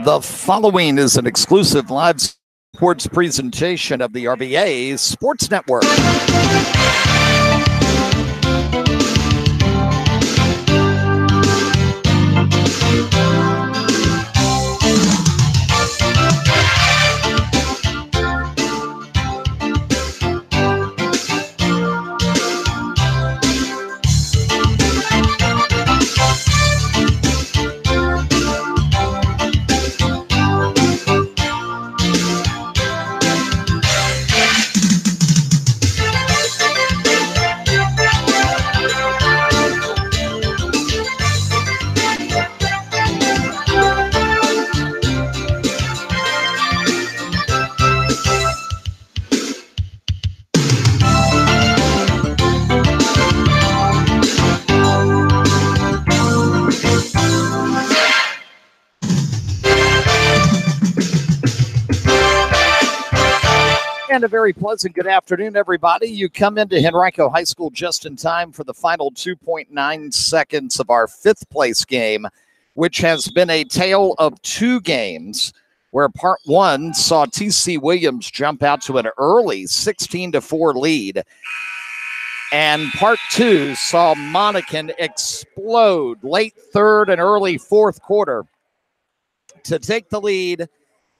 The following is an exclusive live sports presentation of the RVA Sports Network. And a very pleasant good afternoon, everybody. You come into Henrico High School just in time for the final 2.9 seconds of our fifth place game, which has been a tale of two games where part one saw TC Williams jump out to an early 16-4 lead. And part two saw Monacan explode late third and early fourth quarter to take the lead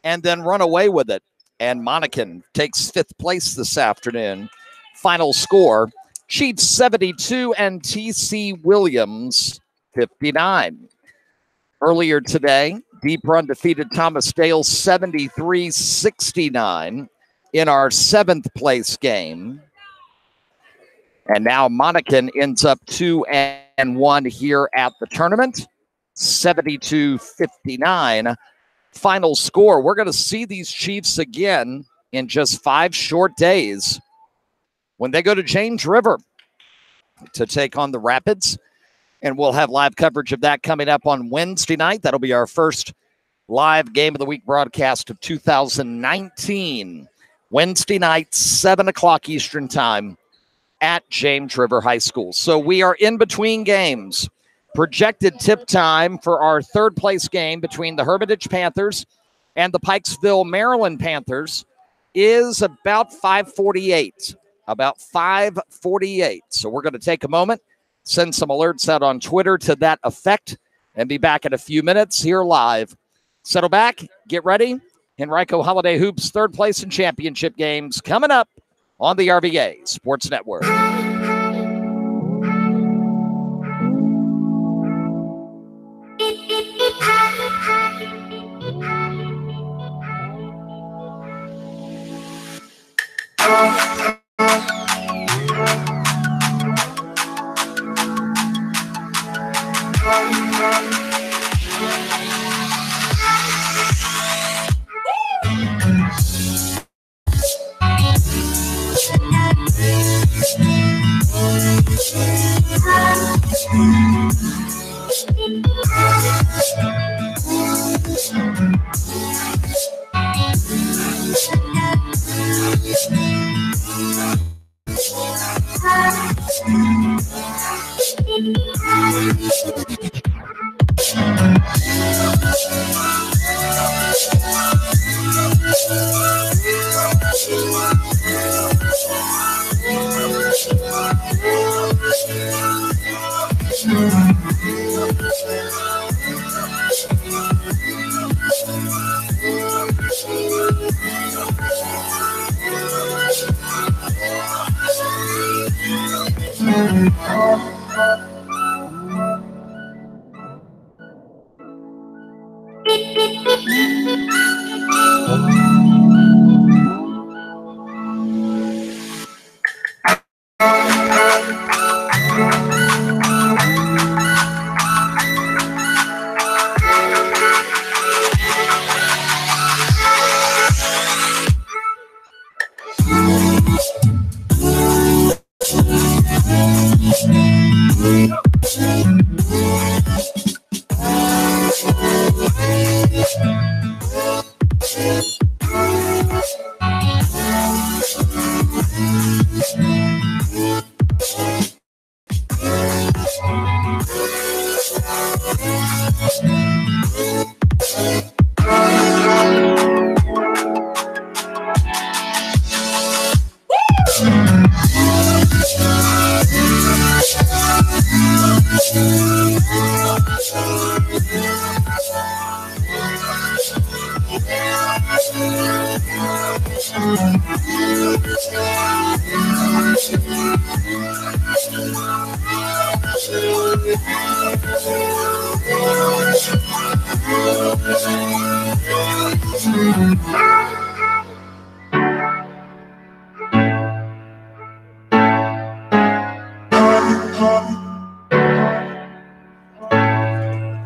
and then run away with it. And Monacan takes fifth place this afternoon. Final score, Chiefs 72 and TC Williams 59. Earlier today, Deep Run defeated Thomas Dale 73-69 in our seventh place game. And now Monacan ends up 2-1 here at the tournament, 72-59. Final score. We're going to see these Chiefs again in just 5 short days when they go to James River to take on the Rapids. And we'll have live coverage of that coming up on Wednesday night. That'll be our first live Game of the Week broadcast of 2019. Wednesday night, 7 o'clock Eastern time at James River High School. So we are in between games. Projected tip time for our third place game between the Hermitage Panthers and the Pikesville, Maryland Panthers is about 5:48. About 5:48. So we're going to take a moment, send some alerts out on Twitter to that effect, and be back in a few minutes here live. Settle back, get ready. Henrico Holiday Hoops third place and championship games coming up on the RVA Sports Network.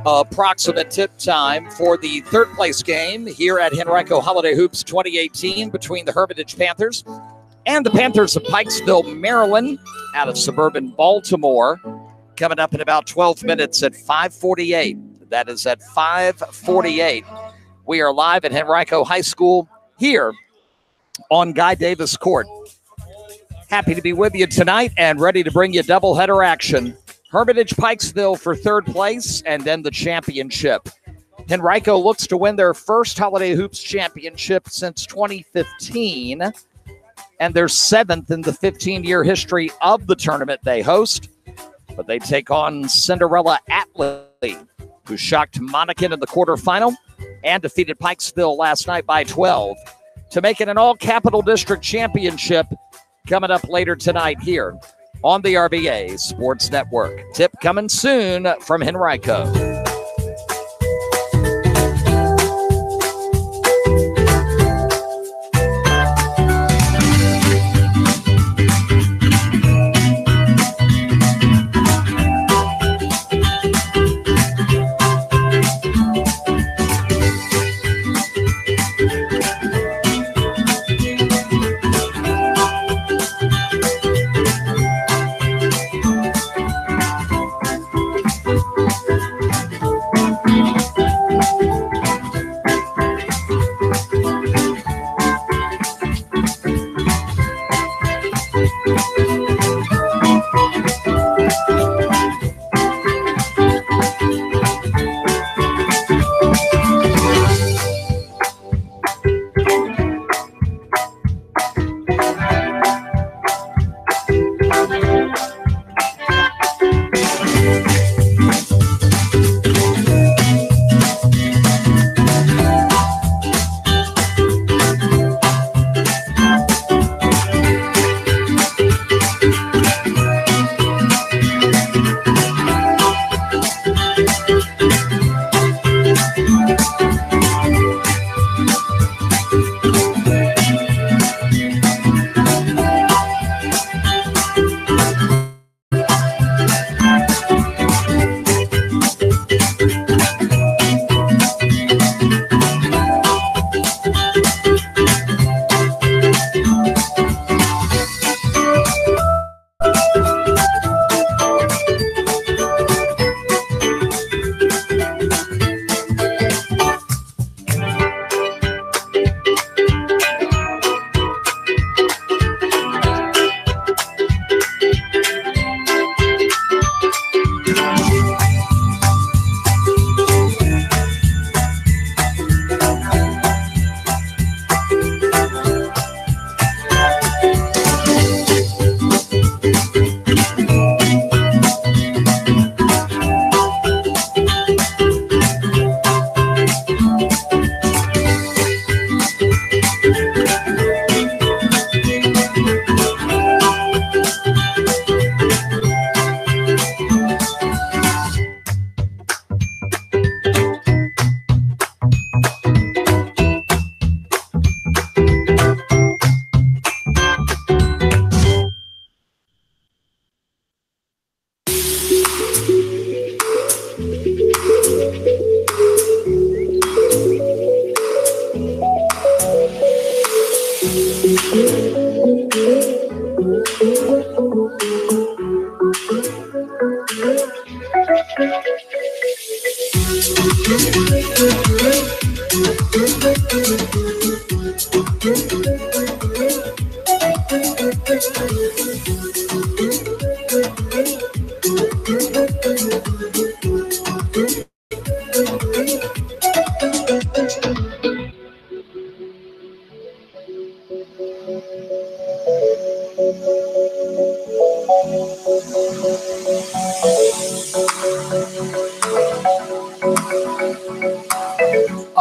Approximate tip time for the third place game here at Henrico Holiday Hoops 2018 between the Hermitage Panthers and the Panthers of Pikesville, Maryland, out of suburban Baltimore. Coming up in about 12 minutes at 5:48. That is at 5:48. We are live at Henrico High School here on Guy Davis Court. Happy to be with you tonight and ready to bring you doubleheader action. Hermitage Pikesville for third place and then the championship. Henrico looks to win their first Holiday Hoops championship since 2015, and they're seventh in the 15-year history of the tournament they host. But they take on Cinderella Atlee, who shocked Monacan in the quarterfinal and defeated Pikesville last night by 12 to make it an all-capital district championship coming up later tonight here on the RVA Sports Network. Tip coming soon from Henrico.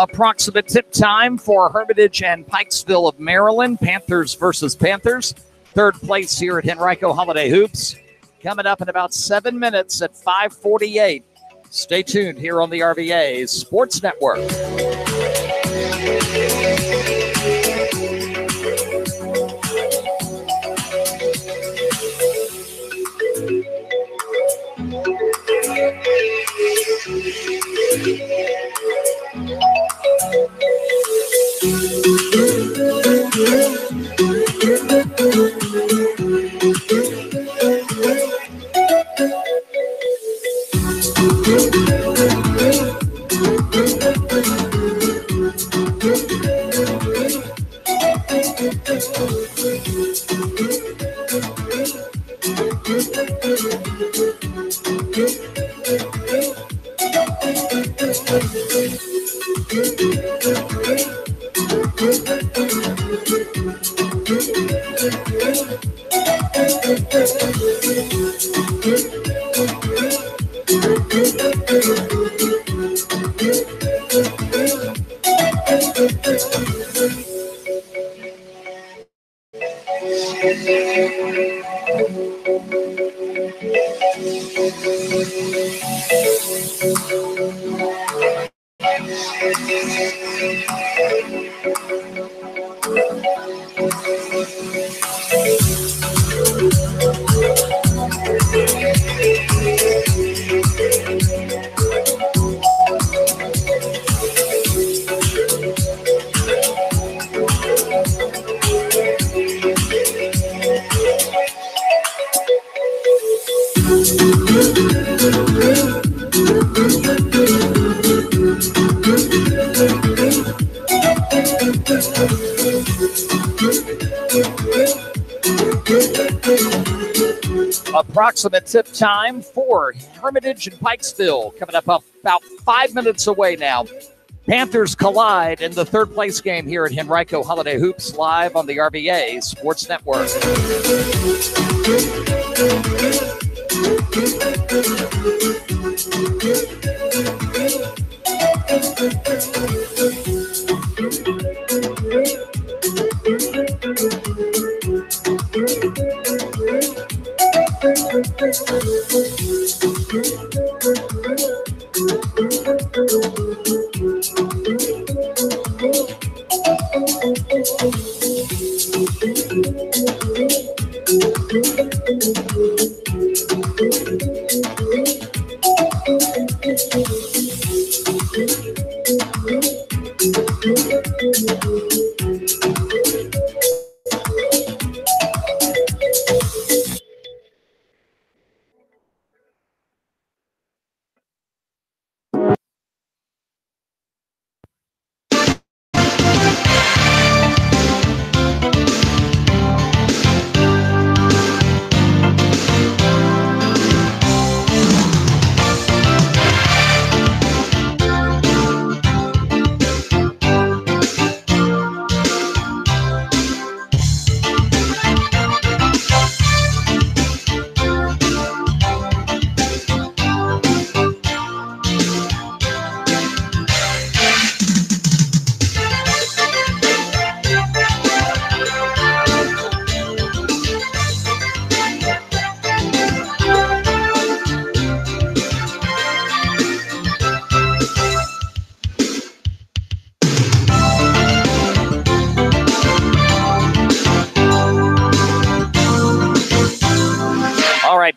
Approximate tip time for Hermitage and Pikesville of Maryland. Panthers versus Panthers. Third place here at Henrico Holiday Hoops. Coming up in about 7 minutes at 5:48. Stay tuned here on the RVA Sports Network. Approximate tip time for Hermitage and Pikesville. Coming up about 5 minutes away now. Panthers collide in the third place game here at Henrico Holiday Hoops, live on the RVA Sports Network.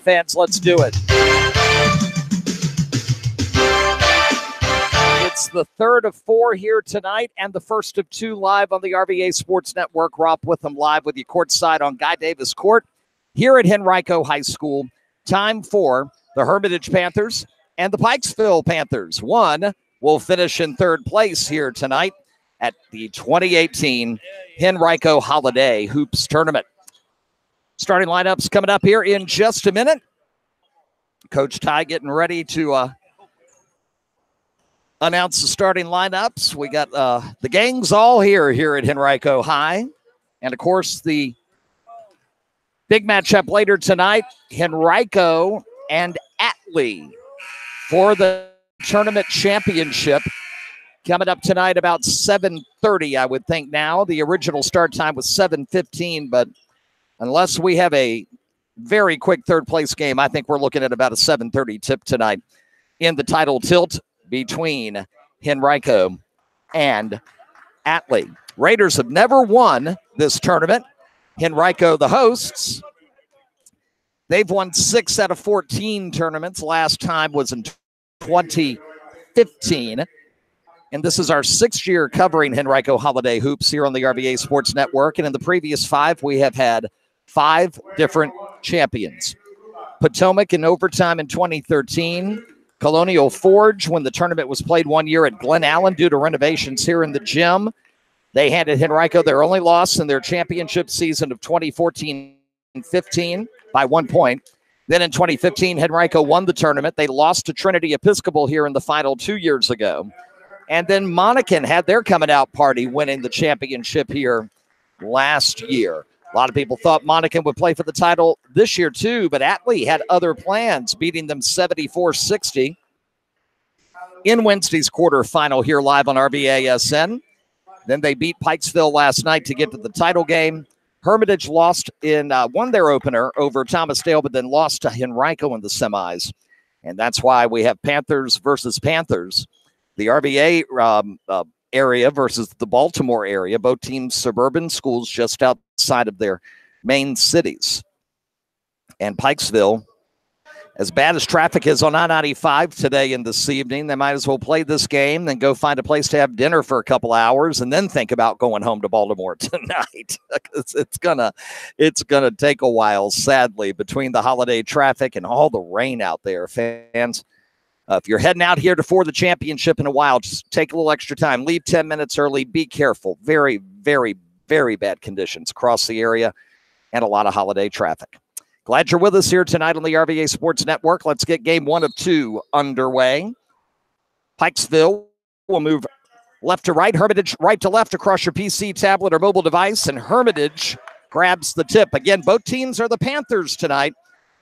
Fans, let's do it. It's the third of 4 here tonight and the first of 2 live on the RVA Sports Network. Rob Witham live with you courtside on Guy Davis Court here at Henrico High School. Time for the Hermitage Panthers and the Pikesville Panthers. One will finish in third place here tonight at the 2018 Henrico Holiday Hoops Tournament. Starting lineups coming up here in just a minute. Coach Ty getting ready to announce the starting lineups. We got the gangs all here at Henrico High. And, of course, the big matchup later tonight, Henrico and Atlee for the tournament championship. Coming up tonight about 7:30, I would think now. The original start time was 7:15, but unless we have a very quick third-place game, I think we're looking at about a 7:30 tip tonight in the title tilt between Henrico and Atlee. Raiders have never won this tournament. Henrico, the hosts, they've won 6 out of 14 tournaments. Last time was in 2015. And this is our 6th year covering Henrico Holiday Hoops here on the RVA Sports Network. And in the previous 5, we have had 5 different champions. Potomac in overtime in 2013. Colonial Forge, when the tournament was played one year at Glen Allen due to renovations here in the gym. They handed Henrico their only loss in their championship season of 2014-15 by 1 point. Then in 2015, Henrico won the tournament. They lost to Trinity Episcopal here in the final 2 years ago. And then Monacan had their coming out party winning the championship here last year. A lot of people thought Monacan would play for the title this year too, but Atlee had other plans, beating them 74-60 in Wednesday's quarterfinal here live on RVASN. Then they beat Pikesville last night to get to the title game. Hermitage lost won their opener over Thomas Dale, but then lost to Henrico in the semis. And that's why we have Panthers versus Panthers. The RVA area versus the Baltimore area, both teams suburban schools just outside of their main cities. And Pikesville, as bad as traffic is on I-95 today and this evening, they might as well play this game, then go find a place to have dinner for a couple hours, and then think about going home to Baltimore tonight. It's gonna take a while, sadly, between the holiday traffic and all the rain out there, fans. If you're heading out here for the championship in a while, just take a little extra time. Leave 10 minutes early. Be careful. Very, very, very bad conditions across the area and a lot of holiday traffic. Glad you're with us here tonight on the RVA Sports Network. Let's get game 1 of 2 underway. Pikesville will move left to right. Hermitage right to left across your PC, tablet, or mobile device. And Hermitage grabs the tip. Again, both teams are the Panthers tonight.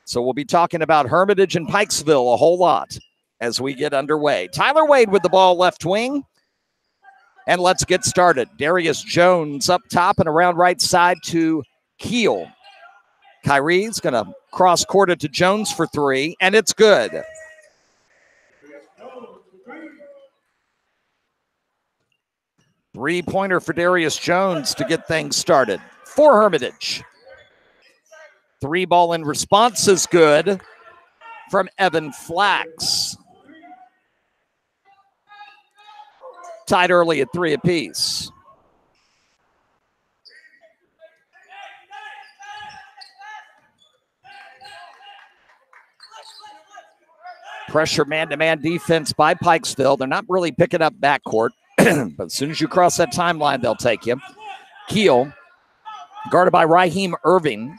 So we'll be talking about Hermitage and Pikesville a whole lot as we get underway. Tyler Wade with the ball left wing. And let's get started. Darius Jones up top and around right side to Keel. Kyrie's going to cross court it to Jones for 3, and it's good. Three-pointer for Darius Jones to get things started for Hermitage. 3 ball in response is good from Evan Flax. Tied early at 3 apiece. Pressure man-to-man defense by Pikesville. They're not really picking up backcourt, but as soon as you cross that timeline, they'll take you. Keel, guarded by Raheem Irving.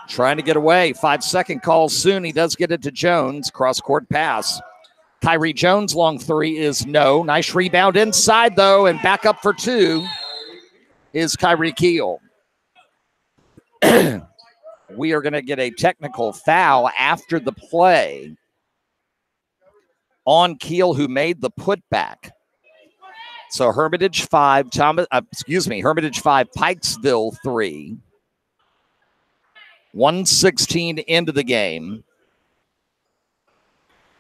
Trying to get away. 5-second call soon. He does get it to Jones. Cross-court pass. Kyrie Jones, long 3 is no. Nice rebound inside, though, and back up for 2 is Kyrie Keel. We are going to get a technical foul after the play on Keel, who made the putback. So Hermitage 5, Hermitage 5, Pikesville 3. 1:16 into the game.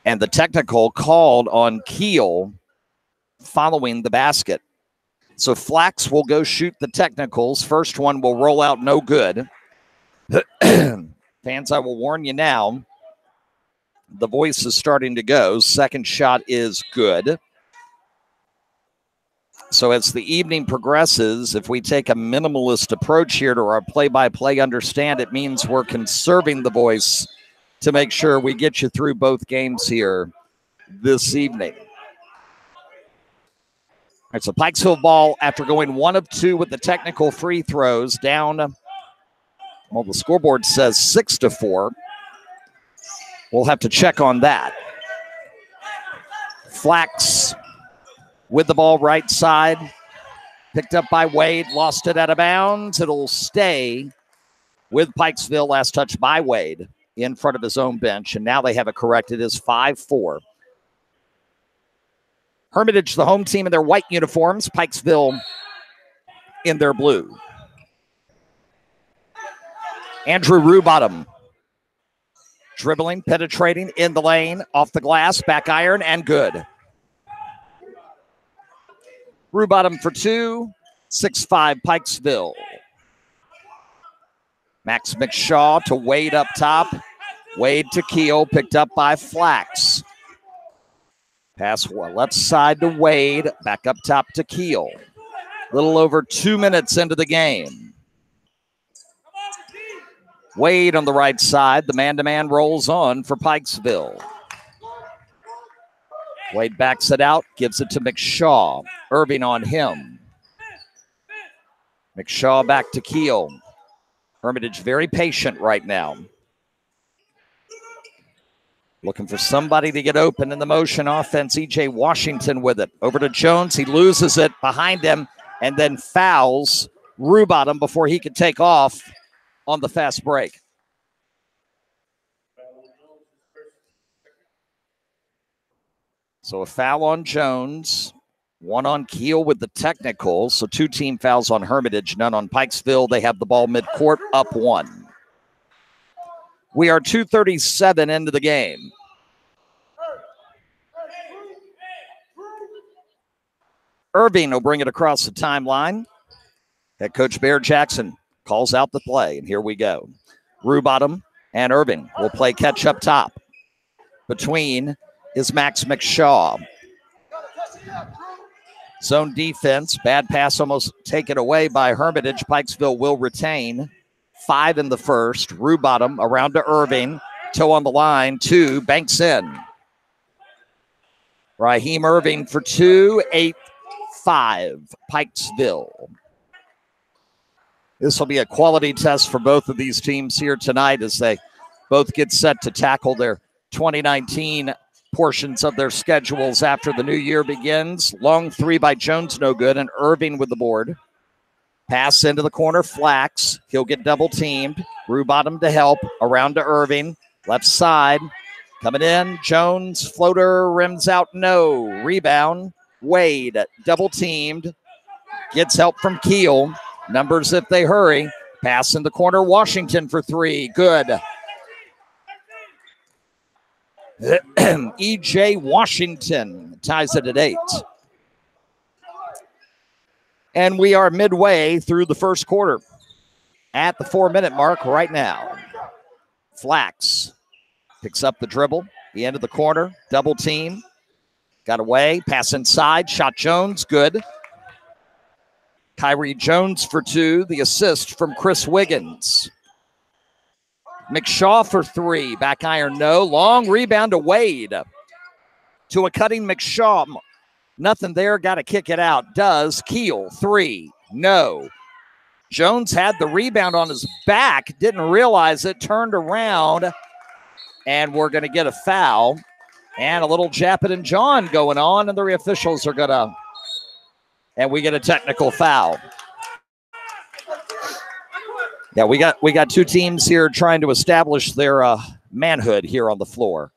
And the technical called on Keel following the basket. So Flax will go shoot the technicals. First one will roll out no good. Fans, I will warn you now, the voice is starting to go. Second shot is good. So as the evening progresses, if we take a minimalist approach here to our play-by-play, understand it means we're conserving the voice to make sure we get you through both games here this evening. All right, so Pikesville ball after going 1 of 2 with the technical free throws down. Well, the scoreboard says 6-4. We'll have to check on that. Flax with the ball right side. Picked up by Wade. Lost it out of bounds. It'll stay with Pikesville. Last touch by Wade in front of his own bench. And now they have it corrected as 5-4. Hermitage, the home team in their white uniforms. Pikesville in their blue. Andrew Rubottom. Dribbling, penetrating in the lane, off the glass, back iron, and good. Rubottom for two, 6'5" Pikesville. Max McShaw to Wade up top. Wade to Keel, picked up by Flax. Pass left side to Wade, back up top to Keel. Little over 2 minutes into the game. Wade on the right side. The man-to-man rolls on for Pikesville. Wade backs it out, gives it to McShaw. Irving on him. McShaw back to Keel. Hermitage very patient right now. Looking for somebody to get open in the motion offense. E.J. Washington with it. Over to Jones. He loses it behind him and then fouls Rubottom before he could take off on the fast break. So a foul on Jones, one on Keel with the technical. So 2 team fouls on Hermitage, none on Pikesville. They have the ball midcourt, up 1. We are 2:37 into the game. Irving will bring it across the timeline. Head coach Bear Jackson calls out the play, and here we go. Rubottom and Irving will play catch up top. Between is Max McShaw. Zone defense, bad pass almost taken away by Hermitage. Pikesville will retain. 5 in the first. Rubottom around to Irving. Toe on the line, 2, banks in. Raheem Irving for 2, 8-5, Pikesville. This will be a quality test for both of these teams here tonight as they both get set to tackle their 2019 portions of their schedules after the new year begins. Long 3 by Jones, no good, and Irving with the board. Pass into the corner, Flax. He'll get double teamed. Rubottom to help, around to Irving. Left side, coming in. Jones, floater, rims out, no. Rebound, Wade, double teamed. Gets help from Keel. Numbers if they hurry. Pass in the corner, Washington for 3, good. E.J. Washington ties it at 8. And we are midway through the first quarter at the 4-minute mark right now. Flax picks up the dribble, the end of the corner, double team. Got away, pass inside, shot Jones, good. Kyrie Jones for 2, the assist from Chris Wiggins. McShaw for 3, back iron, no. Long rebound to Wade. To a cutting McShaw. Nothing there, got to kick it out. Does. Keel, 3, no. Jones had the rebound on his back, didn't realize it, turned around, and we're going to get a foul. And a little Japet and John going on, and the officials are going to, and we get a technical foul. Yeah, we got 2 teams here trying to establish their manhood here on the floor.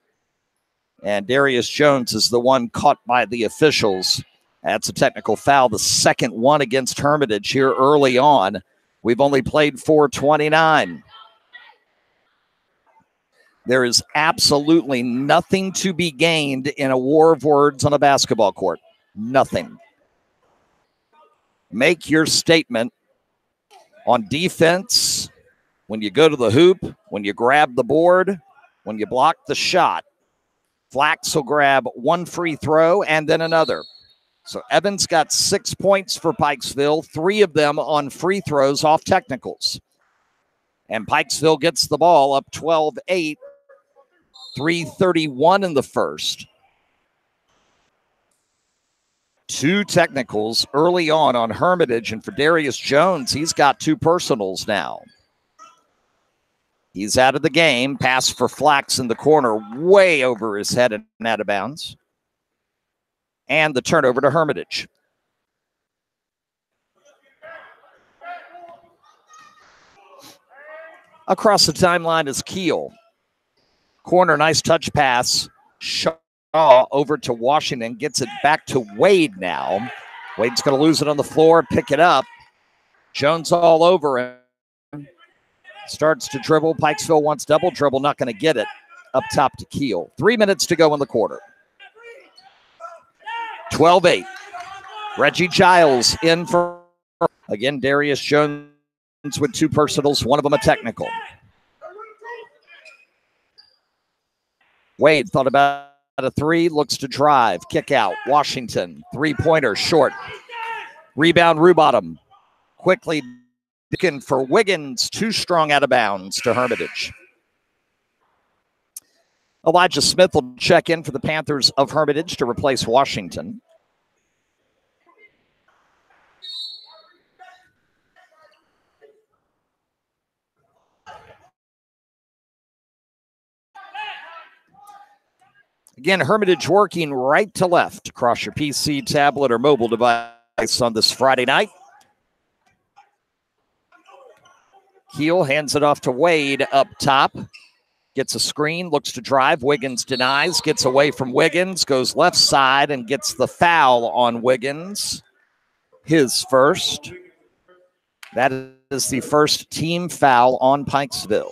And Darius Jones is the one caught by the officials. That's a technical foul, the second one against Hermitage here early on. We've only played 4:29. There is absolutely nothing to be gained in a war of words on a basketball court. Nothing. Make your statement on defense, when you go to the hoop, when you grab the board, when you block the shot. Flax will grab 1 free throw and then another. So Evans got 6 points for Pikesville, 3 of them on free throws off technicals. And Pikesville gets the ball up 12-8, 3:31 in the first. 2 technicals early on Hermitage, and for Darius Jones, he's got 2 personals now. He's out of the game. Pass for Flax in the corner, way over his head and out of bounds. And the turnover to Hermitage. Across the timeline is Keel. Corner, nice touch pass. Sharp over to Washington, gets it back to Wade now. Wade's going to lose it on the floor, pick it up. Jones all over him. Starts to dribble. Pikesville wants double dribble, not going to get it. Up top to Keel. 3 minutes to go in the quarter. 12-8. Reggie Giles in for, again, Darius Jones with 2 personals, one of them a technical. Wade thought about a 3, looks to drive, kick out. Washington, 3-pointer, short. Rebound, Rubottom. Quickly picking for Wiggins, too strong out of bounds to Hermitage. Elijah Smith will check in for the Panthers of Hermitage to replace Washington. Again, Hermitage working right to left across your PC, tablet, or mobile device on this Friday night. Keel hands it off to Wade up top. Gets a screen, looks to drive. Wiggins denies, gets away from Wiggins, goes left side and gets the foul on Wiggins. His first. That is the first team foul on Pikesville.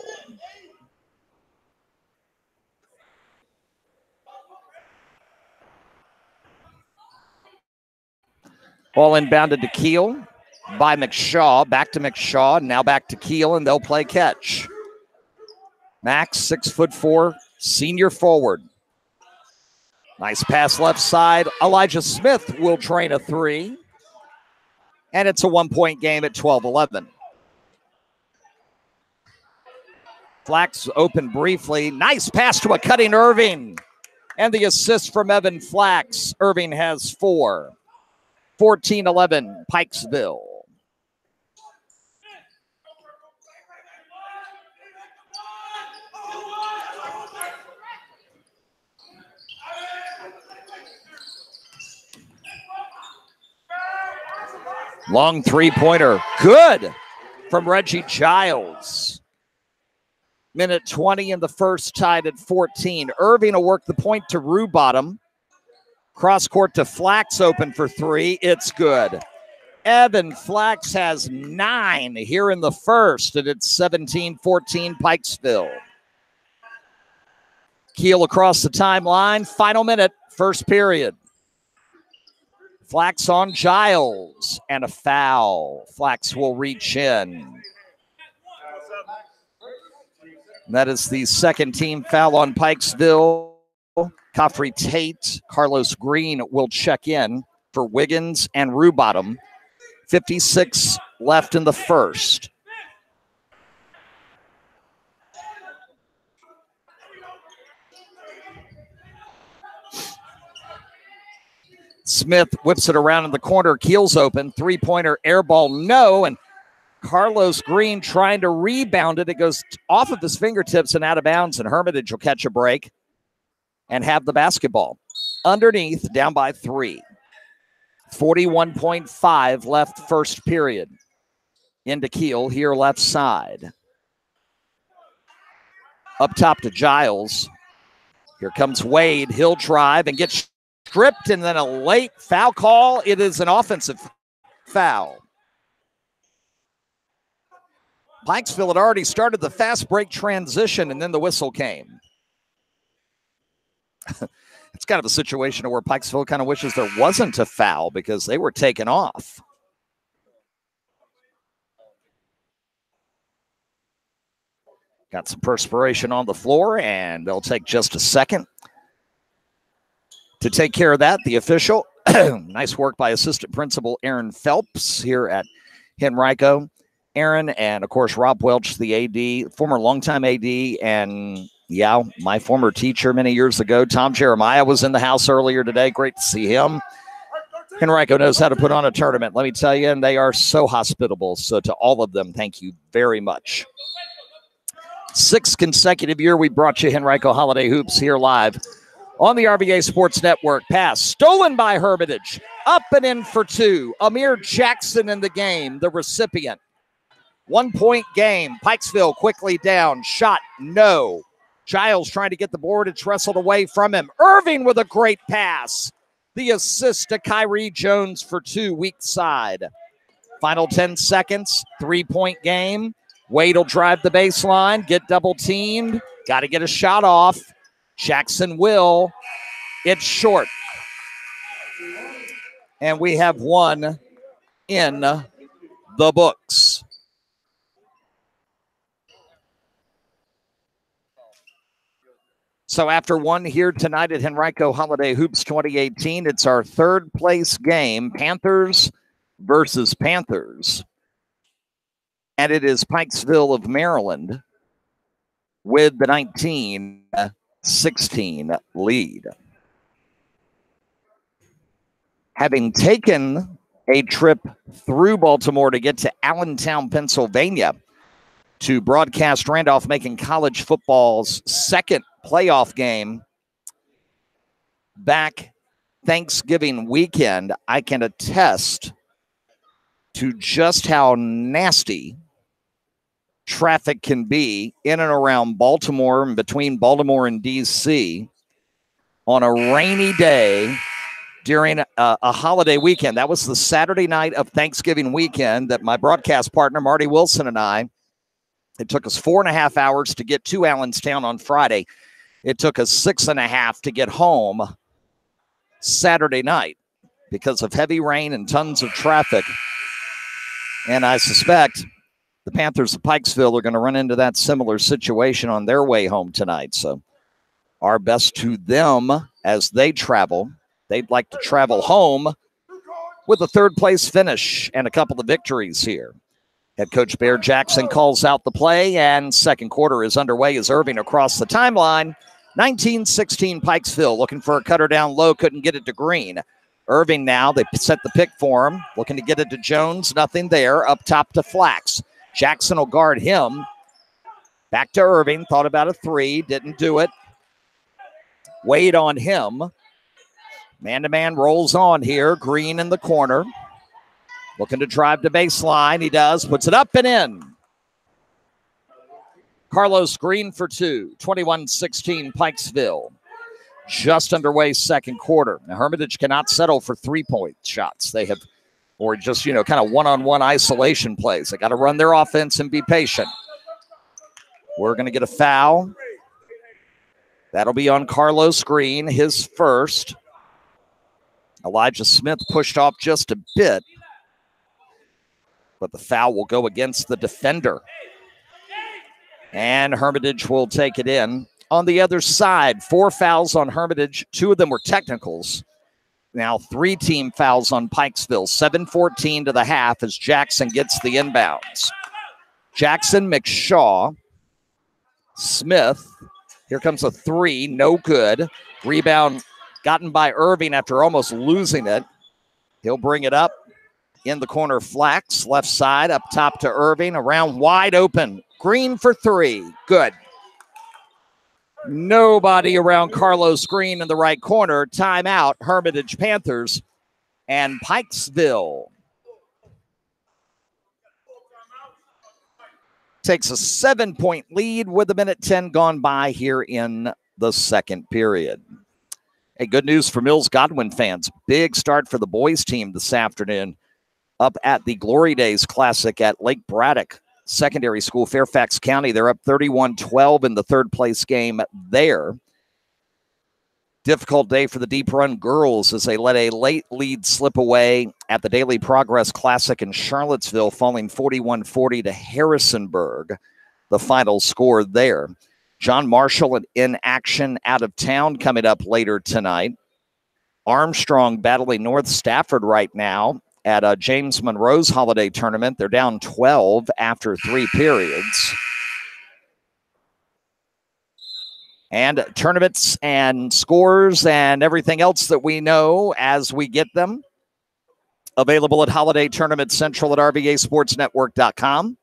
Ball inbounded to Keel by McShaw. Back to McShaw, now back to Keel, and they'll play catch. Max, 6'4", senior forward. Nice pass left side. Elijah Smith will drain a 3. And it's a 1-point game at 12-11. Flax open briefly. Nice pass to a cutting Irving. And the assist from Evan Flax. Irving has 4. 14-11, Pikesville. Long 3-pointer. Good from Reggie Giles. Minute 20 in the first, tied at 14. Irving will work the point to Rubottom. Cross court to Flax, open for 3. It's good. Evan Flax has 9 here in the first, and it's 17-14 Pikesville. Keel across the timeline. Final minute, first period. Flax on Giles, and a foul. Flax will reach in. That is the second team foul on Pikesville. Coffrey Tate, Carlos Green will check in for Wiggins and Rubottom. 56 left in the first. Smith whips it around in the corner. Keel's open. 3-pointer air ball, no. And Carlos Green trying to rebound it. It goes off of his fingertips and out of bounds, and Hermitage will catch a break and have the basketball. Underneath, down by 3. 41.5 left first period. Into Keel, here left side. Up top to Giles. Here comes Wade. He'll drive and get stripped, and then a late foul call. It is an offensive foul. Pikesville had already started the fast break transition, and then the whistle came. It's kind of a situation where Pikesville kind of wishes there wasn't a foul because they were taken off. Got some perspiration on the floor, and they'll take just a second to take care of that. The official, nice work by Assistant Principal Aaron Phelps here at Henrico. Aaron and, of course, Rob Welch, the AD, former longtime AD, and yeah, my former teacher many years ago. Tom Jeremiah was in the house earlier today. Great to see him. Henrico knows how to put on a tournament, let me tell you, and they are so hospitable. So to all of them, thank you very much. 6th consecutive year we brought you Henrico Holiday Hoops here live on the RVA Sports Network. Pass stolen by Hermitage. Up and in for 2. Amir Jackson in the game, the recipient. 1-point game. Pikesville quickly down. Shot, no. Giles trying to get the board. It's wrestled away from him. Irving with a great pass. The assist to Kyrie Jones for 2, weak side. Final 10 seconds, 3-point game. Wade will drive the baseline, get double teamed. Got to get a shot off. Jackson will. It's short. And we have one in the books. So after one here tonight at Henrico Holiday Hoops 2018, it's our third place game, Panthers versus Panthers. And it is Pikesville of Maryland with the 19-16 lead. Having taken a trip through Baltimore to get to Allentown, Pennsylvania, to broadcast Randolph-Macon College football's second playoff game back Thanksgiving weekend, I can attest to just how nasty traffic can be in and around Baltimore and between Baltimore and D.C. on a rainy day during a holiday weekend. That was the Saturday night of Thanksgiving weekend that my broadcast partner, Marty Wilson, and I, it took us 4.5 hours to get to Allenstown on Friday. It took us 6.5 to get home Saturday night because of heavy rain and tons of traffic. And I suspect the Panthers of Pikesville are going to run into that similar situation on their way home tonight. So our best to them as they travel. They'd like to travel home with a third-place finish and a couple of victories here. Head coach Bear Jackson calls out the play, and second quarter is underway as Irving across the timeline. 19-16 Pikesville looking for a cutter down low, couldn't get it to Green. Irving now, they set the pick for him, looking to get it to Jones, nothing there, up top to Flax. Jackson will guard him. Back to Irving, thought about a three, didn't do it. Wade on him. Man-to-man rolls on here, Green in the corner. Looking to drive to baseline. He does. Puts it up and in. Carlos Green for 2. 21-16 Pikesville. Just underway second quarter. Now, Hermitage cannot settle for 3-point shots. They have, or just, kind of one-on-one isolation plays. They got to run their offense and be patient. We're going to get a foul. That'll be on Carlos Green, his first. Elijah Smith pushed off just a bit, but the foul will go against the defender. And Hermitage will take it in. On the other side, 4 fouls on Hermitage. 2 of them were technicals. Now 3 team fouls on Pikesville. 7:14 to the half as Jackson gets the inbounds. Jackson, McShaw, Smith. Here comes a 3, no good. Rebound gotten by Irving after almost losing it. He'll bring it up. In the corner, Flax, left side, up top to Irving, around wide open. Green for 3, good. Nobody around Carlos Green in the right corner. Timeout, Hermitage Panthers and Pikesville. Takes a 7-point lead with 1:10 gone by here in the second period. Hey, good news for Mills Godwin fans. Big start for the boys team this afternoon up at the Glory Days Classic at Lake Braddock Secondary School, Fairfax County. They're up 31-12 in the third place game there. Difficult day for the Deep Run girls as they let a late lead slip away at the Daily Progress Classic in Charlottesville, falling 41-40 to Harrisonburg, the final score there. John Marshall in action out of town coming up later tonight. Armstrong battling North Stafford right now at James Monroe's holiday tournament. They're down 12 after 3 periods. And tournaments and scores and everything else that we know as we get them, available at Holiday Tournament Central at RVASportsNetwork.com.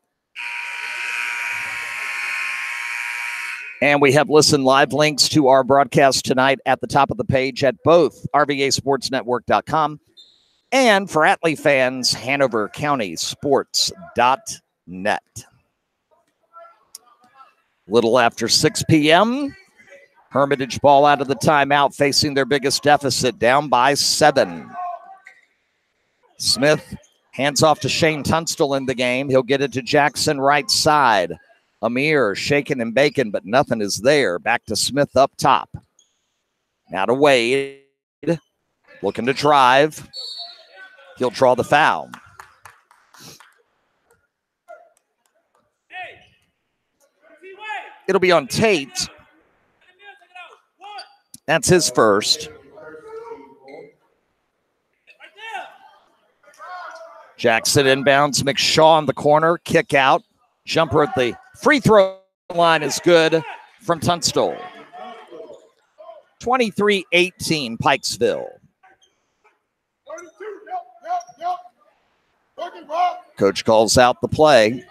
And we have listen live links to our broadcast tonight at the top of the page at both RVASportsNetwork.com and for Atlee fans, HanoverCountySports.net. Little after 6 p.m. Hermitage ball out of the timeout, facing their biggest deficit, down by 7. Smith hands off to Shane Tunstall in the game. He'll get it to Jackson right side. Amir shaking and baking, but nothing is there. Back to Smith up top. Now to Wade. Looking to drive. He'll draw the foul. It'll be on Tate. That's his first. Jackson inbounds. McShaw on the corner. Kick out. Jumper at the free throw line is good from Tunstall. 23-18 Pikesville. Coach calls out the play.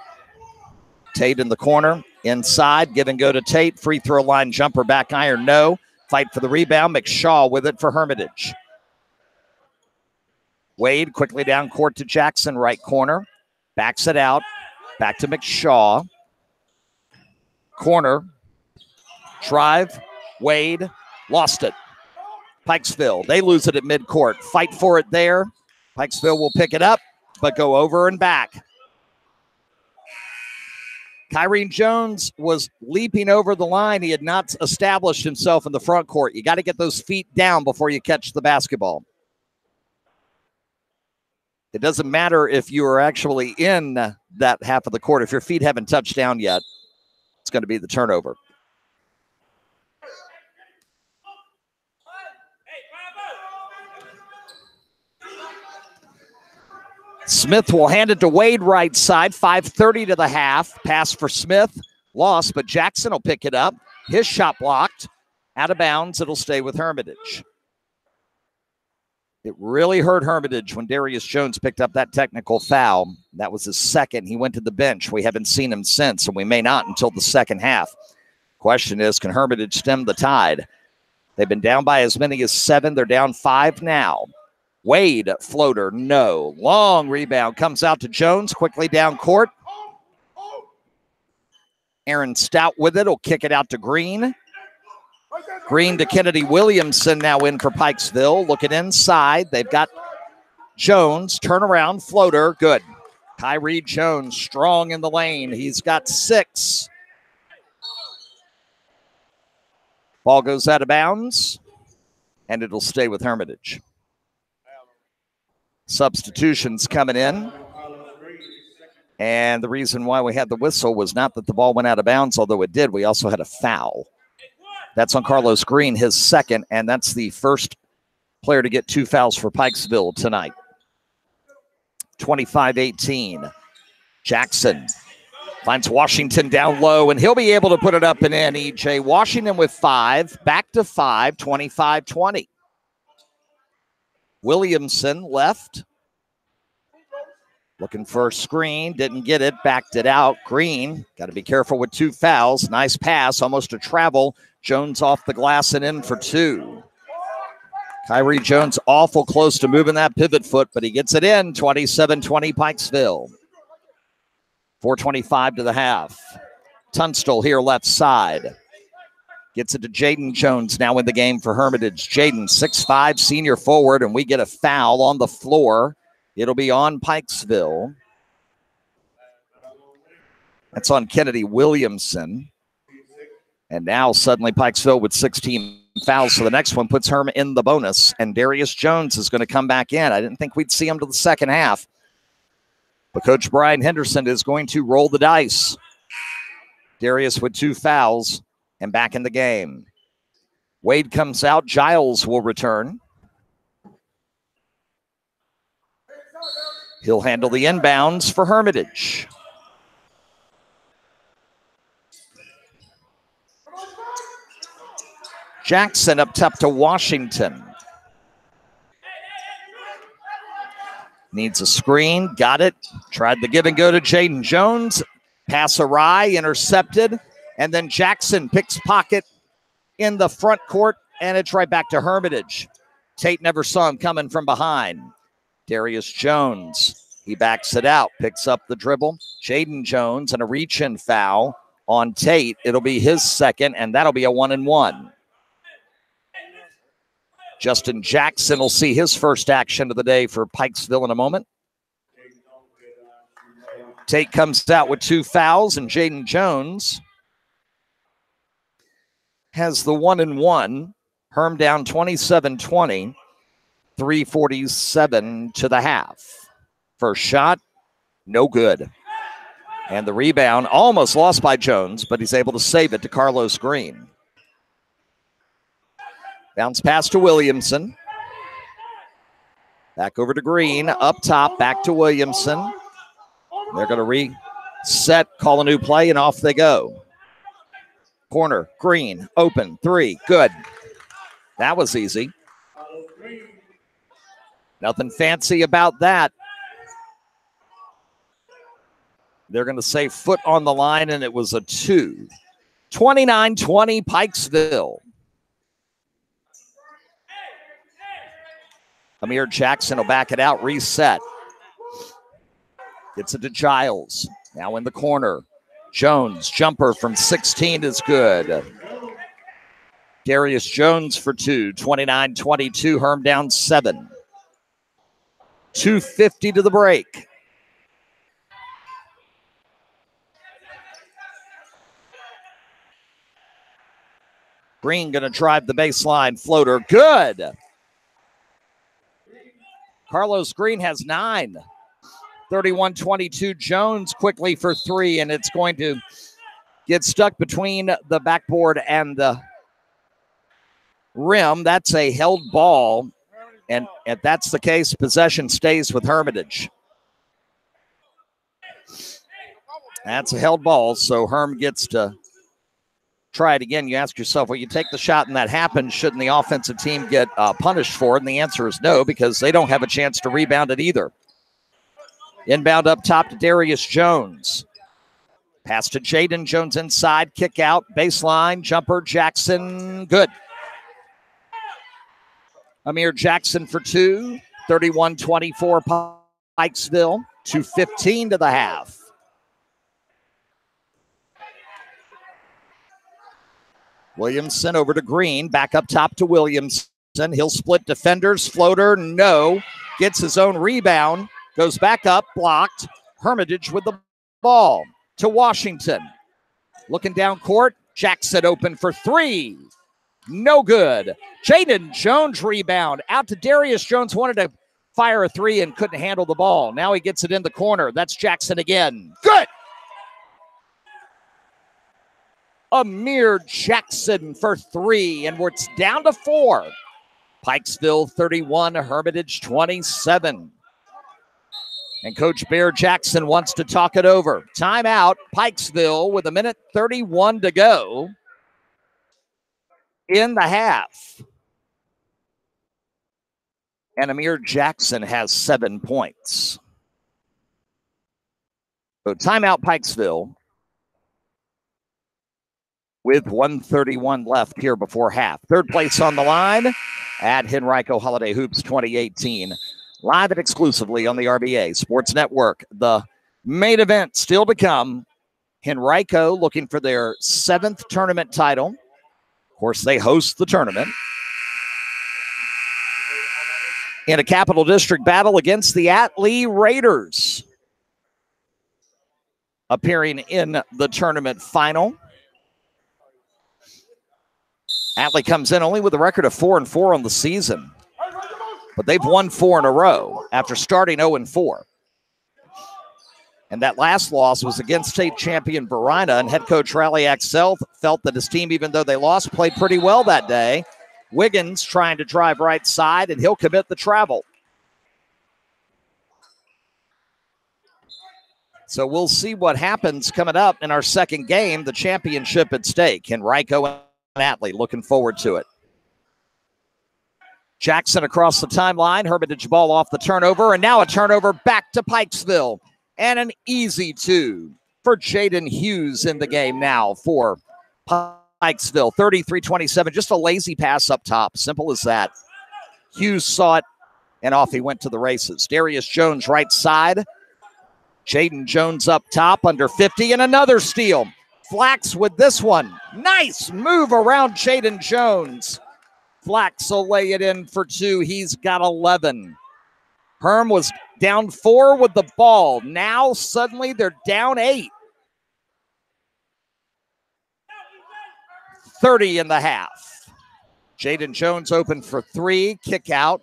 Tate in the corner. Inside. Give and go to Tate. Free throw line jumper. Back iron. No. Fight for the rebound. McShaw with it for Hermitage. Wade quickly down court to Jackson. Right corner. Backs it out. Back to McShaw. Corner. Drive. Wade. Lost it. Pikesville. They lose it at midcourt. Fight for it there. Pikesville will pick it up, but go over and back. Kyrene Jones was leaping over the line. He had not established himself in the front court. You got to get those feet down before you catch the basketball. It doesn't matter if you are actually in that half of the court. If your feet haven't touched down yet, it's going to be the turnover. Smith will hand it to Wade right side. 5:30 to the half. Pass for Smith. Lost, but Jackson will pick it up. His shot blocked. Out of bounds. It'll stay with Hermitage. It really hurt Hermitage when Darius Jones picked up that technical foul. That was his second. He went to the bench. We haven't seen him since, and we may not until the second half. Question is, can Hermitage stem the tide? They've been down by as many as 7. They're down 5 now. Wade, floater, no. Long rebound comes out to Jones, quickly down court. Aaron Stout with it, will kick it out to Green. Green to Kennedy Williamson, now in for Pikesville. Looking inside, they've got Jones, turnaround, floater, good. Kyrie Jones, strong in the lane. He's got 6. Ball goes out of bounds, and it'll stay with Hermitage. Substitutions coming in. And the reason why we had the whistle was not that the ball went out of bounds, although it did. We also had a foul. That's on Carlos Green, his second, and that's the first player to get 2 fouls for Pikesville tonight. 25-18. Jackson finds Washington down low, and he'll be able to put it up and in. E.J. Washington with 5, back to 5, 25-20. Williamson left. Looking for a screen, didn't get it, backed it out. Green, got to be careful with 2 fouls. Nice pass, almost a travel. Jones off the glass and in for 2. Kyrie Jones awful close to moving that pivot foot, but he gets it in. 27-20 Pikesville. 4:25 to the half. Tunstall here left side. Gets it to Jaden Jones now in the game for Hermitage. Jaden, 6'5", senior forward, and we get a foul on the floor. It'll be on Pikesville. That's on Kennedy Williamson. And now suddenly Pikesville with 16 fouls. So the next one puts Herm in the bonus. And Darius Jones is going to come back in. I didn't think we'd see him to the second half. But Coach Brian Henderson is going to roll the dice. Darius with 2 fouls and back in the game. Wade comes out. Giles will return. He'll handle the inbounds for Hermitage. Jackson up top to Washington. Needs a screen. Got it. Tried the give and go to Jaden Jones. Pass awry. Intercepted. And then Jackson picks pocket in the front court. And it's right back to Hermitage. Tate never saw him coming from behind. Darius Jones. He backs it out. Picks up the dribble. Jaden Jones and a reach-in foul on Tate. It'll be his second, and that'll be a 1-1. Justin Jackson will see his first action of the day for Pikesville in a moment. Tate comes out with 2 fouls, and Jaden Jones has the 1-1. Herm down 27-20, 3:47 to the half. First shot, no good. And the rebound, almost lost by Jones, but he's able to save it to Carlos Green. Bounce pass to Williamson. Back over to Green, up top, back to Williamson. They're going to reset, call a new play, and off they go. Corner, Green, open, 3, good. That was easy. Nothing fancy about that. They're going to say foot on the line, and it was a 2. 29-20 Pikesville. Amir Jackson will back it out, reset. Gets it to Giles. Now in the corner. Jones, jumper from 16 is good. Darius Jones for 2. 29-22, Herm down 7. 2:50 to the break. Green going to drive the baseline floater. Good. Carlos Green has 9. 31-22. Jones quickly for 3, and it's going to get stuck between the backboard and the rim. That's a held ball, and if that's the case, possession stays with Hermitage. That's a held ball, so Herm gets to try it again. You ask yourself, well, you take the shot and that happens, shouldn't the offensive team get punished for it? And the answer is no, because they don't have a chance to rebound it either. Inbound up top to Darius Jones. Pass to Jaden Jones inside, kick out, baseline, jumper, Jackson, good. Amir Jackson for 2, 31-24 Pikesville, 2:15 to the half. Williamson over to Green, back up top to Williamson. He'll split defenders, floater, no. Gets his own rebound, goes back up, blocked. Hermitage with the ball to Washington. Looking down court, Jackson open for 3. No good. Jaden Jones rebound out to Darius Jones. Wanted to fire a 3 and couldn't handle the ball. Now he gets it in the corner. That's Jackson again. Good. Amir Jackson for 3, and it's down to 4. Pikesville 31, Hermitage 27. And Coach Bear Jackson wants to talk it over. Timeout, Pikesville with 1:31 to go in the half. And Amir Jackson has 7 points. So timeout, Pikesville, with 1:31 left here before half. Third place on the line at Henrico Holiday Hoops 2018. Live and exclusively on the RVA Sports Network. The main event still to come. Henrico looking for their 7th tournament title. Of course, they host the tournament. In a Capital District battle against the Atlee Raiders. Appearing in the tournament final. Atlee comes in only with a record of 4-4 on the season. But they've won 4 in a row after starting 0-4. And that last loss was against state champion Verina, and head coach Raleigh Axel felt that his team, even though they lost, played pretty well that day. Wiggins trying to drive right side, and he'll commit the travel. So we'll see what happens coming up in our second game, the championship at stake. Henrico and Atlee, looking forward to it. Jackson across the timeline. Hermitage ball off the turnover, and now a turnover back to Pikesville. And an easy 2 for Jaden Hughes in the game now for Pikesville. 33-27, just a lazy pass up top. Simple as that. Hughes saw it, and off he went to the races. Darius Jones right side. Jaden Jones up top, under 50, and another steal. Flax with this one. Nice move around Jaden Jones. Flax will lay it in for 2. He's got 11. Herm was down 4 with the ball. Now suddenly they're down 8. 30 in the half. Jaden Jones open for 3. Kick out.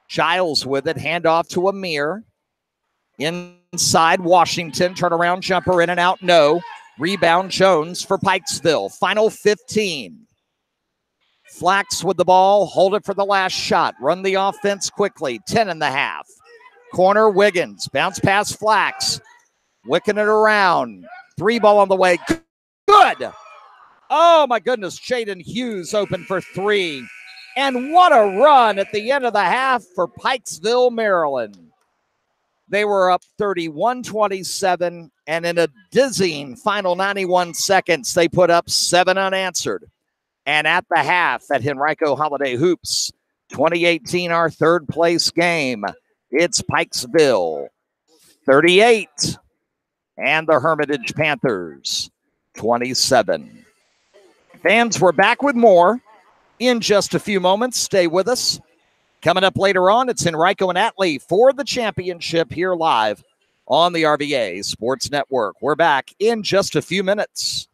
Giles with it. Handoff to Amir. Inside Washington. Turnaround jumper in and out. No. Rebound Jones for Pikesville. Final 15. Flax with the ball. Hold it for the last shot. Run the offense quickly. 10 in the half. Corner Wiggins. Bounce pass Flax. Wicking it around. 3 ball on the way. Good. Oh, my goodness. Jaden Hughes open for 3. And what a run at the end of the half for Pikesville, Maryland. They were up 31-27, and in a dizzying final 91 seconds, they put up 7 unanswered. And at the half at Henrico Holiday Hoops, 2018, our third place game, it's Pikesville 38 and the Hermitage Panthers 27. Fans, we're back with more in just a few moments. Stay with us. Coming up later on, it's Henrico and Atlee for the championship here live on the RVA Sports Network. We're back in just a few minutes.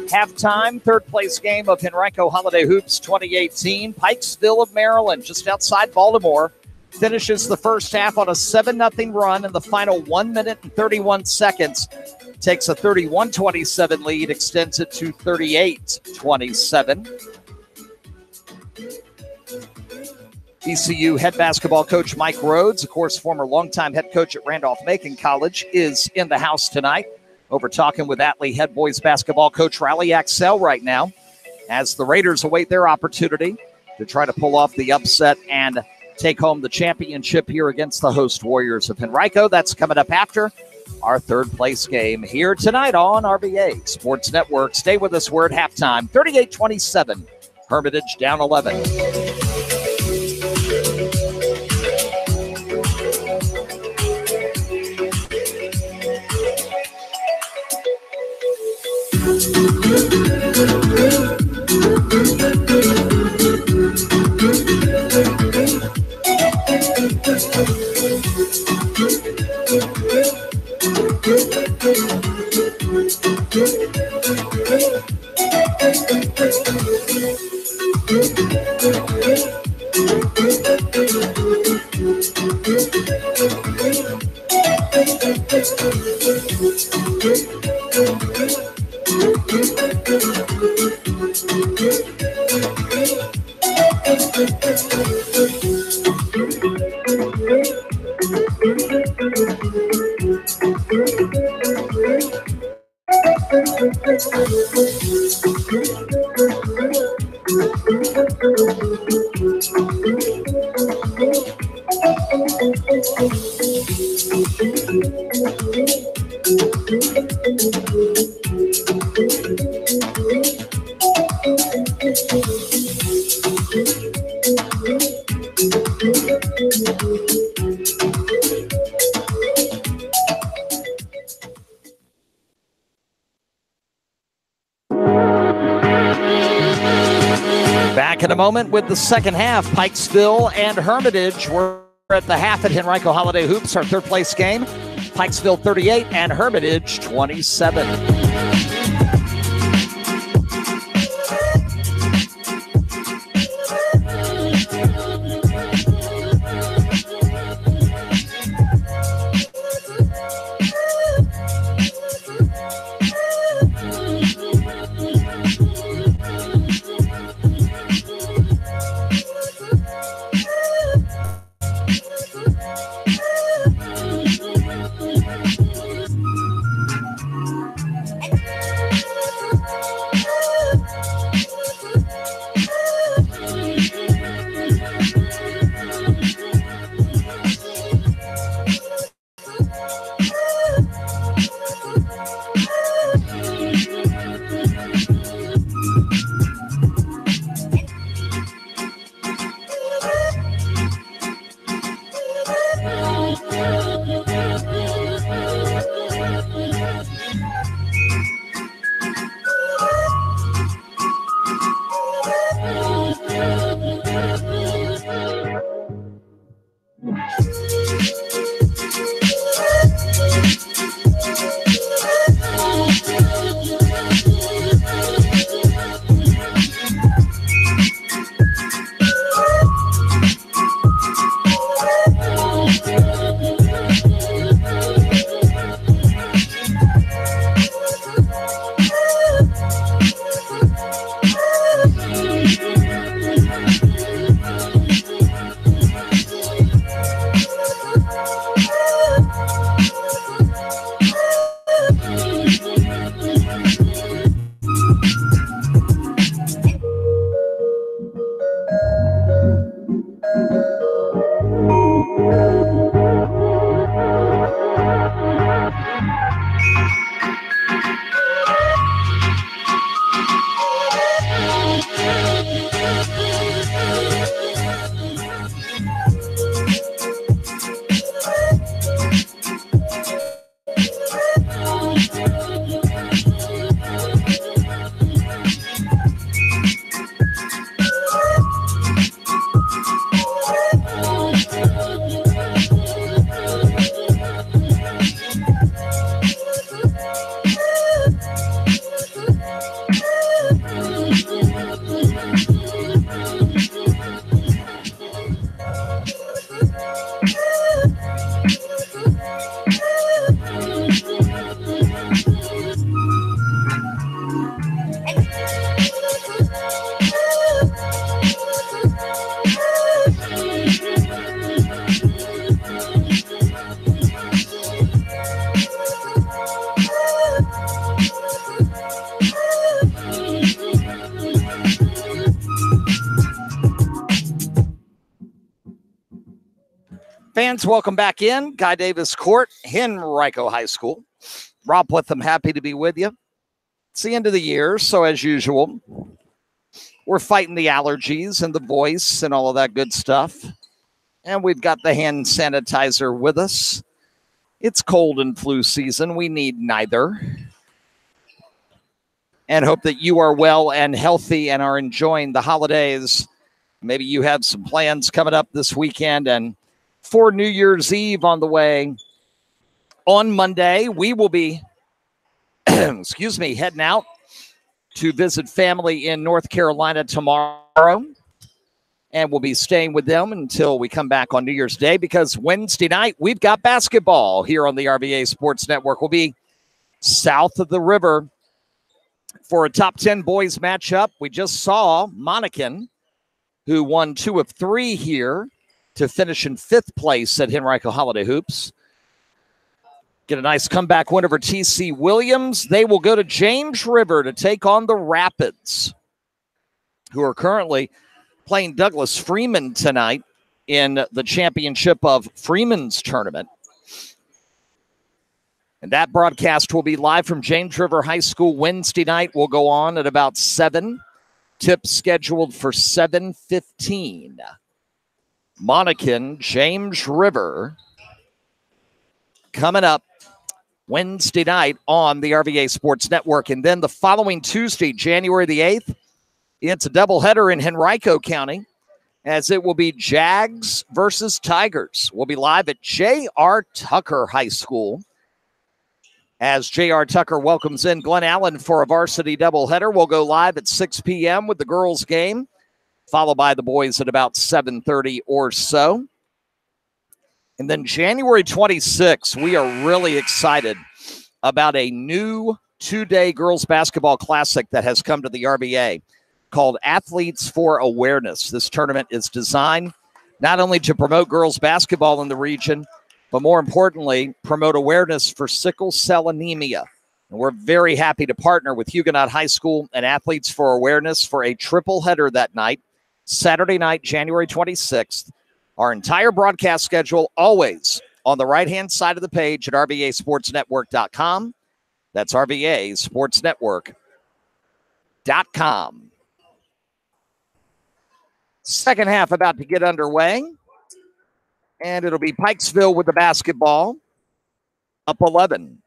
Halftime, third place game of Henrico Holiday Hoops 2018. Pikesville of Maryland, just outside Baltimore, finishes the first half on a 7-0 run in the final 1 minute and 31 seconds. Takes a 31-27 lead, extends it to 38-27. ECU head basketball coach Mike Rhodes, of course, former longtime head coach at Randolph-Macon College, is in the house tonight. Over talking with Atlee head boys basketball coach Riley Axel right now as the Raiders await their opportunity to try to pull off the upset and take home the championship here against the host Warriors of Henrico. That's coming up after our third place game here tonight on RVA Sports Network. Stay with us. We're at halftime, 38-27. Hermitage down 11. Back in a moment with the second half. Pikesville and Hermitage. We're at the half at Henrico Holiday Hoops, our third place game. Pikesville 38 and Hermitage 27. Fans, welcome back in. Guy Davis Court, Henrico High School. Rob Witham, happy to be with you. It's the end of the year, so as usual, we're fighting the allergies and the voice and all of that good stuff. And we've got the hand sanitizer with us. It's cold and flu season. We need neither. And hope that you are well and healthy and are enjoying the holidays. Maybe you have some plans coming up this weekend. And for New Year's Eve on the way, on Monday, we will be, heading out to visit family in North Carolina tomorrow. And we'll be staying with them until we come back on New Year's Day, because Wednesday night, we've got basketball here on the RVA Sports Network. We'll be south of the river for a top 10 boys matchup. We just saw Monacan, who won 2 of 3 here to finish in 5th place at Henrico Holiday Hoops. Get a nice comeback win over TC Williams. They will go to James River to take on the Rapids, who are currently playing Douglas Freeman tonight in the championship of Freeman's tournament. And that broadcast will be live from James River High School Wednesday night. Will go on at about 7. Tip scheduled for 7:15. Monacan, James River, coming up Wednesday night on the RVA Sports Network. And then the following Tuesday, January the 8th, it's a doubleheader in Henrico County, as it will be Jags versus Tigers. We'll be live at J.R. Tucker High School, as J.R. Tucker welcomes in Glen Allen for a varsity doubleheader. We'll go live at 6 p.m. with the girls' game, followed by the boys at about 7:30 or so. And then January 26th, we are really excited about a new 2-day girls basketball classic that has come to the RVA called Athletes for Awareness. This tournament is designed not only to promote girls basketball in the region, but more importantly, promote awareness for sickle cell anemia. And we're very happy to partner with Huguenot High School and Athletes for Awareness for a triple header that night, Saturday night, January 26th. Our entire broadcast schedule always on the right-hand side of the page at RVASportsNetwork.com. That's RVASportsNetwork.com. Second half about to get underway. And it'll be Pikesville with the basketball, up 11.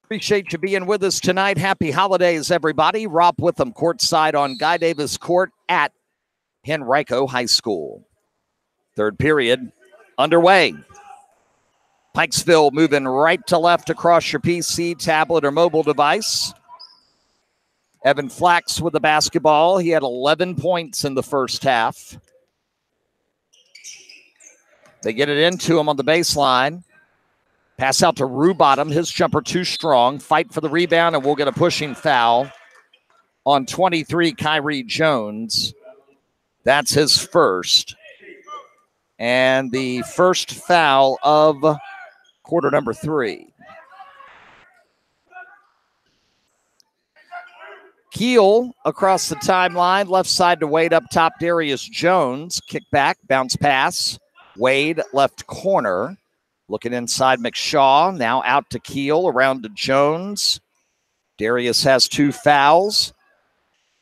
Appreciate you being with us tonight. Happy holidays, everybody. Rob Witham courtside on Guy Davis Court at Henrico High School. Third period underway. Pikesville moving right to left across your PC, tablet, or mobile device. Evan Flax with the basketball. He had 11 points in the first half. They get it into him on the baseline. Pass out to Rubottom. His jumper too strong. Fight for the rebound, and we'll get a pushing foul on 23, Kyrie Jones. That's his first. And the first foul of quarter number 3. Keel across the timeline, left side to Wade, up top Darius Jones. Kick back, bounce pass. Wade, left corner. Looking inside McShaw, now out to Keel, around to Jones. Darius has 2 fouls.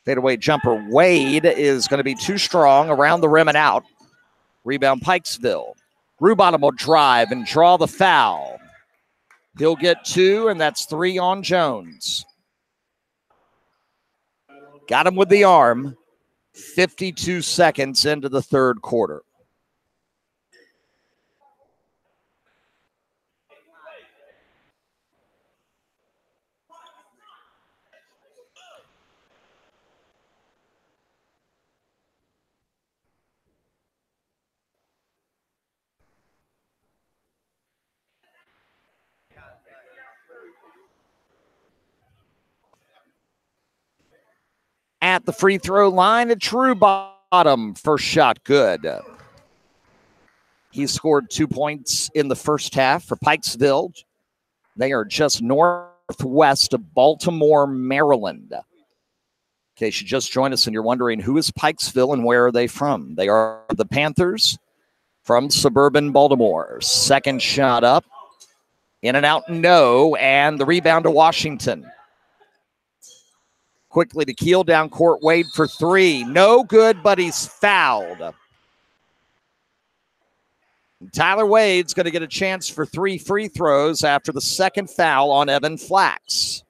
Fadeaway jumper, Wade is going to be too strong, around the rim and out. Rebound Pikesville. Rubottom will drive and draw the foul. He'll get 2, and that's 3 on Jones. Got him with the arm. 52 seconds into the third quarter. At the free throw line, it's Rubottom. First shot good. He scored 2 points in the first half for Pikesville. They are just northwest of Baltimore, Maryland. In case you just joined us and you're wondering who is Pikesville and where are they from, they are the Panthers from suburban Baltimore. Second shot up. In and out, no. And the rebound to Washington. Quickly to Keel, down court, Wade for 3. No good, but he's fouled. Tyler Wade's going to get a chance for 3 free throws after the second foul on Evan Flax.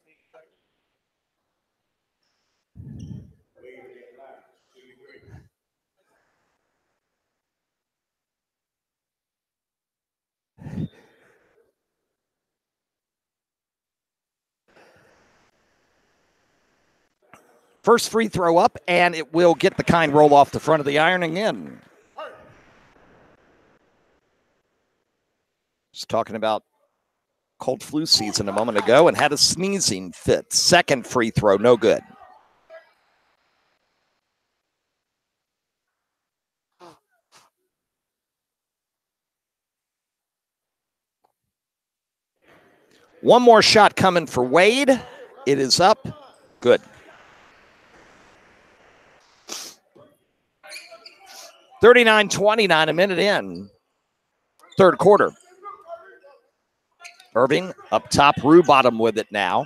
First free throw up, and it will get the kind roll off the front of the ironing in. Just talking about cold flu season a moment ago and had a sneezing fit. Second free throw, no good. One more shot coming for Wade. It is up. Good. (39-29), a minute in. Third quarter. Irving up top, Rubottom with it now.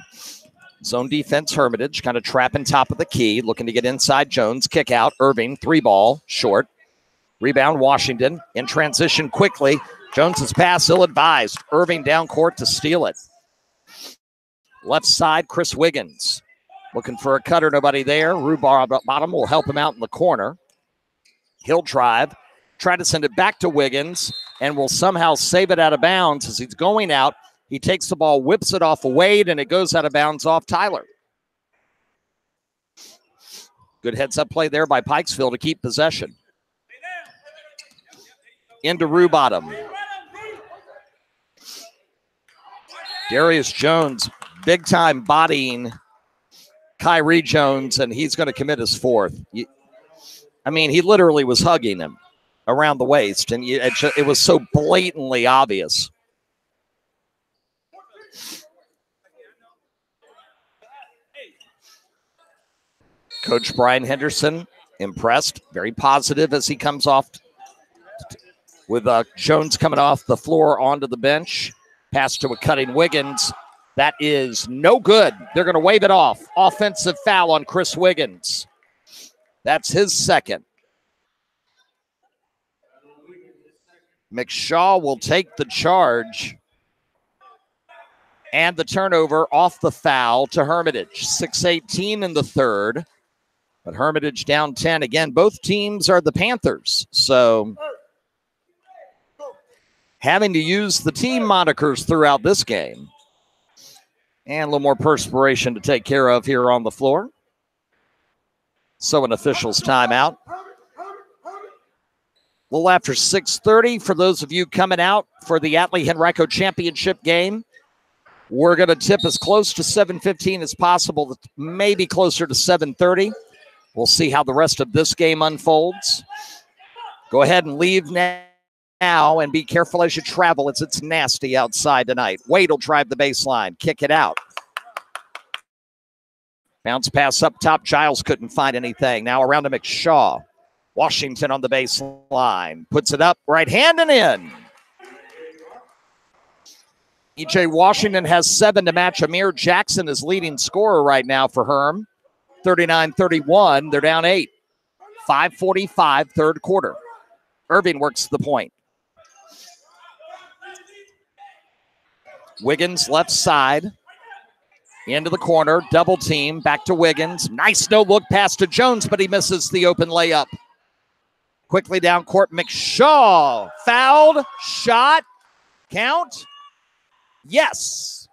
Zone defense, Hermitage kind of trapping top of the key, looking to get inside Jones. Kick out, Irving, 3-ball, short. Rebound, Washington. In transition quickly. Jones's pass ill-advised. Irving down court to steal it. Left side, Chris Wiggins. Looking for a cutter, nobody there. Rubottom will help him out in the corner. He'll drive, try to send it back to Wiggins, and will somehow save it out of bounds as he's going out. He takes the ball, whips it off of Wade, and it goes out of bounds off Tyler. Good heads-up play there by Pikesville to keep possession. Into Rubottom. Darius Jones, big-time bodying Kyrie Jones, and he's going to commit his fourth. I mean, he literally was hugging him around the waist, and it was so blatantly obvious. Coach Brian Henderson, impressed, very positive as he comes off with Jones coming off the floor onto the bench. Pass to a cutting Wiggins. That is no good. They're going to wave it off. Offensive foul on Chris Wiggins. That's his second. McShaw will take the charge. And the turnover off the foul to Hermitage. 6:18 in the third. But Hermitage down 10. Again, both teams are the Panthers. So having to use the team monikers throughout this game. And a little more perspiration to take care of here on the floor. So an official's timeout. A little after 6:30 for those of you coming out for the Atlee Henrico Championship game. We're going to tip as close to 7:15 as possible, maybe closer to 7:30. We'll see how the rest of this game unfolds. Go ahead and leave now and be careful as you travel. It's nasty outside tonight. Wade will drive the baseline, kick it out. Bounce pass up top. Giles couldn't find anything. Now around to McShaw. Washington on the baseline. Puts it up, right hand and in. E.J. Washington has 7 to match. Amir Jackson is leading scorer right now for Herm. 39-31. They're down 8. 5:45, third quarter. Irving works the point. Wiggins left side. Into the corner. Double team. Back to Wiggins. Nice no-look pass to Jones, but he misses the open layup. Quickly down court. McShaw. Fouled. Shot. Count. Yes.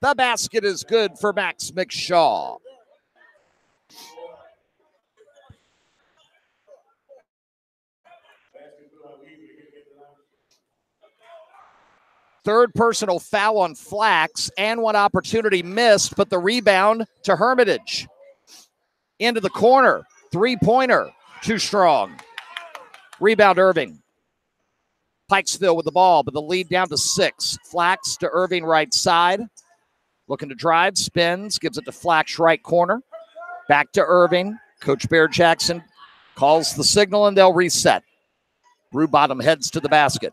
The basket is good for Max McShaw. Third personal foul on Flax, and one opportunity missed, but the rebound to Hermitage. Into the corner. Three-pointer. Too strong. Rebound Irving. Pikesville with the ball, but the lead down to 6. Flax to Irving right side. Looking to drive, spins, gives it to Flax right corner. Back to Irving. Coach Bear Jackson calls the signal, and they'll reset. Rubottom heads to the basket.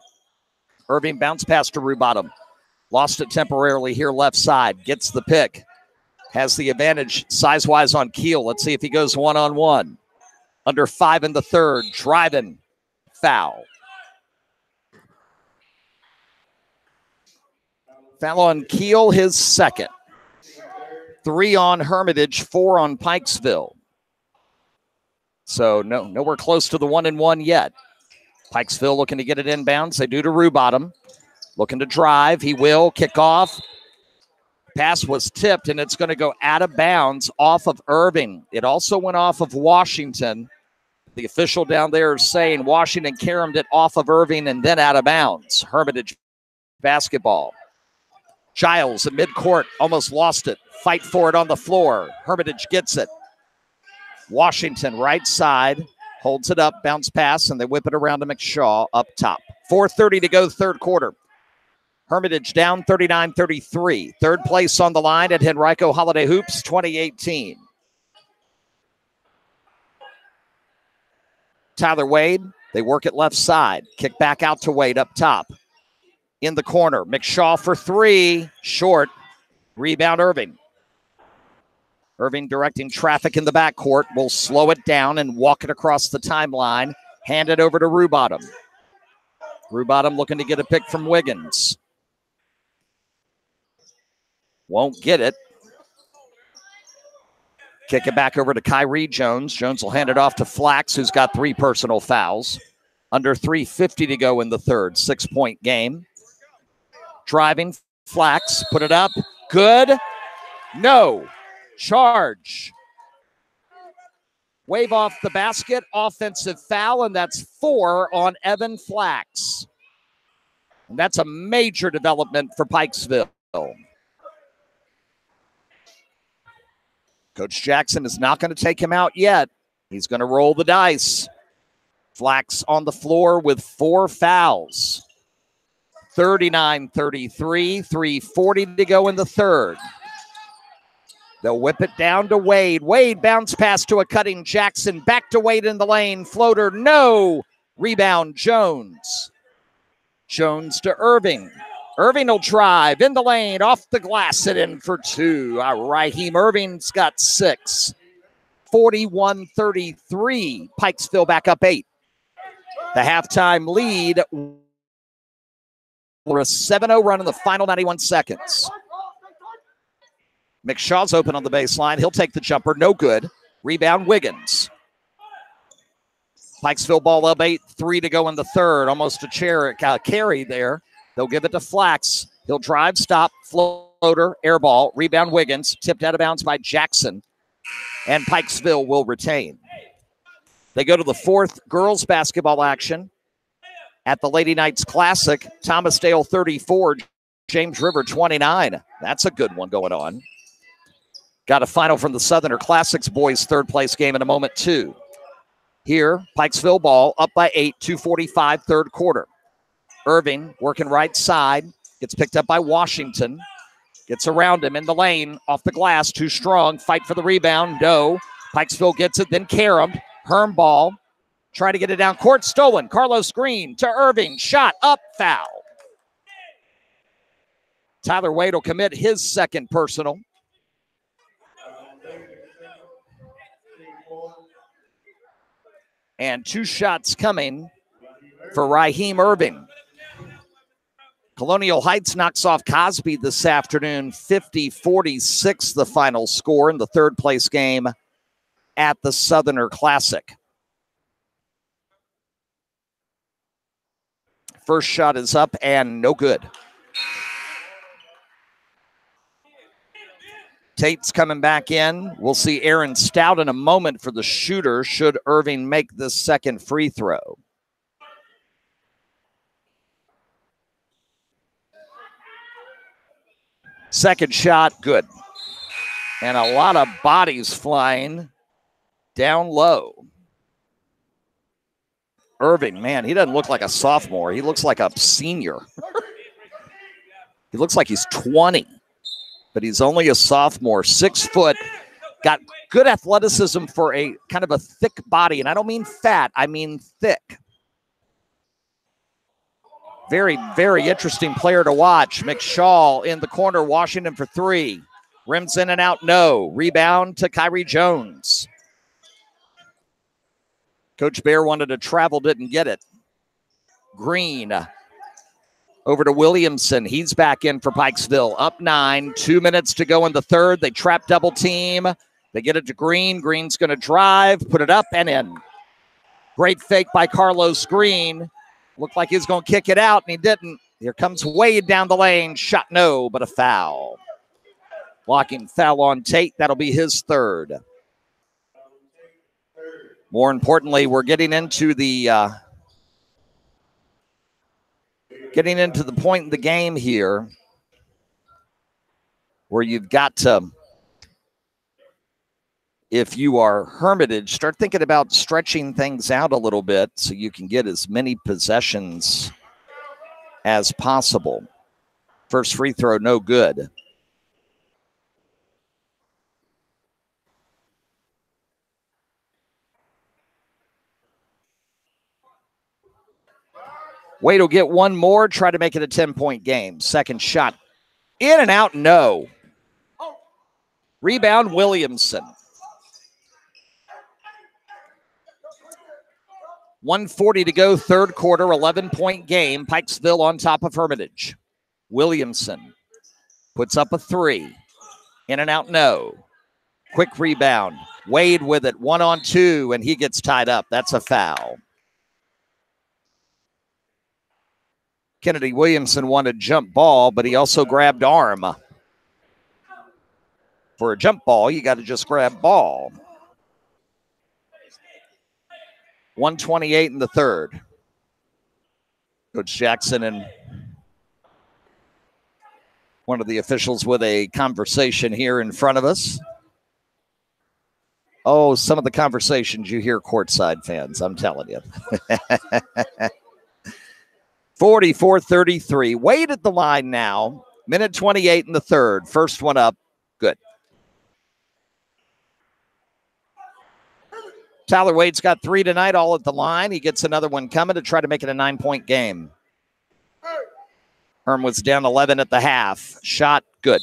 Irving bounce pass to Rubottom. Lost it temporarily here left side. Gets the pick. Has the advantage size-wise on Keel. Let's see if he goes one-on-one. Under 5 in the third. Driving. Foul. Foul on Keel, his second. 3 on Hermitage, 4 on Pikesville. So nowhere close to the 1-and-1 yet. Pikesville looking to get it inbounds. They do to Rubottom. Looking to drive. He will kick off. Pass was tipped, and it's going to go out of bounds off of Irving. It also went off of Washington. The official down there is saying Washington caromed it off of Irving and then out of bounds. Hermitage basketball. Giles at midcourt, almost lost it. Fight for it on the floor. Hermitage gets it. Washington right side. Holds it up, bounce pass, and they whip it around to McShaw up top. 4:30 to go, third quarter. Hermitage down 39-33. Third place on the line at Henrico Holiday Hoops 2018. Tyler Wade, they work it left side. Kick back out to Wade up top. In the corner, McShaw for three. Short. Rebound Irving. Irving directing traffic in the backcourt. Will slow it down and walk it across the timeline. Hand it over to Rubottom. Rubottom looking to get a pick from Wiggins. Won't get it. Kick it back over to Kyrie Jones. Jones will hand it off to Flax, who's got 3 personal fouls. Under 3:50 to go in the third. 6-point game. Driving, Flax, put it up. Good. No. Charge. Wave off the basket. Offensive foul, and that's 4 on Evan Flax. And that's a major development for Pikesville. Coach Jackson is not going to take him out yet. He's going to roll the dice. Flax on the floor with 4 fouls. 39-33, 3:40 to go in the third. They'll whip it down to Wade. Wade bounce pass to a cutting Jackson. Back to Wade in the lane. Floater, no. Rebound, Jones. Jones to Irving. Irving will drive in the lane, off the glass, it in for 2. Raheem Irving's got 6. 41-33. Pikesville back up 8. The halftime lead for a 7-0 run in the final 91 seconds. McShaw's open on the baseline. He'll take the jumper. No good. Rebound, Wiggins. Pikesville ball up 8. 3 to go in the third. Almost a carry there. They'll give it to Flax. He'll drive, stop, floater, air ball, rebound Wiggins, tipped out of bounds by Jackson, and Pikesville will retain. They go to the fourth girls basketball action at the Lady Knights Classic. Thomasdale 34, James River 29. That's a good one going on. Got a final from the Southerner Classics boys third place game in a moment too. Here, Pikesville ball up by 8, 2:45 third quarter. Irving working right side, gets picked up by Washington, gets around him in the lane, off the glass, too strong, fight for the rebound, no. Pikesville gets it, then Karam, Herm ball, try to get it down court, stolen. Carlos Green to Irving, shot up, foul. Tyler Wade will commit his second personal. And 2 shots coming for Raheem Irving. Colonial Heights knocks off Cosby this afternoon, 50-46 the final score in the third place game at the Southerner Classic. First shot is up and no good. Tate's coming back in. We'll see Aaron Stout in a moment for the shooter should Irving make the second free throw. Second shot, good. And a lot of bodies flying down low. Irving, man, he doesn't look like a sophomore. He looks like a senior. He looks like he's 20, but he's only a sophomore. 6 foot, got good athleticism for a kind of a thick body. And I don't mean fat, I mean thick. Very, very interesting player to watch. McShaw in the corner, Washington for 3. Rims in and out, no. Rebound to Kyrie Jones. Coach Bear wanted to travel, didn't get it. Green over to Williamson. He's back in for Pikesville. Up 9, 2 minutes to go in the third. They trap double team. They get it to Green. Green's going to drive, put it up and in. Great fake by Carlos Green. Looked like he was going to kick it out, and he didn't. Here comes Wade down the lane. Shot no, but a foul. Blocking foul on Tate. That'll be his third. More importantly, we're getting into the point in the game here where you've got to, if you are Hermitage, start thinking about stretching things out a little bit so you can get as many possessions as possible. First free throw, no good. Wade will get one more, try to make it a 10-point game. Second shot, in and out, no. Rebound, Williamson. 1:40 to go, third quarter, 11-point game. Pikesville on top of Hermitage. Williamson puts up a three. In and out, no. Quick rebound. Wade with it, 1-on-2, and he gets tied up. That's a foul. Kennedy Williamson wanted jump ball, but he also grabbed arm. For a jump ball, you got to just grab ball. 1:28 in the third. Coach Jackson and one of the officials with a conversation here in front of us. Oh, some of the conversations you hear courtside, fans, I'm telling you. 44-33. Wade at the line now. Minute 28 in the third. First one up. Good. Tyler Wade's got three tonight, all at the line. He gets another one coming to try to make it a 9-point game. Herm was down 11 at the half. Shot, good.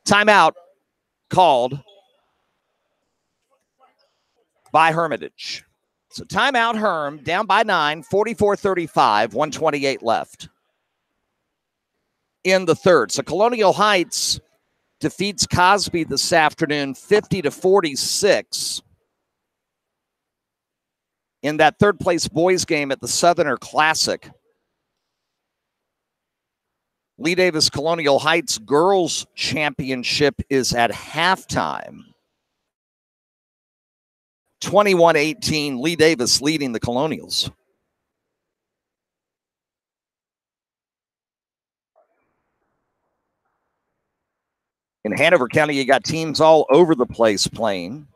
Timeout called by Hermitage. So timeout, Herm, down by 9, 44-35, 1:28 left in the third. So Colonial Heights defeats Cosby this afternoon 50-46 in that third-place boys game at the Southerner Classic. Lee Davis Colonial Heights Girls Championship is at halftime. 21-18, Lee Davis leading the Colonials. In Hanover County, you got teams all over the place playing.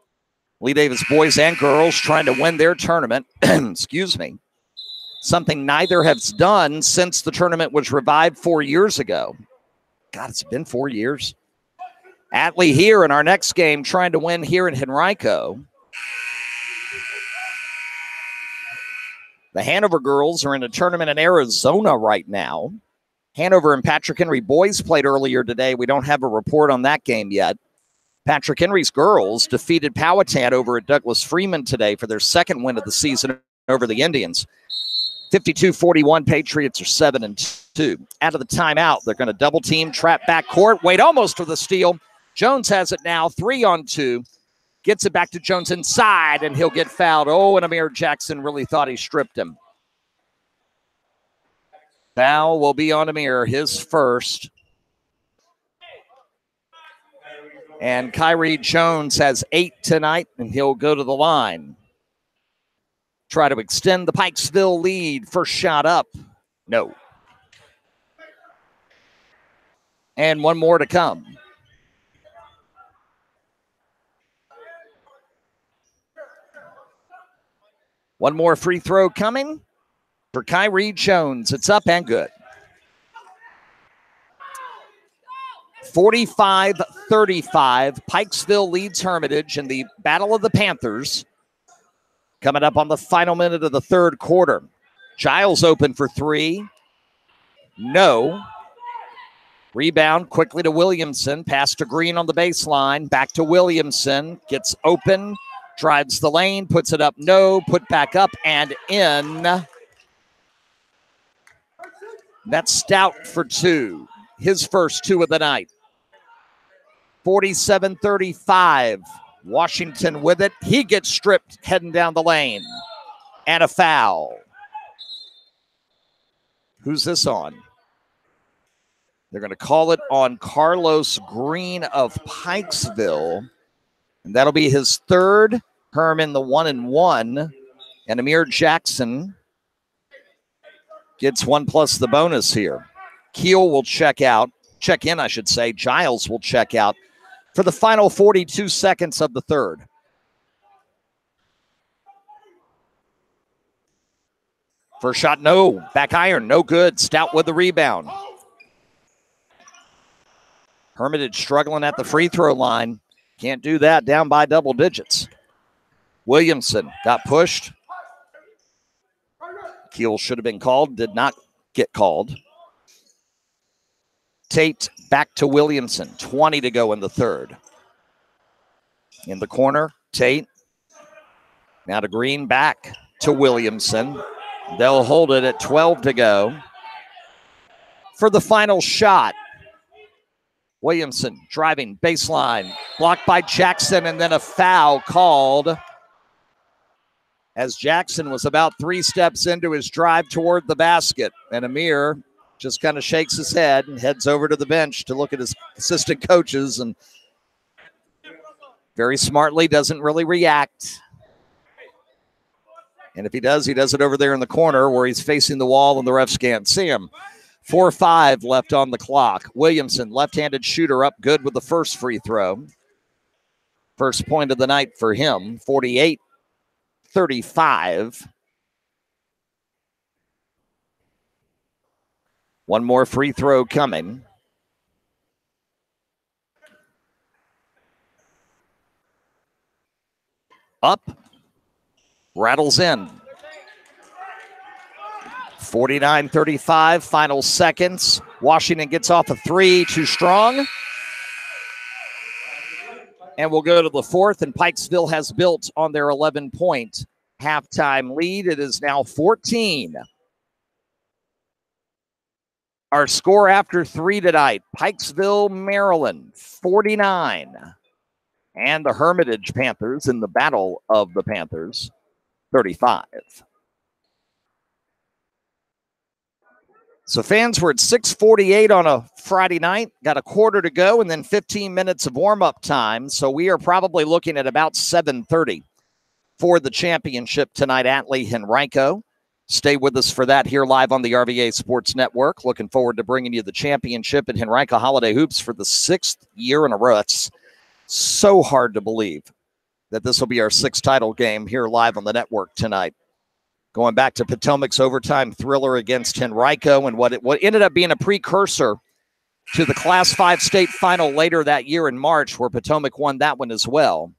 Lee Davis boys and girls trying to win their tournament. Excuse me. Something neither has done since the tournament was revived 4 years ago. God, it's been 4 years. Atlee here in our next game trying to win here in Henrico. The Hanover girls are in a tournament in Arizona right now. Hanover and Patrick Henry boys played earlier today. We don't have a report on that game yet. Patrick Henry's girls defeated Powhatan over at Douglas Freeman today for their second win of the season over the Indians. 52-41, Patriots are 7-2. Out of the timeout, they're going to double team, trap back court. Wade almost with a steal. Jones has it now, 3-on-2. Gets it back to Jones inside, and he'll get fouled. Oh, and Amir Jackson really thought he stripped him. Foul will be on Amir, his first. And Kyrie Jones has 8 tonight, and he'll go to the line. Try to extend the Pikesville lead. First shot up. No. And one more to come. One more free throw coming for Kyrie Jones. It's up and good. 45-35. Pikesville leads Hermitage in the Battle of the Panthers. Coming up on the final minute of the third quarter. Giles open for three. No. Rebound quickly to Williamson. Pass to Green on the baseline. Back to Williamson. Gets open. Drives the lane. Puts it up. No. Put back up and in. That's Stout for two. His first two of the night. 47-35. Washington with it. He gets stripped heading down the lane. And a foul. Who's this on? They're going to call it on Carlos Green of Pikesville. And that'll be his third. Herman the 1-and-1. And Amir Jackson gets 1 plus the bonus here. Keel will check in, I should say. Giles will check out for the final 42 seconds of the third. First shot, no. Back iron, no good. Stout with the rebound. Hermitage struggling at the free throw line. Can't do that, down by double digits. Williamson got pushed. Keel should have been called, did not get called. Tate back to Williamson, 20 to go in the third. In the corner, Tate. Now to Green, back to Williamson. They'll hold it at 12 to go. For the final shot, Williamson driving baseline, blocked by Jackson, and then a foul called as Jackson was about 3 steps into his drive toward the basket. And Amir just kind of shakes his head and heads over to the bench to look at his assistant coaches and very smartly doesn't really react. And if he does it over there in the corner where he's facing the wall and the refs can't see him. 4-5 left on the clock. Williamson, left-handed shooter, up good with the first free throw. First point of the night for him, 48-35. One more free throw coming. Up, rattles in. 49-35, final seconds. Washington gets off a 3, too strong. And we'll go to the fourth, and Pikesville has built on their 11-point halftime lead. It is now 14. Our score after 3 tonight, Pikesville, Maryland, 49. And the Hermitage Panthers in the Battle of the Panthers, 35. So fans, were at 6:48 on a Friday night, got a quarter to go, and then 15 minutes of warm-up time. So we are probably looking at about 7:30 for the championship tonight at Lee Henrico. Stay with us for that here live on the RVA Sports Network. Looking forward to bringing you the championship at Henrico Holiday Hoops for the 6th year in a row. It's so hard to believe that this will be our 6th title game here live on the network tonight. Going back to Potomac's overtime thriller against Henrico and what ended up being a precursor to the Class 5 state final later that year in March, where Potomac won that one as well.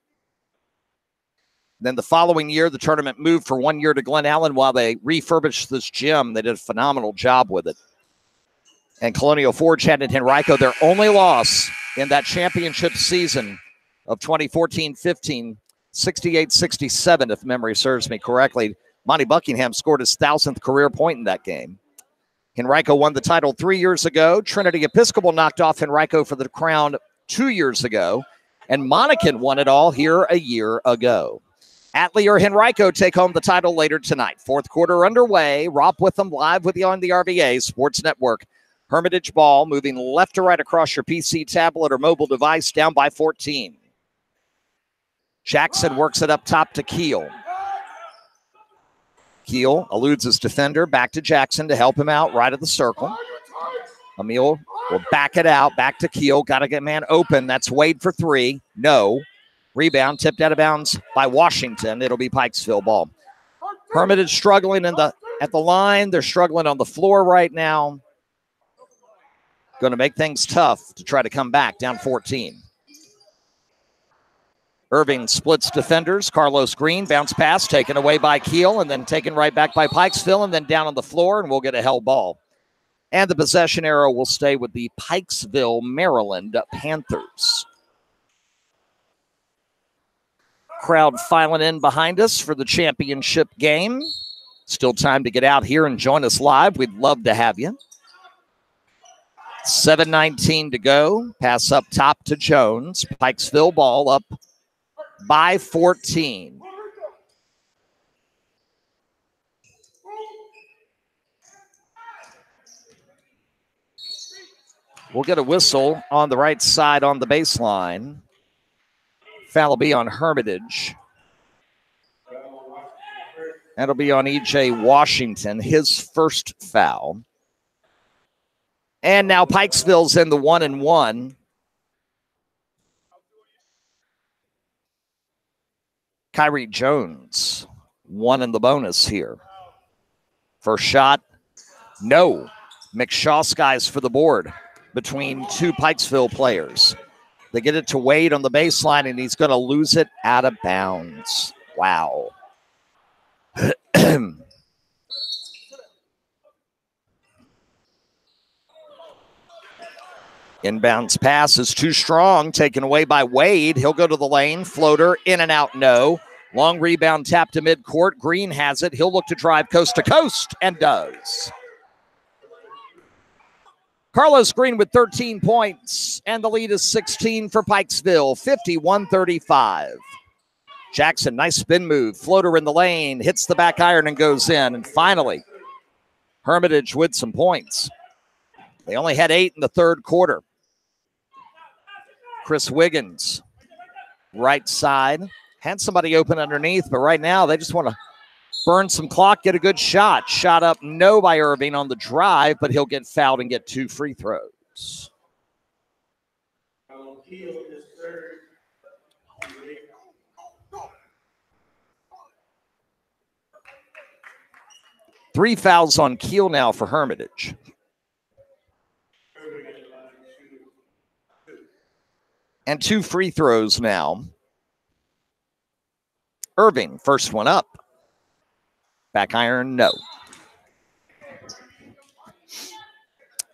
Then the following year, the tournament moved for 1 year to Glen Allen while they refurbished this gym. They did a phenomenal job with it. And Colonial Forge had in Henrico their only loss in that championship season of 2014-15, 68-67, if memory serves me correctly. Monty Buckingham scored his 1,000th career point in that game. Henrico won the title 3 years ago. Trinity Episcopal knocked off Henrico for the crown 2 years ago. And Monacan won it all here a year ago. Atlee or Henrico take home the title later tonight. Fourth quarter underway. Rob with them live with you on the RVA Sports Network. Hermitage ball moving left to right across your PC, tablet, or mobile device, down by 14. Jackson works it up top to Keel. Keel eludes his defender, back to Jackson to help him out right of the circle. Emil will back it out, back to Keel. Got to get man open. That's Wade for 3. No. Rebound tipped out of bounds by Washington. It'll be Pikesville ball. Hermitage struggling at the line. They're struggling on the floor right now. Going to make things tough to try to come back down 14. Irving splits defenders. Carlos Green, bounce pass, taken away by Keel, and then taken right back by Pikesville, and then down on the floor, and we'll get a held ball. And the possession arrow will stay with the Pikesville, Maryland Panthers. Crowd filing in behind us for the championship game. Still time to get out here and join us live. We'd love to have you. 7:19 to go. Pass up top to Jones. Pikesville ball up by 14. We'll get a whistle on the right side on the baseline. Foul will be on Hermitage. That'll be on E.J. Washington, his first foul. And now Pikesville's in the 1-and-1. Kyrie Jones, 1 in the bonus here First shot, no. McShaw skies for the board between two Pikesville players. They get it to Wade on the baseline, and he's going to lose it out of bounds. Wow. Inbounds pass is too strong, taken away by Wade. He'll go to the lane, floater, in and out, no. Long rebound tap to midcourt. Green has it. He'll look to drive coast to coast, and does. Carlos Green with 13 points, and the lead is 16 for Pikesville, 51-35. Jackson, nice spin move. Floater in the lane, hits the back iron and goes in. And finally, Hermitage with some points. They only had 8 in the third quarter. Chris Wiggins, right side. Had somebody open underneath, but right now they just want to burn some clock, get a good shot. Shot up, no by Irving on the drive, but he'll get fouled and get 2 free throws. Three fouls on Keel now for Hermitage. And 2 free throws now. Irving, first one up. Back iron, no.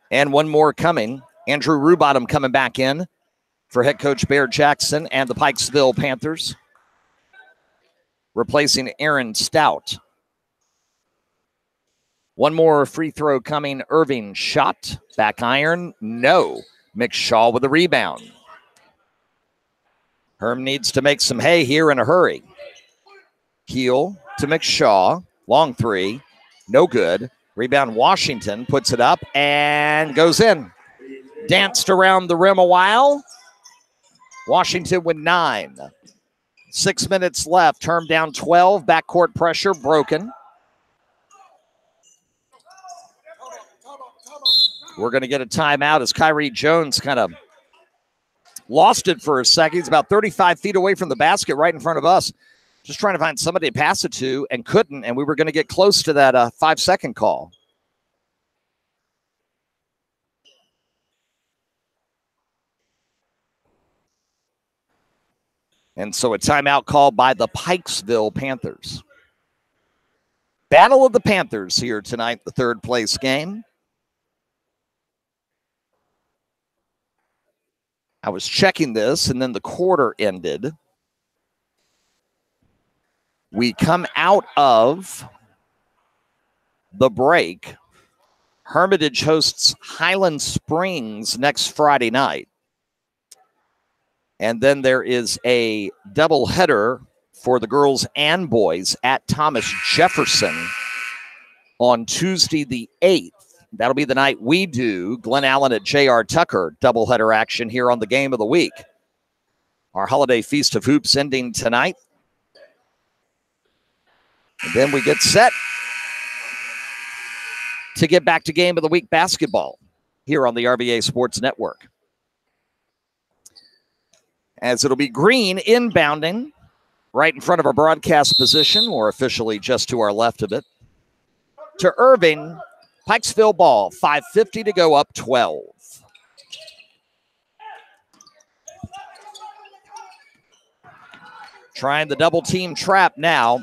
And one more coming. Andrew Rubottom coming back in for head coach Bear Jackson and the Pikesville Panthers. Replacing Aaron Stout. One more free throw coming. Irving shot. Back iron, no. McShaw with a rebound. Herm needs to make some hay here in a hurry. Keel to McShaw. Long three. No good. Rebound Washington puts it up and goes in. Danced around the rim a while. Washington with 9. 6 minutes left. Herm down 12. Backcourt pressure broken. We're going to get a timeout as Kyrie Jones kind of lost it for a second. He's about 35 feet away from the basket right in front of us. Just trying to find somebody to pass it to and couldn't, and we were going to get close to that 5-second call. And so a timeout called by the Pikesville Panthers. Battle of the Panthers here tonight, the third place game. I was checking this, and then the quarter ended. We come out of the break. Hermitage hosts Highland Springs next Friday night. And then there is a doubleheader for the girls and boys at Thomas Jefferson on Tuesday the 8th. That'll be the night we do Glen Allen at J.R. Tucker doubleheader action here on the Game of the Week. Our holiday feast of hoops ending tonight. And then we get set to get back to Game of the Week basketball here on the RVA Sports Network. As it'll be Green inbounding right in front of our broadcast position, or officially just to our left of it, to Irving. Pikesville ball, 5:50 to go, up 12. Trying the double team trap now.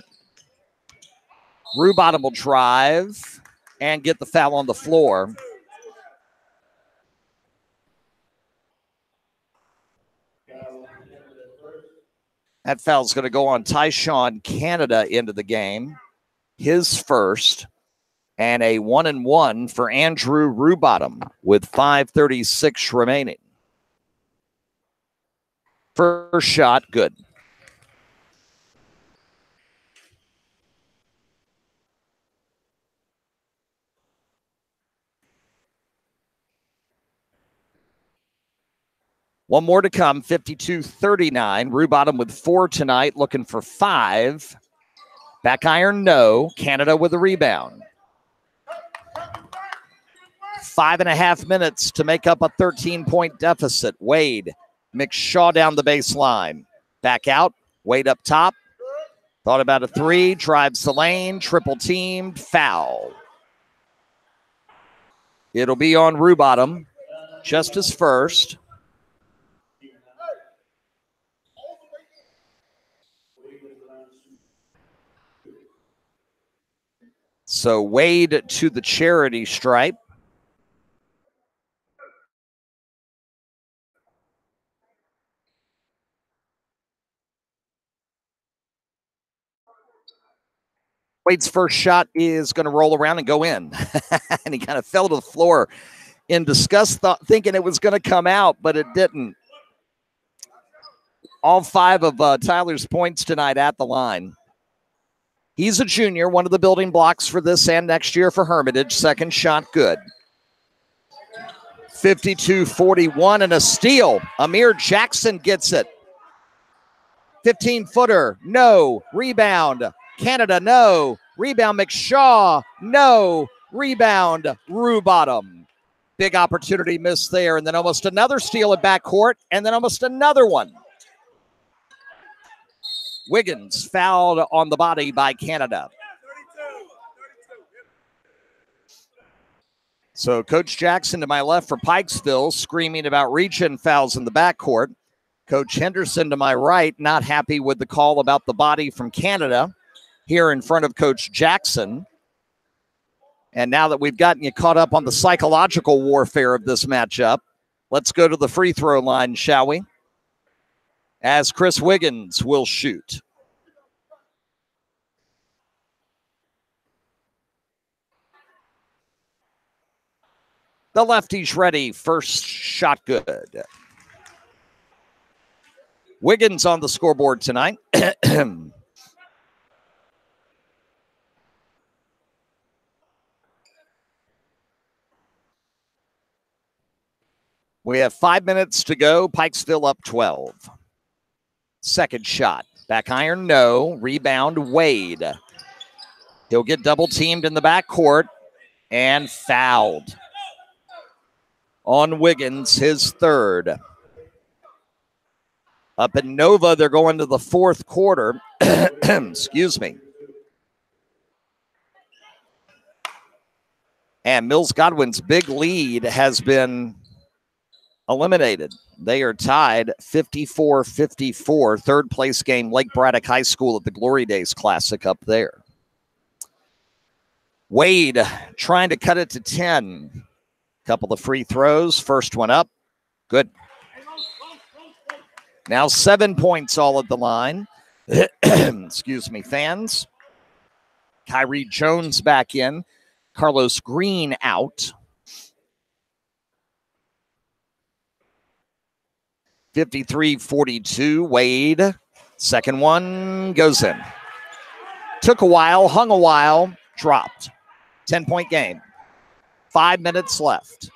Rubottom will drive and get the foul on the floor. That foul's going to go on Tyshawn Canada into the game. His first. And a 1-and-1 for Andrew Rubottom with 5:36 remaining. First shot, good. One more to come, 52-39. Rubottom with 4 tonight, looking for 5. Back iron, no. Canada with a rebound. 5.5 minutes to make up a 13-point deficit. Wade, McShaw down the baseline. Back out, Wade up top. Thought about a 3, drives the lane, triple teamed, foul. It'll be on Rubottom, just his first. So Wade to the charity stripe. Wade's first shot is going to roll around and go in. And he kind of fell to the floor in disgust, thinking it was going to come out, but it didn't. All 5 of Tyler's points tonight at the line. He's a junior, one of the building blocks for this and next year for Hermitage. Second shot, good. 52-41 and a steal. Amir Jackson gets it. 15-footer, no. Rebound, Canada, no. Rebound, McShaw, no. Rebound, Rubottom. Big opportunity missed there, and then almost another steal at backcourt, and then almost another one. Wiggins fouled on the body by Canada. So Coach Jackson to my left for Pikesville screaming about reach-in fouls in the backcourt. Coach Henderson to my right, not happy with the call about the body from Canada here in front of Coach Jackson. And now that we've gotten you caught up on the psychological warfare of this matchup, let's go to the free throw line, shall we? As Chris Wiggins will shoot. The lefty's ready. First shot good. Wiggins on the scoreboard tonight. We have 5 minutes to go. Pikesville up 12. Second shot. Back iron, no. Rebound, Wade. He'll get double teamed in the backcourt and fouled on Wiggins, his third. Up in Nova, they're going to the fourth quarter. Excuse me. And Mills Godwin's big lead has been eliminated. They are tied 54-54. Third place game, Lake Braddock High School at the Glory Days Classic up there. Wade trying to cut it to 10. Couple of free throws. First one up. Good. Now 7 points all at the line. Excuse me, fans. Kyrie Jones back in. Carlos Green out. 53-42. Wade. Second one goes in. Took a while, hung a while, dropped. 10-point game. 5 minutes left.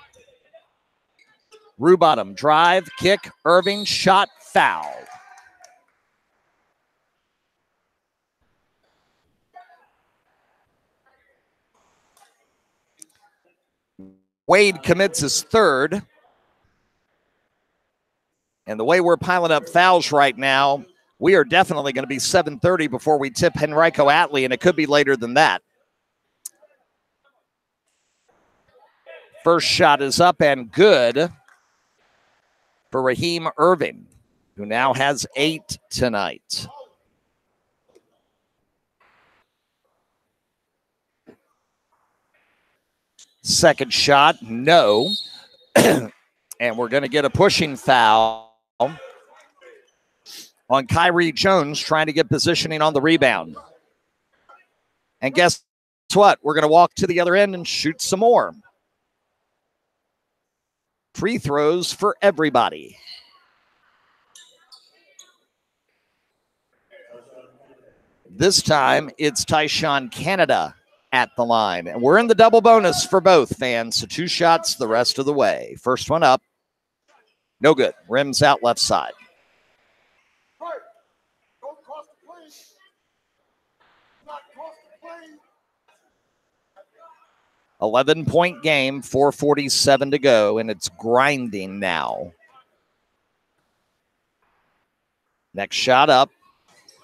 Rubottom drive, kick, Irving, shot, foul. Wade commits his third. And the way we're piling up fouls right now, we are definitely going to be 7:30 before we tip Henrico Attlee, and it could be later than that. First shot is up and good for Raheem Irving, who now has 8 tonight. Second shot, no. And we're going to get a pushing foul on Kyrie Jones trying to get positioning on the rebound. And guess what? We're going to walk to the other end and shoot some more. Free throws for everybody. This time it's Tyshawn Canada at the line. And we're in the double bonus for both fans. So 2 shots the rest of the way. First one up. No good. Rims out left side. 11-point game, 4:47 to go, and it's grinding now. Next shot up.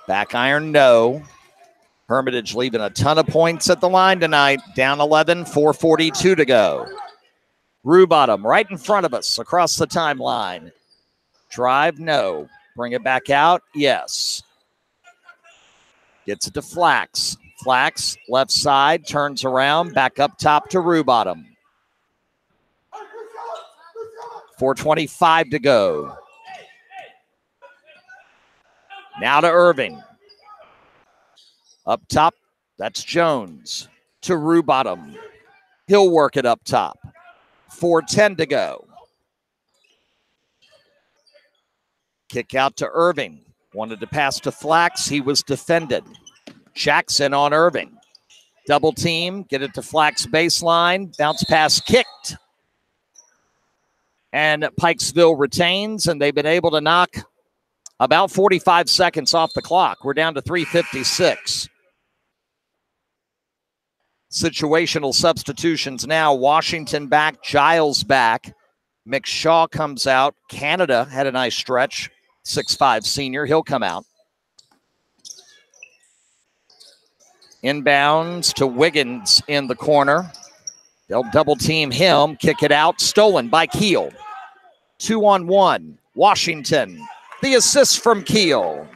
Back iron, no. Hermitage leaving a ton of points at the line tonight. Down 11, 4:42 to go. Rubottom right in front of us across the timeline. Drive, no. Bring it back out, yes. Gets it to Flax. Flax, left side, turns around, back up top to Rubottom. 4:25 to go. Now to Irving. Up top, that's Jones to Rubottom. He'll work it up top. 4:10 to go. Kick out to Irving. Wanted to pass to Flax. He was defended. Jackson on Irving. Double team. Get it to Flax baseline. Bounce pass kicked. And Pikesville retains, and they've been able to knock about 45 seconds off the clock. We're down to 3:56. Situational substitutions now. Washington back, Giles back. McShaw comes out. Canada had a nice stretch. 6'5" senior. He'll come out. Inbounds to Wiggins in the corner. They'll double team him. Kick it out. Stolen by Keel. 2-on-1. Washington. The assist from Keel.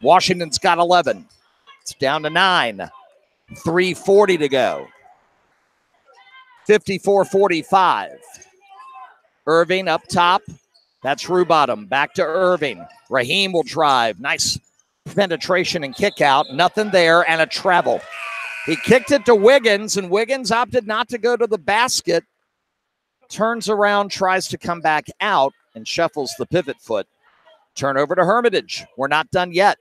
Washington's got 11. It's down to 9. 3:40 to go. 54-45. Irving up top. That's Rubottom. Back to Irving. Raheem will drive. Nice penetration and kick out. Nothing there and a travel. He kicked it to Wiggins, and Wiggins opted not to go to the basket. Turns around, tries to come back out, and shuffles the pivot foot. Turnover to Hermitage. We're not done yet.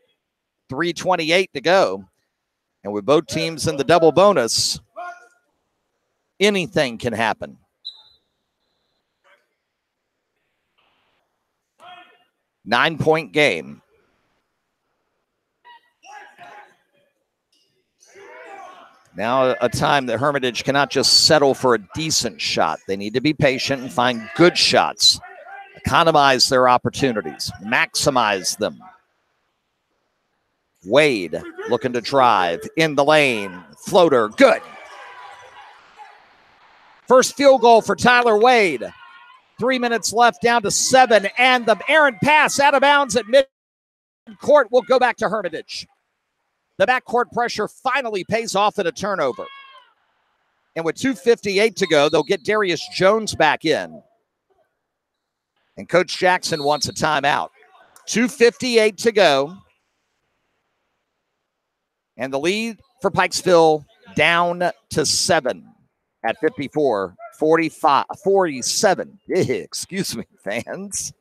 3:28 to go. And with both teams in the double bonus, anything can happen. Nine-point game. Now a time that Hermitage cannot just settle for a decent shot. They need to be patient and find good shots. Economize their opportunities. Maximize them. Wade looking to drive in the lane. Floater, good. First field goal for Tyler Wade. 3 minutes left, down to 7. And the errant pass out of bounds at mid-court will go back to Hermitage. The backcourt pressure finally pays off at a turnover. And with 2:58 to go, they'll get Darius Jones back in. And Coach Jackson wants a timeout. 2:58 to go. And the lead for Pikesville down to 7 at 54-47. Excuse me, fans.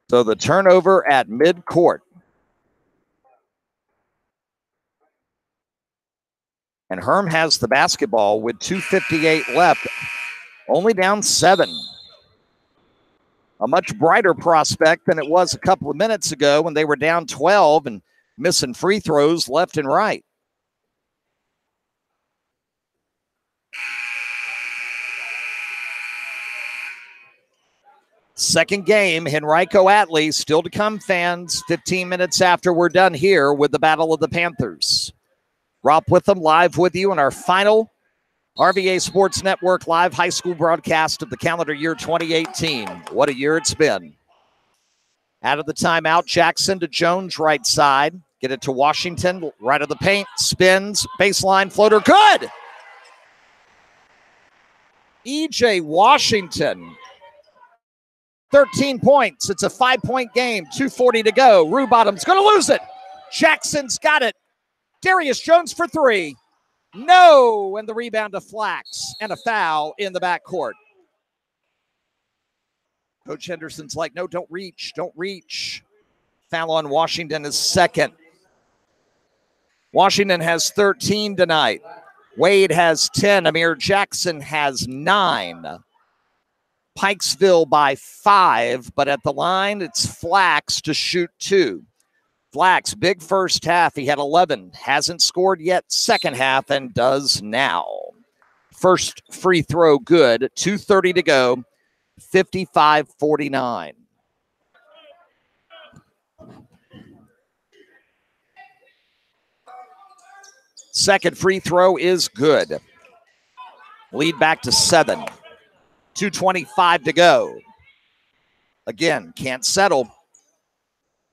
So the turnover at midcourt. And Herm has the basketball with 2:58 left, only down 7. A much brighter prospect than it was a couple of minutes ago when they were down 12 and missing free throws left and right. Second game, Henrico Atlee, still to come, fans. 15 minutes after we're done here with the Battle of the Panthers. Rob with them, live with you in our final RVA Sports Network live high school broadcast of the calendar year 2018. What a year it's been. Out of the timeout, Jackson to Jones, right side. Get it to Washington, right of the paint, spins, baseline floater, good! E.J. Washington, 13 points. It's a 5-point game, 2:40 to go. Rubottom's going to lose it. Jackson's got it. Darius Jones for 3. No, and the rebound to Flax, and a foul in the backcourt. Coach Henderson's like, no, don't reach, don't reach. Foul on Washington is second. Washington has 13 tonight. Wade has 10. Amir Jackson has 9. Pikesville by 5, but at the line, it's Flax to shoot 2. Flax, big first half. He had 11. Hasn't scored yet second half and does now. First free throw good. 2:30 to go. 55-49. Second free throw is good. Lead back to 7. 2:25 to go. Again, can't settle.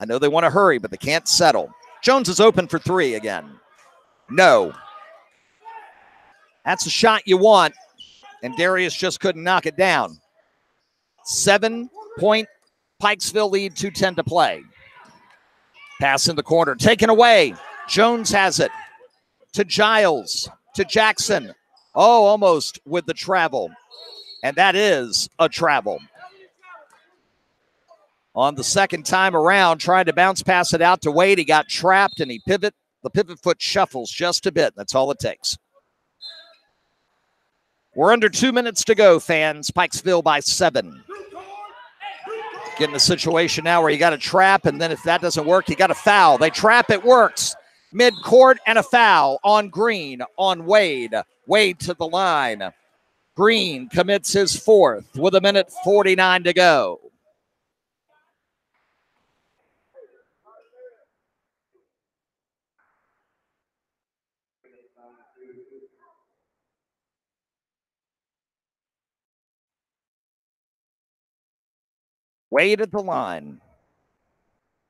I know they want to hurry, but they can't settle. Jones is open for 3 again. No. That's a shot you want, and Darius just couldn't knock it down. 7-point Pikesville lead, 2:10 to play. Pass in the corner, taken away. Jones has it to Giles, to Jackson. Oh, almost with the travel. And that is a travel. On the second time around, trying to bounce pass it out to Wade. He got trapped and the pivot foot shuffles just a bit. That's all it takes. We're under 2 minutes to go, fans. Pikesville by 7. Getting a situation now where you got a trap, and then if that doesn't work, you got a foul. They trap, it works. Mid-court and a foul on Green, on Wade. Wade to the line. Green commits his 4th with 1:49 to go. Wade at the line.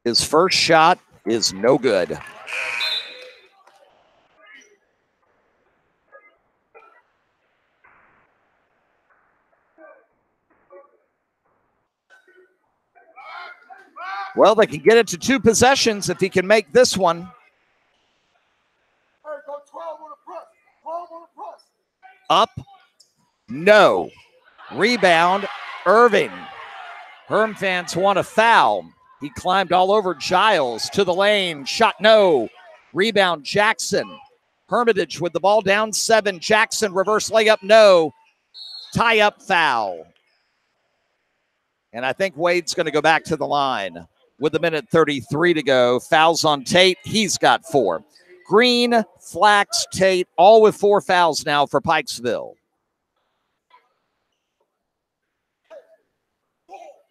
His first shot is no good. Well, they can get it to 2 possessions if he can make this one. Up. No. Rebound. Irving. Herm fans want a foul. He climbed all over Giles to the lane. Shot no. Rebound Jackson. Hermitage with the ball down 7. Jackson reverse layup no. Tie up foul. And I think Wade's going to go back to the line with 1:33 to go. Fouls on Tate. He's got 4. Green, Flax, Tate, all with 4 fouls now for Pikesville.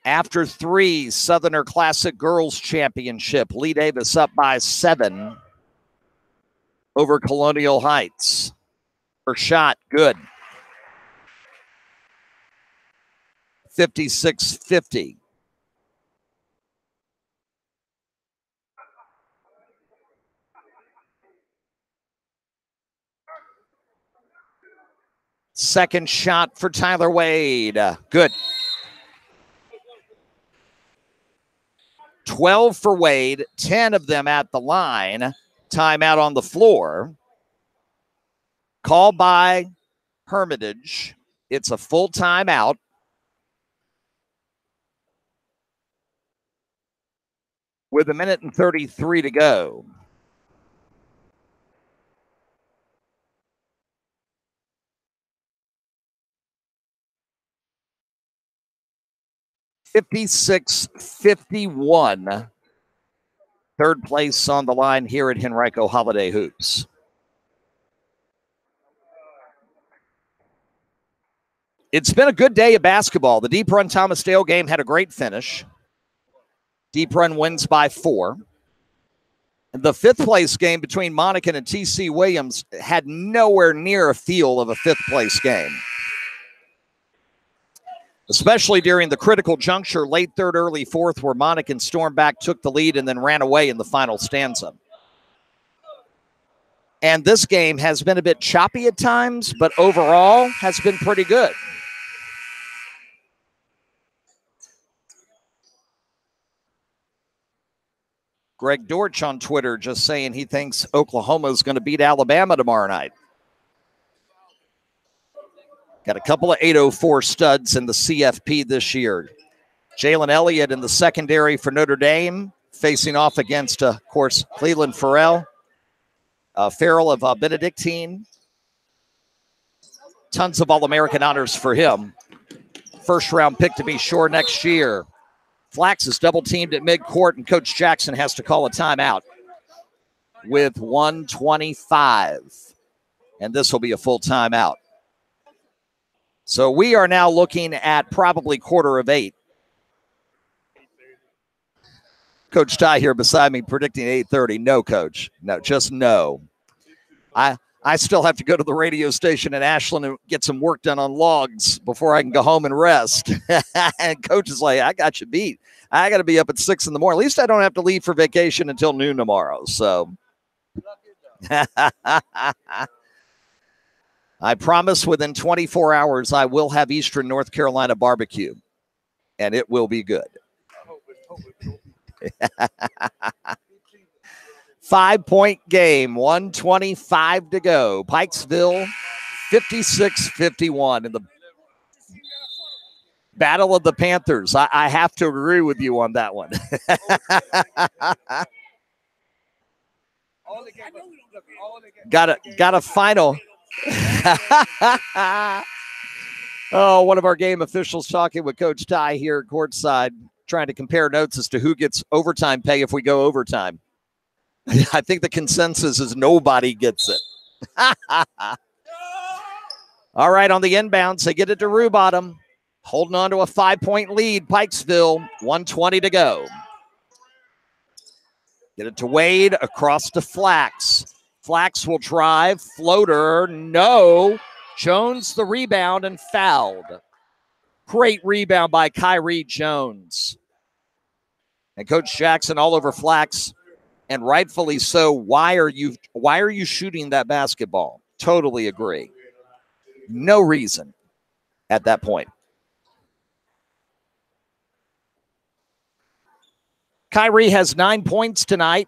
After 3, Southerner Classic Girls Championship. Lee Davis up by 7 over Colonial Heights. First shot, good. 56-50. Second shot for Tyler Wade. Good. 12 for Wade, 10 of them at the line. Timeout on the floor. Called by Hermitage. It's a full timeout. With 1:33 to go. (56-51). Third place on the line here at Henrico Holiday Hoops. It's been a good day of basketball. The Deep Run Thomas Dale game had a great finish. Deep Run wins by 4. The 5th place game between Monacan and TC Williams had nowhere near a feel of a 5th place game. Especially during the critical juncture, late 3rd, early 4th, where Monacan stormed back, took the lead, and then ran away in the final stanza. And this game has been a bit choppy at times, but overall has been pretty good. Greg Dortch on Twitter just saying he thinks Oklahoma is going to beat Alabama tomorrow night. Got a couple of 804 studs in the CFP this year. Jalen Elliott in the secondary for Notre Dame, facing off against, of course, Cleveland Farrell. Farrell of Benedictine. Tons of All-American honors for him. First-round pick to be sure next year. Flax is double-teamed at midcourt, and Coach Jackson has to call a timeout with 1:25. And this will be a full timeout. So we are now looking at probably 7:45. Coach Ty here beside me predicting 8:30. No, Coach. No, just no. I still have to go to the radio station in Ashland and get some work done on logs before I can go home and rest. And coach is like, I got you beat. I got to be up at 6 in the morning. At least I don't have to leave for vacation until noon tomorrow. So I promise within 24 hours I will have Eastern North Carolina barbecue, and it will be good. 5-point game, 1:25 to go. Pikesville 56-51 in the Battle of the Panthers. I have to agree with you on that one. Got a final. Oh, one of our game officials talking with Coach Ty here courtside, trying to compare notes as to who gets overtime pay if we go overtime. I think the consensus is nobody gets it. All right, on the inbounds, they get it to Rubottom. Holding on to a 5-point lead, Pikesville, 1:20 to go. Get it to Wade, across to Flax. Flax will drive, floater, no. Jones the rebound and fouled. Great rebound by Kyrie Jones. And Coach Jackson all over Flax, and rightfully so. Why are you shooting that basketball? Totally agree. No reason at that point. Kyrie has 9 points tonight.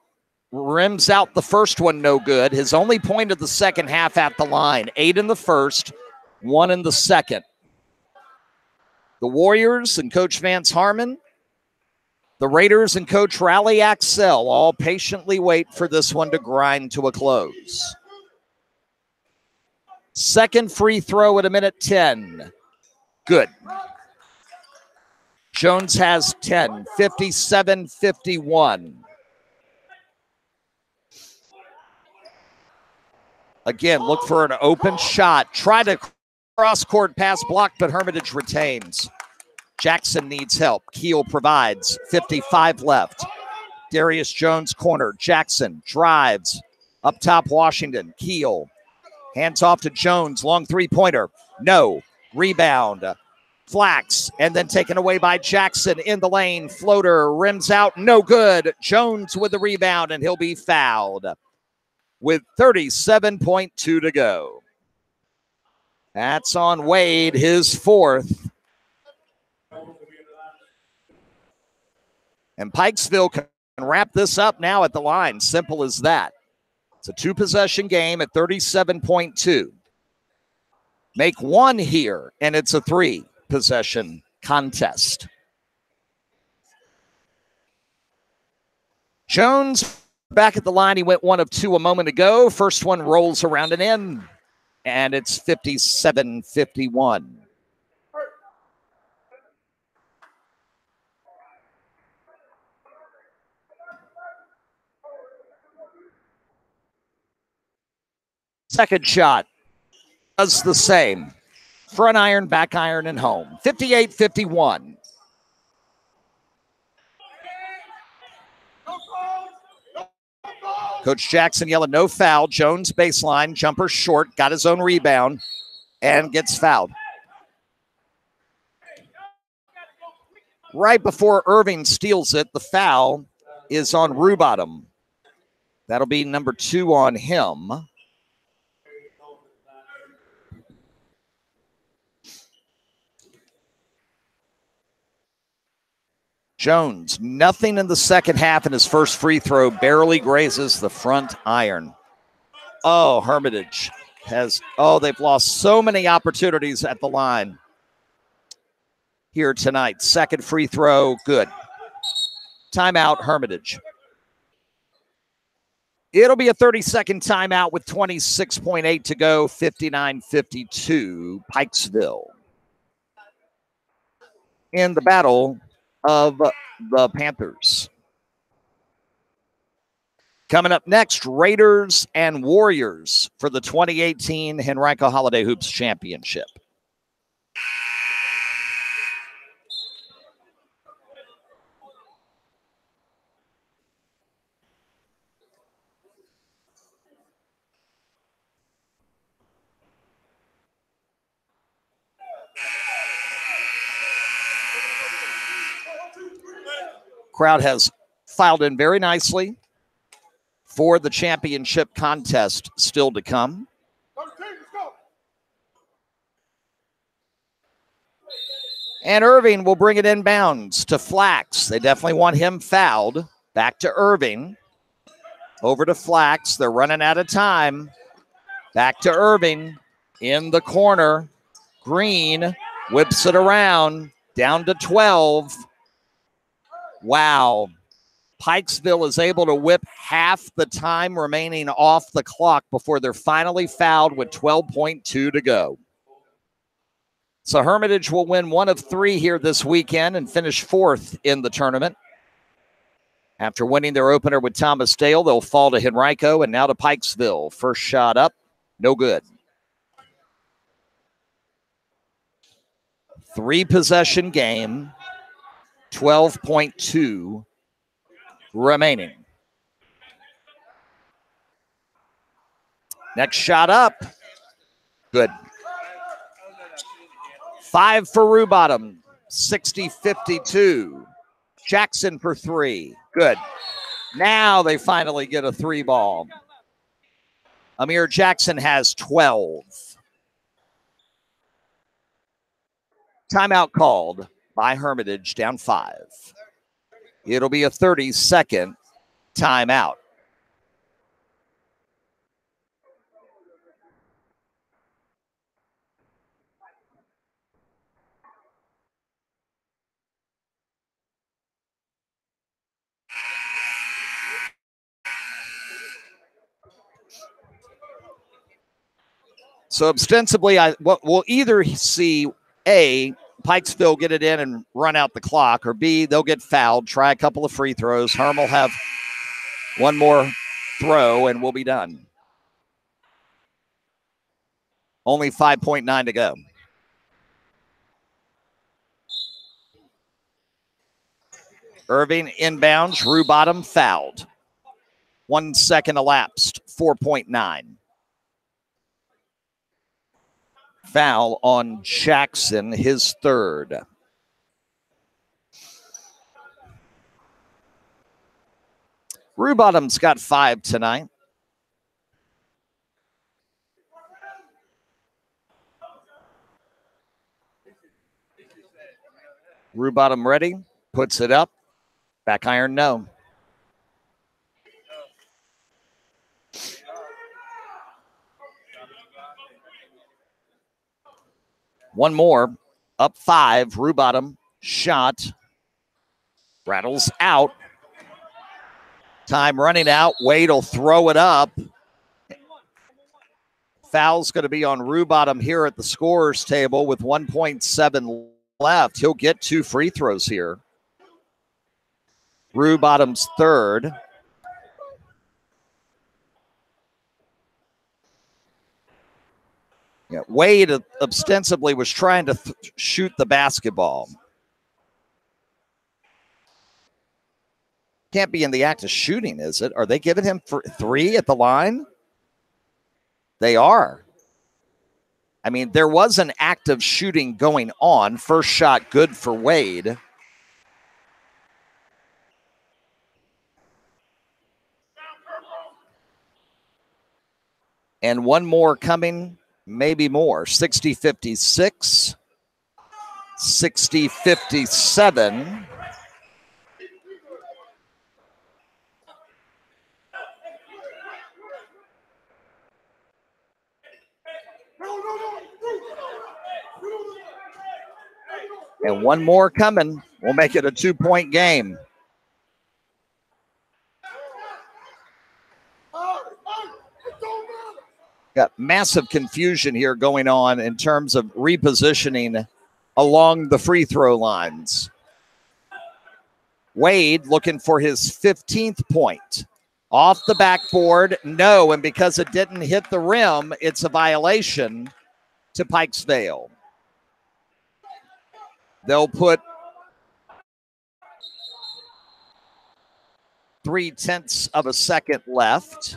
Rims out the first one, no good. His only point of the second half at the line. 8 in the first, 1 in the second. The Warriors and Coach Vance Harmon, the Raiders and Coach Raleigh Axel all patiently wait for this one to grind to a close. Second free throw at 1:10. Good. Jones has 10, 57-51. Again, look for an open shot. Try to cross-court pass blocked, but Hermitage retains. Jackson needs help. Keel provides. 55 left. Darius Jones corner. Jackson drives. Up top, Washington. Keel. Hands off to Jones. Long three-pointer. No. Rebound. Flax. And then taken away by Jackson in the lane. Floater. Rims out. No good. Jones with the rebound, and he'll be fouled with 37.2 to go. That's on Wade, his fourth. And Pikesville can wrap this up now at the line. Simple as that. It's a two-possession game at 37.2. Make one here, and it's a three-possession contest. Jones back at the line. He went 1 of 2 a moment ago. First one rolls around and in, and it's 57-51. Second shot does the same. Front iron, back iron, and home. 58-51. Coach Jackson yelling no foul. Jones baseline, jumper short, got his own rebound, and gets fouled. Right before Irving steals it, the foul is on Rubottom. That'll be number 2 on him. Jones, nothing in the second half, and his first free throw barely grazes the front iron. Oh, Hermitage they've lost so many opportunities at the line here tonight. Second free throw, good. Timeout, Hermitage. It'll be a 30-second timeout with 26.8 to go, 59-52, Pikesville. In the battle of the Panthers. Coming up next, Raiders and Warriors for the 2018 Henrico Holiday Hoops Championship. Crowd has filed in very nicely for the championship contest still to come. And Irving will bring it inbounds to Flax. They definitely want him fouled. Back to Irving. Over to Flax. They're running out of time. Back to Irving in the corner. Green whips it around. Down to 12. Wow. Pikesville is able to whip half the time remaining off the clock before they're finally fouled with 12.2 to go. So Hermitage will win 1 of 3 here this weekend and finish 4th in the tournament. After winning their opener with Thomas Dale, they'll fall to Henrico and now to Pikesville. First shot up, no good. 3-possession game, 12.2 remaining. Next shot up, good. 5 for Rubottom, 60-52. Jackson for 3, good. Now they finally get a 3 ball. Amir Jackson has 12. Timeout called by Hermitage, down 5. It'll be a 30-second timeout. So ostensibly, we'll either see A, Pikesville get it in and run out the clock, or B, they'll get fouled, try a couple of free throws. Herm will have one more throw, and we'll be done. Only 5.9 to go. Irving inbounds, Rubottom fouled. 1 second elapsed, 4.9. Foul on Jackson, his 3rd. Rubottom's got 5 tonight. Rubottom ready, puts it up. Back iron, no. One more, up 5, Rubottom, shot, rattles out. Time running out, Wade will throw it up. Foul's going to be on Rubottom here at the scorer's table with 1.7 left. He'll get 2 free throws here. Rubottom's 3rd. Yeah, Wade ostensibly was trying to shoot the basketball. Can't be in the act of shooting, is it? Are they giving him 3 at the line? They are. I mean, there was an act of shooting going on. First shot good for Wade. And one more coming, maybe more. 60-56, 60-57. And one more coming. We'll make it a 2-point game. Got massive confusion here going on in terms of repositioning along the free throw lines. Wade looking for his 15th point. Off the backboard, no. And because it didn't hit the rim, it's a violation to Pikesville. They'll put 0.3 of a second left.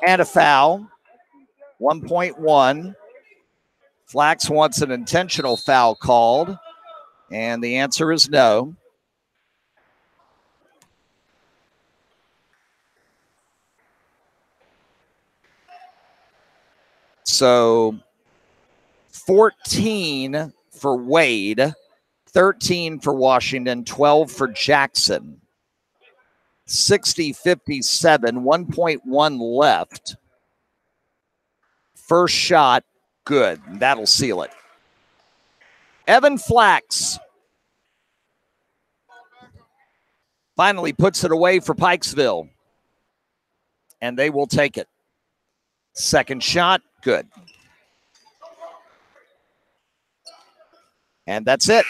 And a foul. 1.1. Flax wants an intentional foul called, and the answer is no. So 14 for Wade, 13 for Washington, 12 for Jackson. 60-57, 1.1 left. First shot, good. That'll seal it. Evan Flax finally puts it away for Pikesville, and they will take it. Second shot, good. And that's it.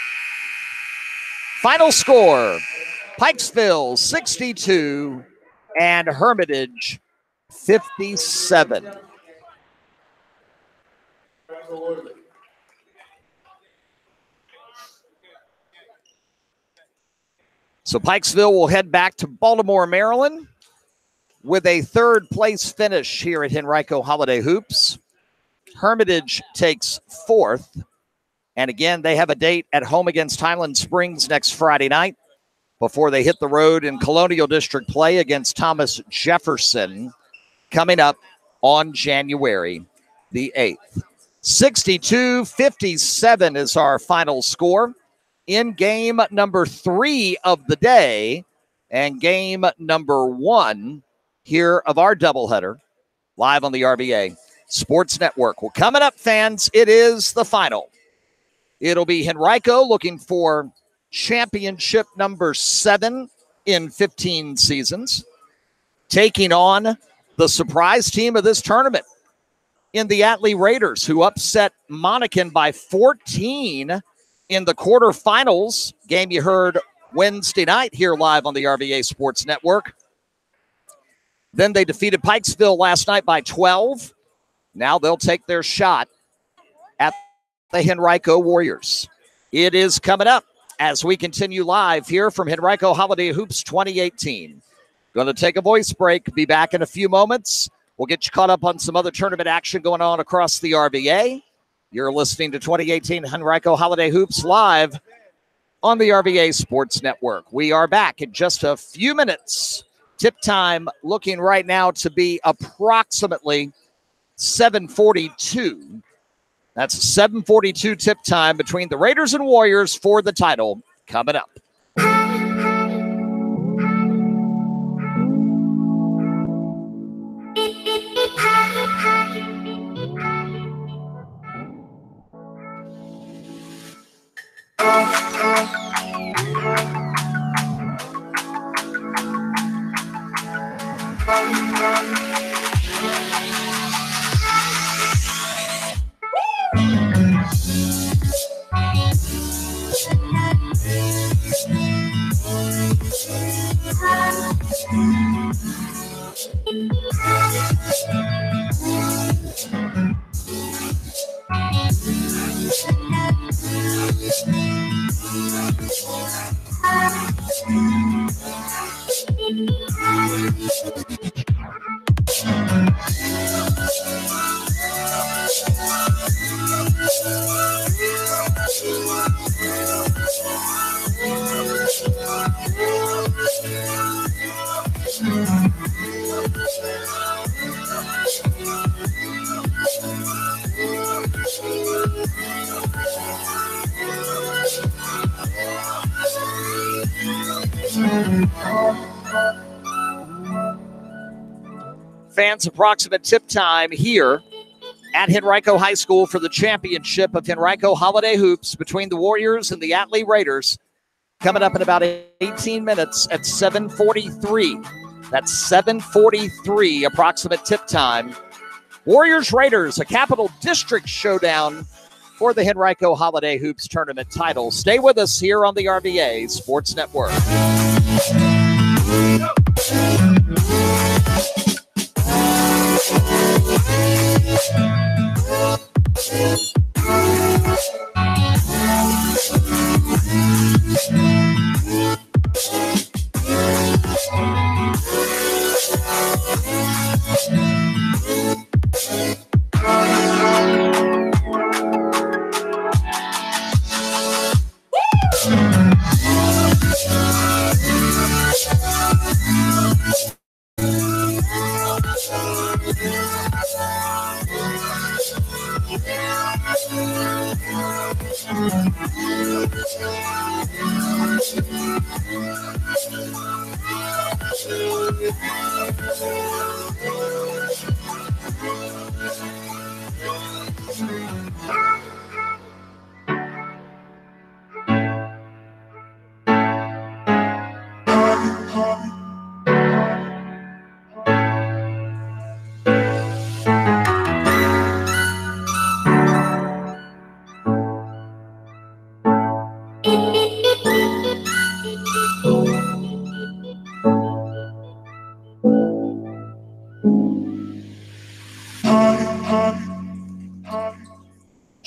Final score, Pikesville 62 and Hermitage 57. So Pikesville will head back to Baltimore, Maryland with a third place finish here at Henrico Holiday Hoops. Hermitage takes fourth. And again, they have a date at home against Highland Springs next Friday night before they hit the road in Colonial District play against Thomas Jefferson coming up on January the 8th. 62-57 is our final score in game number 3 of the day and game number 1 here of our doubleheader live on the RVA Sports Network. Well, coming up, fans, it is the final. It'll be Henrico looking for championship number 7 in 15 seasons, taking on the surprise team of this tournament in the Atlee Raiders, who upset Monacan by 14 in the quarterfinals, game you heard Wednesday night here live on the RVA Sports Network. Then they defeated Pikesville last night by 12. Now they'll take their shot at the Henrico Warriors. It is coming up as we continue live here from Henrico Holiday Hoops 2018. Going to take a voice break. Be back in a few moments. We'll get you caught up on some other tournament action going on across the RVA. You're listening to 2018 Henrico Holiday Hoops live on the RVA Sports Network. We are back in just a few minutes. Tip time looking right now to be approximately 7:42. That's 7:42 tip time between the Raiders and Warriors for the title coming up. Fans, approximate tip time here at Henrico High School for the championship of Henrico Holiday Hoops between the Warriors and the Atlee Raiders. Coming up in about 18 minutes at 7:43. That's 7:43, approximate tip time. Warriors-Raiders, a Capital District showdown for the Henrico Holiday Hoops tournament title. Stay with us here on the RVA Sports Network.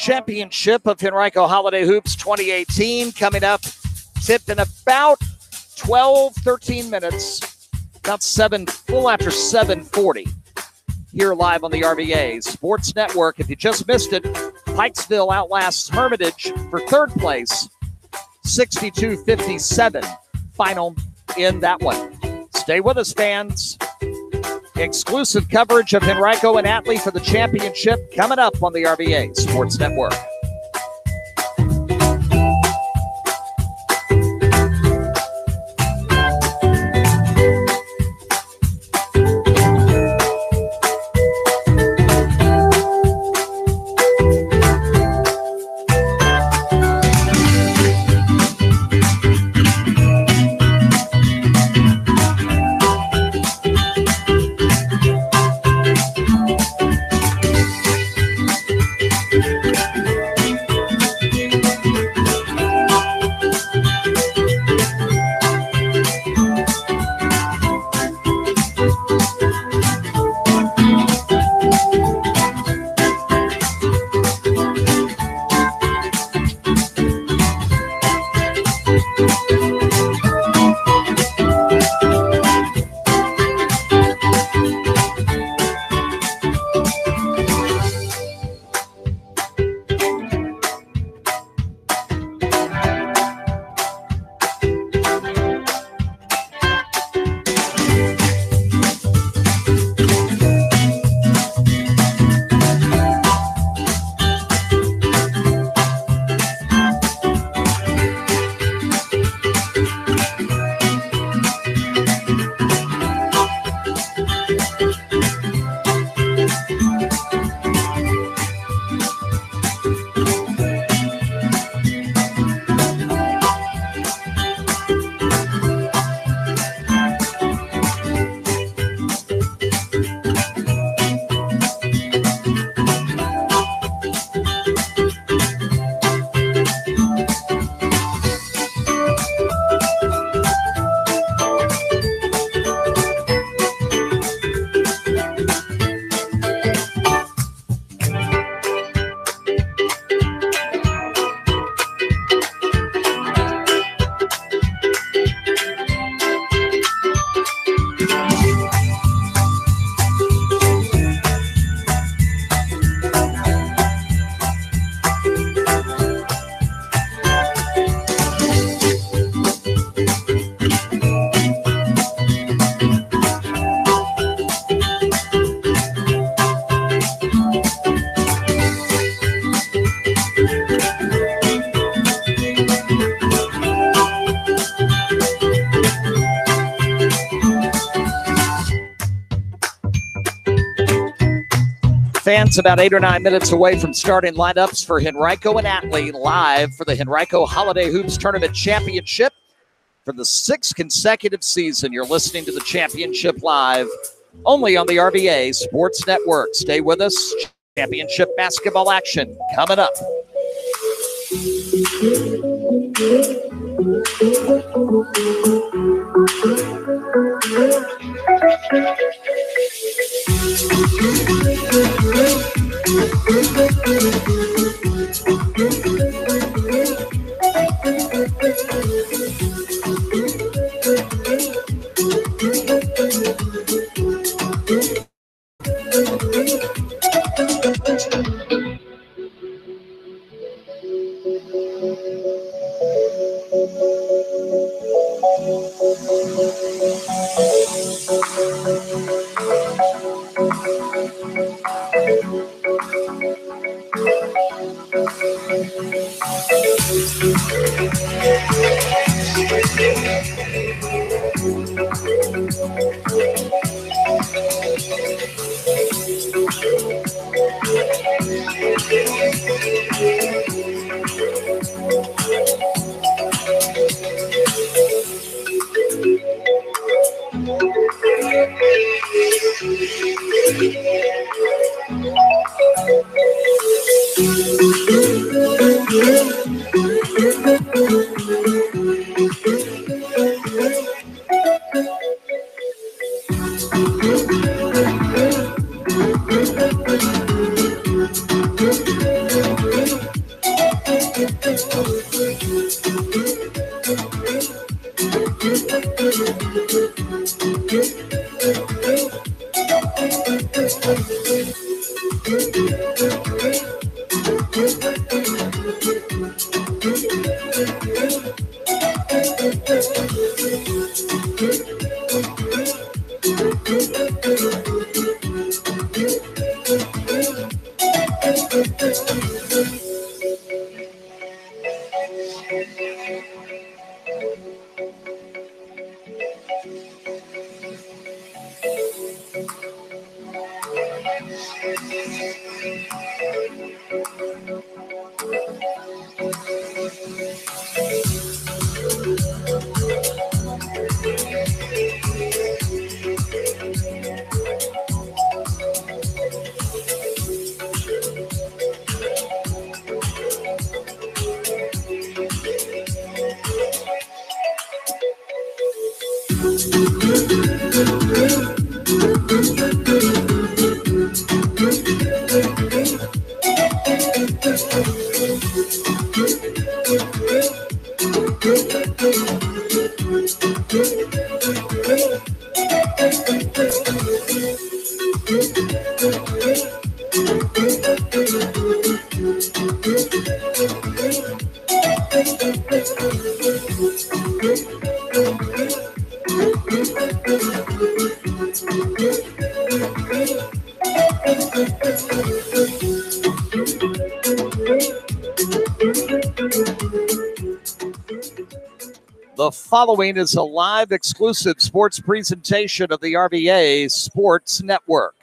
Championship of Henrico Holiday Hoops 2018 coming up. Tipped in about 12, 13 minutes. About little after 7:40. Here live on the RVA Sports Network. If you just missed it, Pikesville outlasts Hermitage for third place. 62-57 final in that one. Stay with us, fans. Exclusive coverage of Henrico and Atlee for the championship coming up on the RVA Sports Network. Fans, about 8 or 9 minutes away from starting lineups for Henrico and Atlee live for the Henrico Holiday Hoops Tournament Championship for the 6th consecutive season. You're listening to the championship live only on the RVA Sports Network. Stay with us. Championship basketball action coming up. The following is a live exclusive sports presentation of the RVA Sports Network.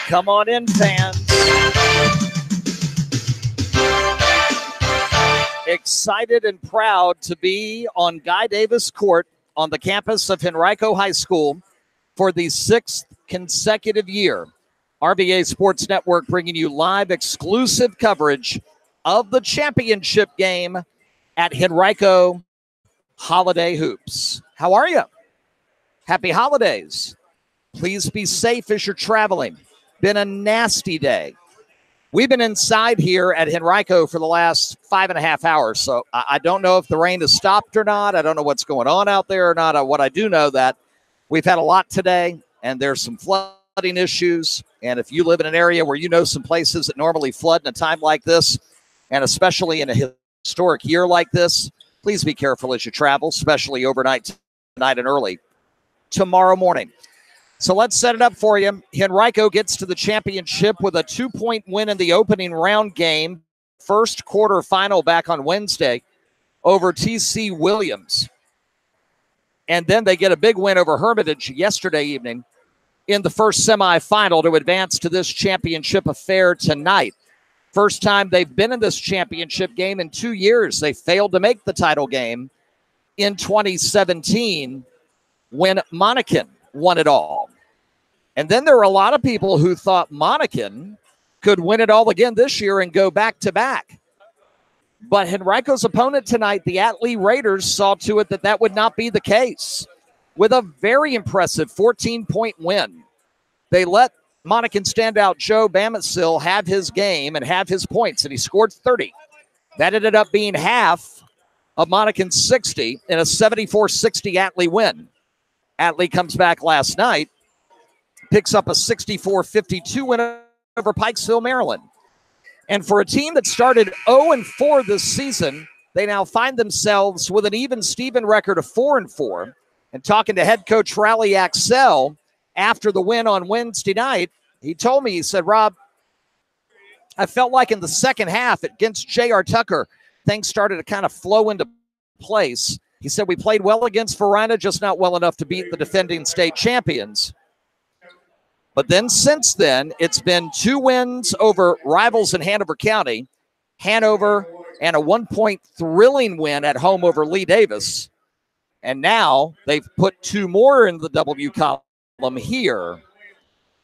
Come on in, fans. Excited and proud to be on Guy Davis Court on the campus of Henrico High School for the 6th consecutive year. RVA Sports Network bringing you live exclusive coverage of the championship game at Henrico Holiday Hoops. How are you? Happy holidays. Please be safe as you're traveling. Been a nasty day. We've been inside here at Henrico for the last 5.5 hours, so I don't know if the rain has stopped or not. I don't know what's going on out there or not. What I do know that we've had a lot today, and there's some flooding issues. And if you live in an area where you know some places that normally flood in a time like this, and especially in a historic year like this, please be careful as you travel, especially overnight tonight and early tomorrow morning. So let's set it up for you. Henrico gets to the championship with a 2-point win in the opening round game. First quarter final back on Wednesday over TC Williams. And then they get a big win over Hermitage yesterday evening in the first semifinal to advance to this championship affair tonight. First time they've been in this championship game in 2 years. They failed to make the title game in 2017 when Monacan won it all. And then there were a lot of people who thought Monacan could win it all again this year and go back-to-back. But Henrico's opponent tonight, the Atlee Raiders, saw to it that that would not be the case. With a very impressive 14-point win, they let Monacan standout Joe Bamisill have his game and have his points, and he scored 30. That ended up being half of Monacan's 60 in a 74-60 Atlee win. Atlee comes back last night, picks up a 64-52 win over Pikesville, Maryland. And for a team that started 0-4 this season, they now find themselves with an even Steven record of 4-4. And talking to head coach Raleigh Axel after the win on Wednesday night, he told me, he said, Rob, I felt like in the second half against J.R. Tucker, things started to kind of flow into place. He said, we played well against Varina, just not well enough to beat the defending state champions. But then since then, it's been 2 wins over rivals in Hanover County, Hanover, and a 1-point thrilling win at home over Lee Davis. And now they've put 2 more in the W column here.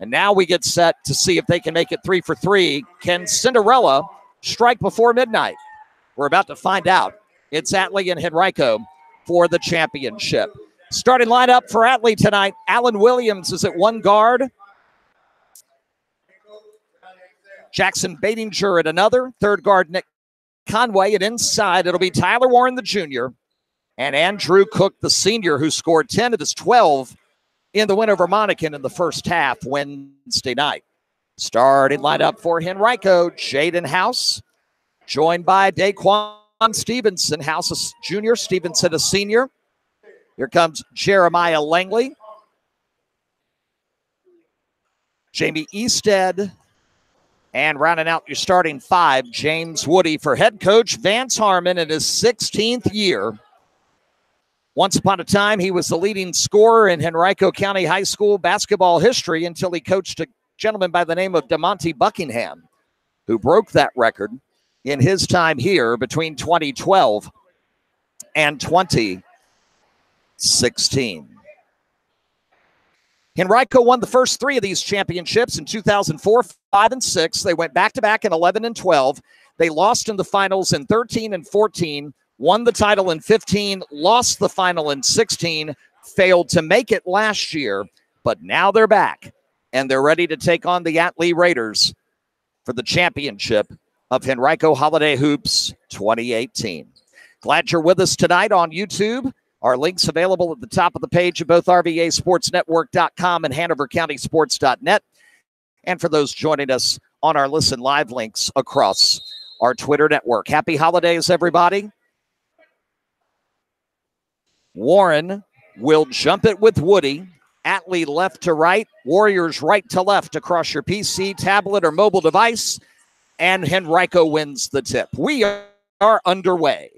And now we get set to see if they can make it 3 for 3. Can Cinderella strike before midnight? We're about to find out. It's Atlee and Henrico for the championship. Starting lineup for Atlee tonight, Alan Williams is at 1 guard. Jackson Batinger at another. 3rd guard, Nick Conway. And inside, it'll be Tyler Warren, the junior, and Andrew Cook, the senior, who scored 10 of his 12 in the win over Monacan in the first half Wednesday night. Starting lineup for Henrico, Jaden House, joined by Daquan Stevenson. House a junior, Stevenson a senior. Here comes Jeremiah Langley. Jamie Easted. And rounding out your starting 5, James Woody for head coach Vance Harmon in his 16th year. Once upon a time, he was the leading scorer in Henrico County High School basketball history until he coached a gentleman by the name of DeMonte Buckingham, who broke that record in his time here between 2012 and 2016. Henrico won the first 3 of these championships in 2004, 5, and 6. They went back-to-back in 11 and 12. They lost in the finals in 13 and 14, won the title in 15, lost the final in 16, failed to make it last year, but now they're back, and they're ready to take on the Atlee Raiders for the championship of Henrico Holiday Hoops 2018. Glad you're with us tonight on YouTube. Our links available at the top of the page of both RVA Sports Network.com and HanoverCountySports.net. And for those joining us on our Listen Live links across our Twitter network. Happy holidays, everybody. Warren will jump it with Woody. Atlee left to right. Warriors right to left across your PC, tablet, or mobile device. And Henrico wins the tip. We are underway.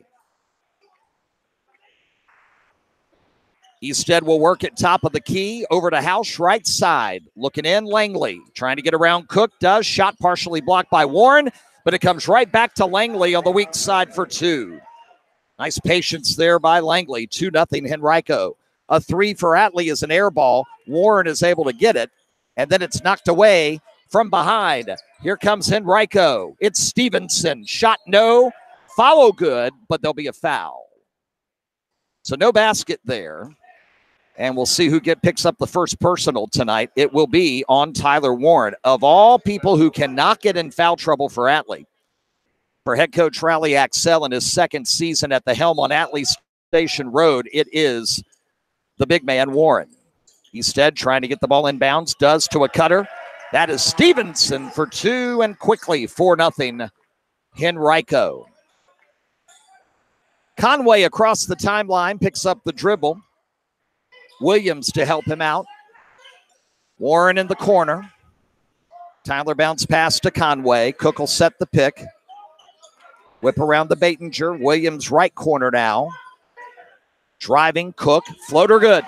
Easted will work at top of the key. Over to House, right side. Looking in, Langley. Trying to get around Cook. Does. Shot partially blocked by Warren. But it comes right back to Langley on the weak side for 2. Nice patience there by Langley. 2-0 Henrico. A 3 for Atlee is an air ball. Warren is able to get it. And then it's knocked away from behind. Here comes Henrico. It's Stevenson. Shot no. Follow good, but there'll be a foul. So no basket there. And we'll see who picks up the first personal tonight. It will be on Tyler Warren. Of all people who cannot get in foul trouble for Atlee, for head coach Raleigh Axel in his second season at the helm on Atlee Station Road, it is the big man, Warren. Easted trying to get the ball in bounds, does to a cutter. That is Stevenson for 2, and quickly 4-0 Henrico. Conway across the timeline picks up the dribble. Williams to help him out. Warren in the corner. Tyler bounce pass to Conway. Cook will set the pick. Whip around the Batinger. Williams right corner now. Driving Cook. Floater good.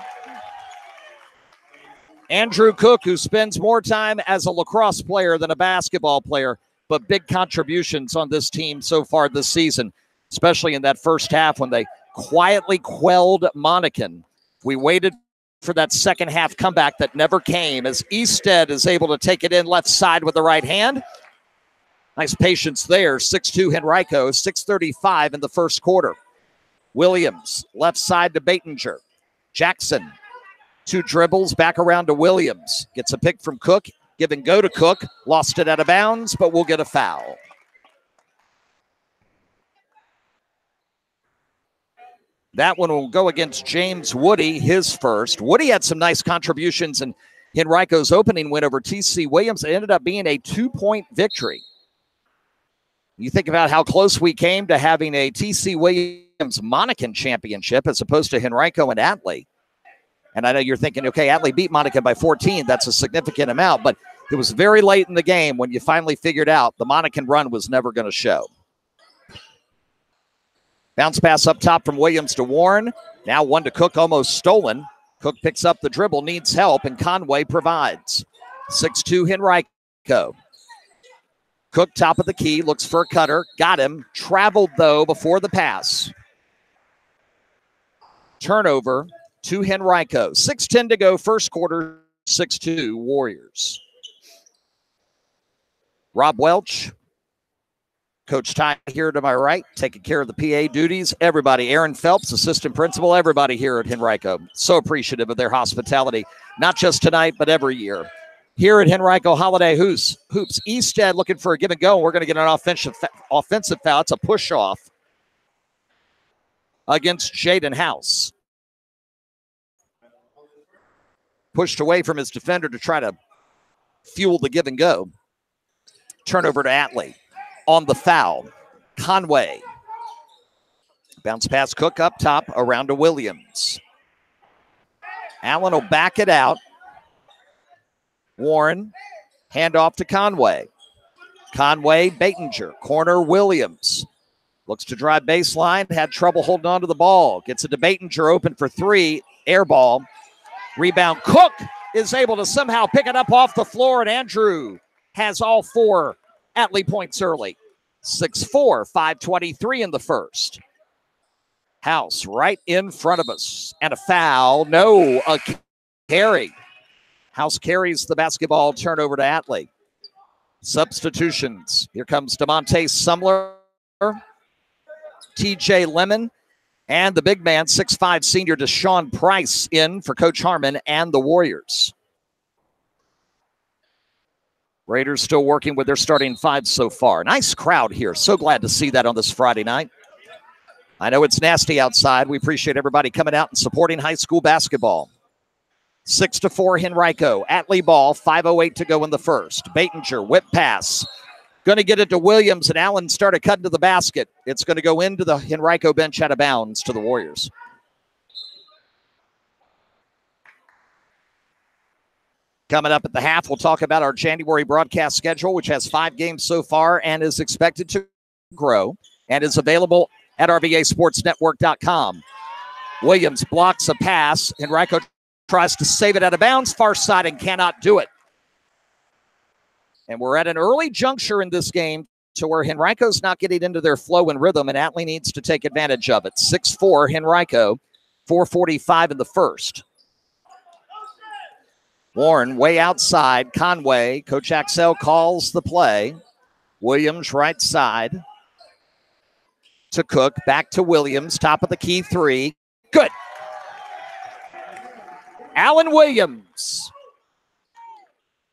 Andrew Cook, who spends more time as a lacrosse player than a basketball player, but big contributions on this team so far this season, especially in that first half when they quietly quelled Monacan. We waited for that second half comeback that never came, as Easted is able to take it in left side with the right hand. Nice patience there. 6-2 Henrico, 6:35 in the first quarter. Williams, left side to Batinger. Jackson, 2 dribbles, back around to Williams. Gets a pick from Cook. Give and go to Cook. Lost it out of bounds, but we'll get a foul. That one will go against James Woody, his first. Woody had some nice contributions in Henrico's opening win over T.C. Williams. It ended up being a 2-point victory. You think about how close we came to having a T.C. Williams Monacan championship as opposed to Henrico and Atlee. And I know you're thinking, okay, Atlee beat Monacan by 14. That's a significant amount, but it was very late in the game when you finally figured out the Monacan run was never going to show. Bounce pass up top from Williams to Warren. Now one to Cook, almost stolen. Cook picks up the dribble, needs help, and Conway provides. 6-2 Henrico. Cook, top of the key, looks for a cutter. Got him. Traveled, though, before the pass. Turnover to Henrico. 6:10 to go, first quarter, 6-2 Warriors. Rob Welch, Coach Ty here to my right, taking care of the PA duties. Everybody, Aaron Phelps, assistant principal, everybody here at Henrico. So appreciative of their hospitality, not just tonight, but every year. Here at Henrico Holiday Hoops, Easted looking for a give and go. We're going to get an offensive foul. It's a push-off against Jaden House. Pushed away from his defender to try to fuel the give and go. Turnover to Atlee. On the foul, Conway. Bounce pass Cook up top, around to Williams. Allen will back it out. Warren, handoff to Conway. Conway, Batinger, corner Williams. Looks to drive baseline, had trouble holding on to the ball. Gets it to Batinger, open for 3, air ball. Rebound, Cook is able to somehow pick it up off the floor, and Andrew has all 4 Atlee points early. 6-4, 5:23 in the first. House right in front of us. And a foul. No, a carry. House carries the basketball, turnover to Atlee. Substitutions. Here comes DeMonte Sumler, TJ Lemon, and the big man, 6'5" senior Deshaun Price in for Coach Harmon and the Warriors. Raiders still working with their starting 5 so far. Nice crowd here. So glad to see that on this Friday night. I know it's nasty outside. We appreciate everybody coming out and supporting high school basketball. 6-4 Henrico. Atlee ball, 5:08 to go in the first. Batinger, whip pass. Going to get it to Williams, and Allen started cutting to the basket. It's going to go into the Henrico bench out of bounds to the Warriors. Coming up at the half, we'll talk about our January broadcast schedule, which has 5 games so far and is expected to grow and is available at RVASportsNetwork.com. Williams blocks a pass. Henrico tries to save it out of bounds, far side, and cannot do it. And we're at an early juncture in this game to where Henrico's not getting into their flow and rhythm, and Atlee needs to take advantage of it. 6-4 Henrico, 4:45 in the first. Warren way outside. Conway. Coach Axel calls the play. Williams right side to Cook. Back to Williams. Top of the key 3. Good. Allen Williams.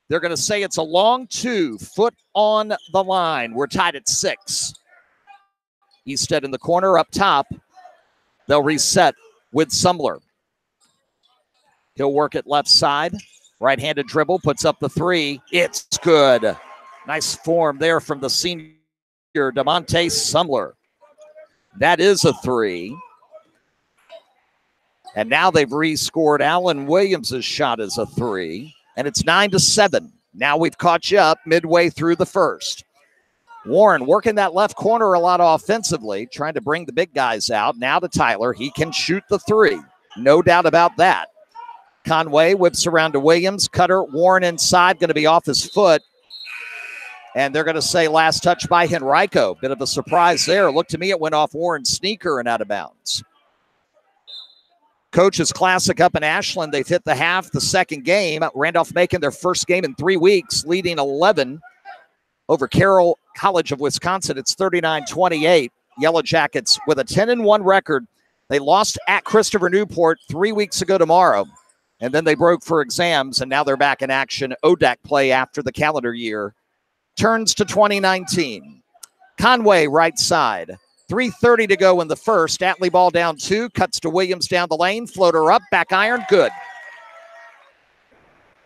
They're going to say it's a long 2. Foot on the line. We're tied at 6. Easted in the corner up top. They'll reset with Sumler. He'll work it left side. Right-handed dribble, puts up the 3. It's good. Nice form there from the senior DeMonte Sumler. That is a 3. And now they've rescored. Allen Williams' shot is a 3. And it's 9-7. Now we've caught you up midway through the first. Warren working that left corner a lot offensively, trying to bring the big guys out. Now to Tyler. He can shoot the 3. No doubt about that. Conway whips around to Williams. Cutter, Warren inside, going to be off his foot. And they're going to say last touch by Henrico. Bit of a surprise there. Looked to me, it went off Warren's sneaker and out of bounds. Coach's Classic up in Ashland. They've hit the half, the second game. Randolph-Macon, their first game in 3 weeks, leading 11 over Carroll College of Wisconsin. It's 39-28. Yellow Jackets with a 10-1 record. They lost at Christopher Newport 3 weeks ago tomorrow, and then they broke for exams, and now they're back in action. ODAC play after the calendar year turns to 2019. Conway, right side. 3:30 to go in the first. Atlee ball down 2. Cuts to Williams down the lane. Floater up. Back iron. Good.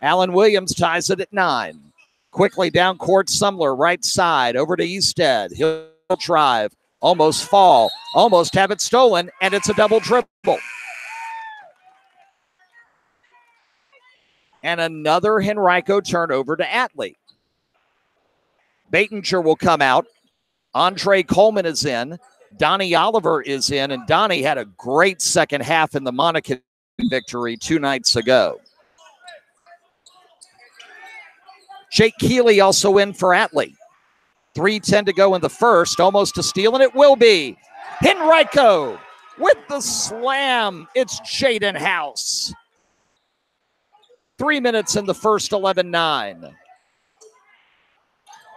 Alan Williams ties it at 9. Quickly down court. Sumler, right side. Over to Easted. He'll drive. Almost fall. Almost have it stolen. And it's a double dribble. And another Henrico turnover to Atlee. Baitinger will come out. Andre Coleman is in. Donnie Oliver is in. And Donnie had a great second half in the Monacan victory 2 nights ago. Jake Keeley also in for Atlee. 3:10 to go in the first. Almost a steal, and it will be. Henrico with the slam. It's Jaden House. 3 minutes in the first, 11-9.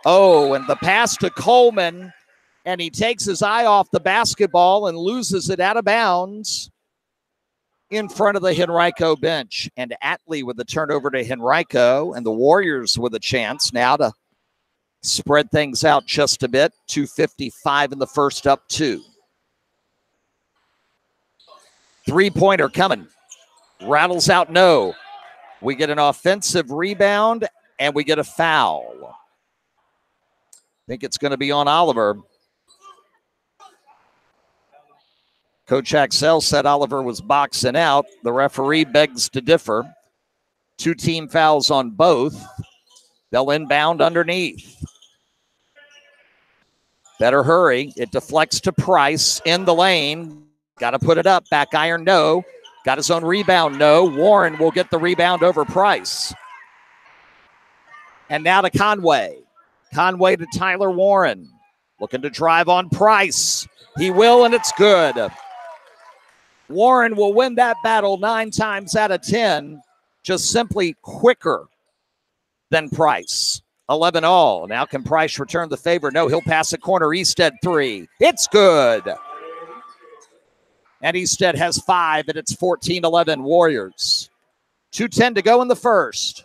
Oh, and the pass to Coleman, and he takes his eye off the basketball and loses it out of bounds in front of the Henrico bench. And Atlee with the turnover to Henrico, and the Warriors with a chance now to spread things out just a bit. 2:55 in the first, up 2. Three-pointer coming. Rattles out, no. We get an offensive rebound, and we get a foul. I think it's going to be on Oliver. Coach Axel said Oliver was boxing out. The referee begs to differ. 2 team fouls on both. They'll inbound underneath. Better hurry. It deflects to Price in the lane. Got to put it up. Back iron, no. Got his own rebound, no. Warren will get the rebound over Price. And now to Conway. Conway to Tyler Warren. Looking to drive on Price. He will, and it's good. Warren will win that battle 9 times out of 10. Just simply quicker than Price. 11 all. Now can Price return the favor? No, he'll pass a corner. Easted 3. It's good. And Easted has 5, and it's 14-11 Warriors. 2:10 to go in the first.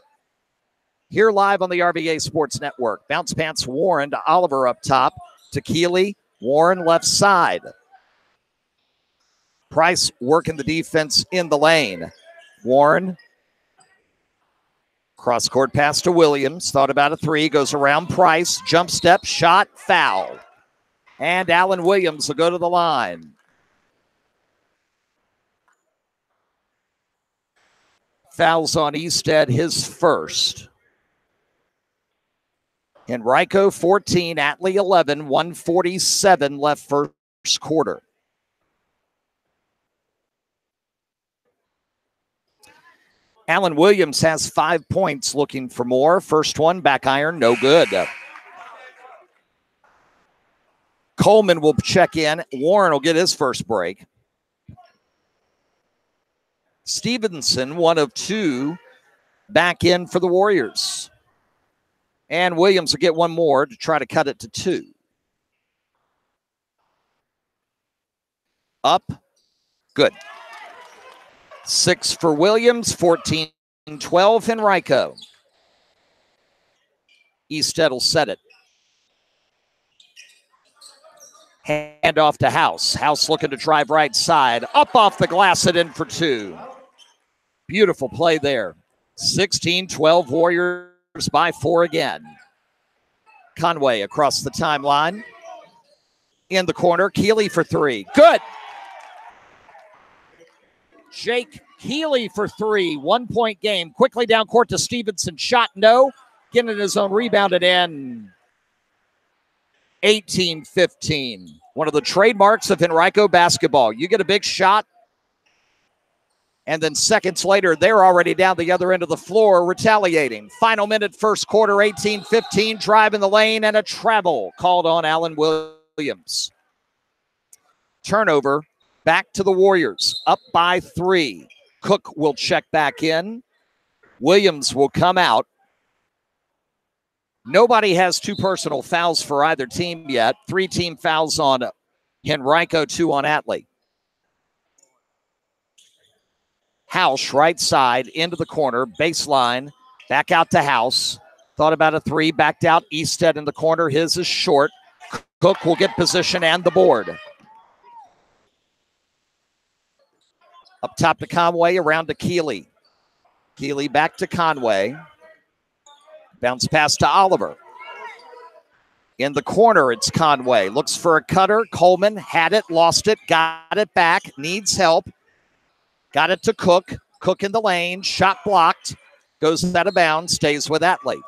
Here live on the RVA Sports Network. Bounce pants Warren to Oliver up top. To Keeley. Warren left side. Price working the defense in the lane. Warren. Cross-court pass to Williams. Thought about a 3. Goes around Price. Jump step. Shot. Foul. And Alan Williams will go to the line. Fouls on Easted, his first. Henrico 14, Atlee 11, 1:47 left first quarter. Alan Williams has 5 points, looking for more. First one, back iron, no good. Coleman will check in. Warren will get his first break. Stevenson, 1 of 2, back in for the Warriors. And Williams will get 1 more to try to cut it to 2. Up. Good. 6 for Williams, 14-12 Henrico. Easted will set it. Hand off to House. House looking to drive right side. Up off the glass and in for 2. Beautiful play there. 16-12 Warriors by 4 again. Conway across the timeline. In the corner. Keeley for 3. Good. Jake Keeley for 3. 1-point game. Quickly down court to Stevenson. Shot no. Getting his own rebounded in. 18-15. One of the trademarks of Henrico basketball. You get a big shot, and then seconds later, they're already down the other end of the floor retaliating. Final minute, first quarter, 18-15. Drive in the lane and a travel called on Alan Williams. Turnover Back to the Warriors, up by 3. Cook will check back in. Williams will come out. Nobody has 2 personal fouls for either team yet. 3 team fouls on Henrico, 2 on Atlee. House, right side, into the corner, baseline, back out to House. Thought about a 3, backed out. Easted in the corner. His is short. Cook will get position and the board. Up top to Conway, around to Keeley. Keeley back to Conway. Bounce pass to Oliver. In the corner, it's Conway. Looks for a cutter. Coleman had it, lost it, got it back, needs help. Got it to Cook. Cook in the lane. Shot blocked. Goes out of bounds. Stays with Atlee.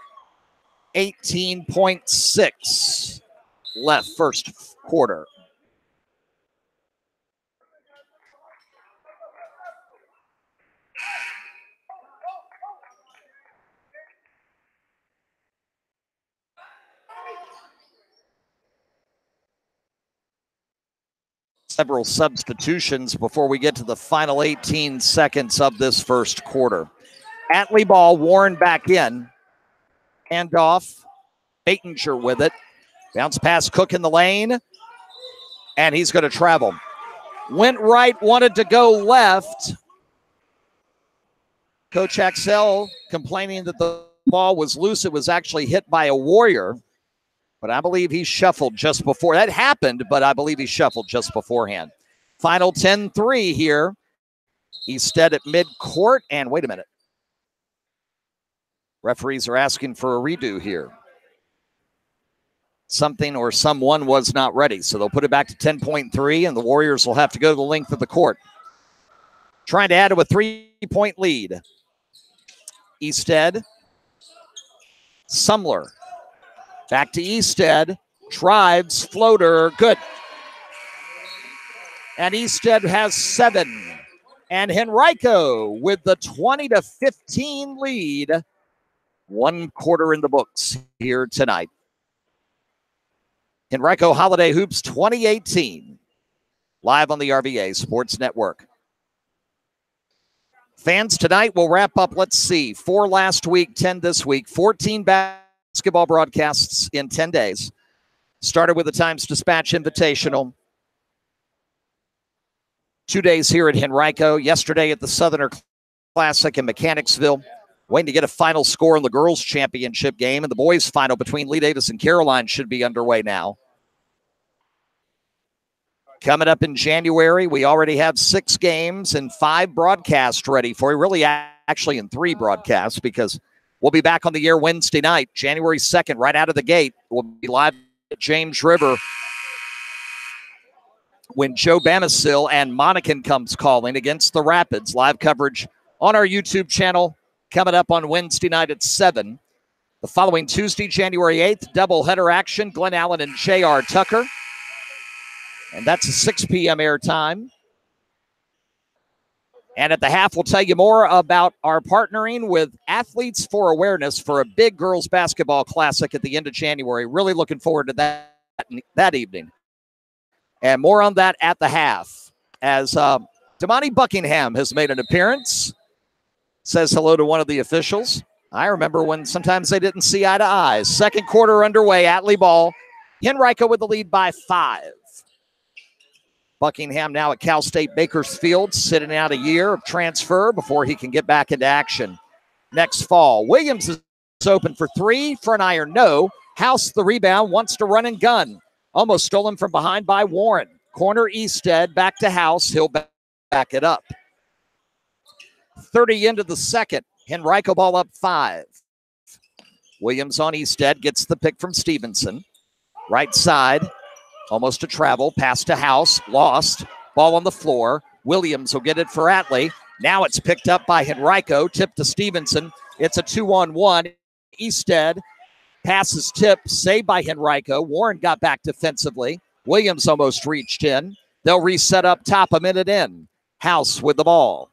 18.6 left first quarter. Several substitutions before we get to the final 18 seconds of this first quarter. Atlee ball, Warren back in. Handoff. Baitinger with it. Bounce pass, Cook in the lane. And he's going to travel. Went right, wanted to go left. Coach Axel complaining that the ball was loose. It was actually hit by a Warrior. But I believe he shuffled just before. That happened, but I believe he shuffled just beforehand. Final 10-3 here. Easted at midcourt. And wait a minute. Referees are asking for a redo here. Something or someone was not ready. So they'll put it back to 10.3, and the Warriors will have to go the length of the court. Trying to add to a 3-point lead. Easted. Sumler. Back to Easted. Drives. Floater. Good. And Easted has 7. And Henrico with the 20-15 lead. 1 quarter in the books here tonight. Henrico Holiday Hoops 2018. Live on the RVA Sports Network. Fans, tonight we'll wrap up, let's see, 4 last week, 10 this week, 14 basketball broadcasts in 10 days. Started with the Times Dispatch Invitational. 2 days here at Henrico. Yesterday at the Southerner Classic in Mechanicsville. Waiting to get a final score in the girls' championship game. And the boys' final between Lee Davis and Caroline should be underway now. Coming up in January, we already have 6 games and 5 broadcasts ready for you. Really, actually in 3 broadcasts, because we'll be back on the air Wednesday night, January 2nd, right out of the gate. We'll be live at James River when Joe Bamisil and Monacan comes calling against the Rapids. Live coverage on our YouTube channel coming up on Wednesday night at 7. The following Tuesday, January 8th, doubleheader action, Glenn Allen and J.R. Tucker. And that's a 6 p.m. airtime. And at the half, we'll tell you more about our partnering with Athletes for Awareness for a big girls basketball classic at the end of January. Really looking forward to that evening. And more on that at the half. As Damani Buckingham has made an appearance. Says hello to one of the officials. I remember when sometimes they didn't see eye to eye. Second quarter underway, Atlee ball. Henrico with the lead by 5. Buckingham now at Cal State Bakersfield, sitting out a year of transfer before he can get back into action next fall. Williams is open for 3 for an iron. No. House the rebound, wants to run and gun. Almost stolen from behind by Warren. Corner Easted, back to House. He'll back it up. 30 into the second. Henrico ball up 5. Williams on Easted, gets the pick from Stevenson. Right side. Almost a travel. Pass to House. Lost. Ball on the floor. Williams will get it for Atlee. Now it's picked up by Henrico. Tip to Stevenson. It's a 2-on-1. Easted. Passes tip. Saved by Henrico. Warren got back defensively. Williams almost reached in. They'll reset up top a minute in. House with the ball.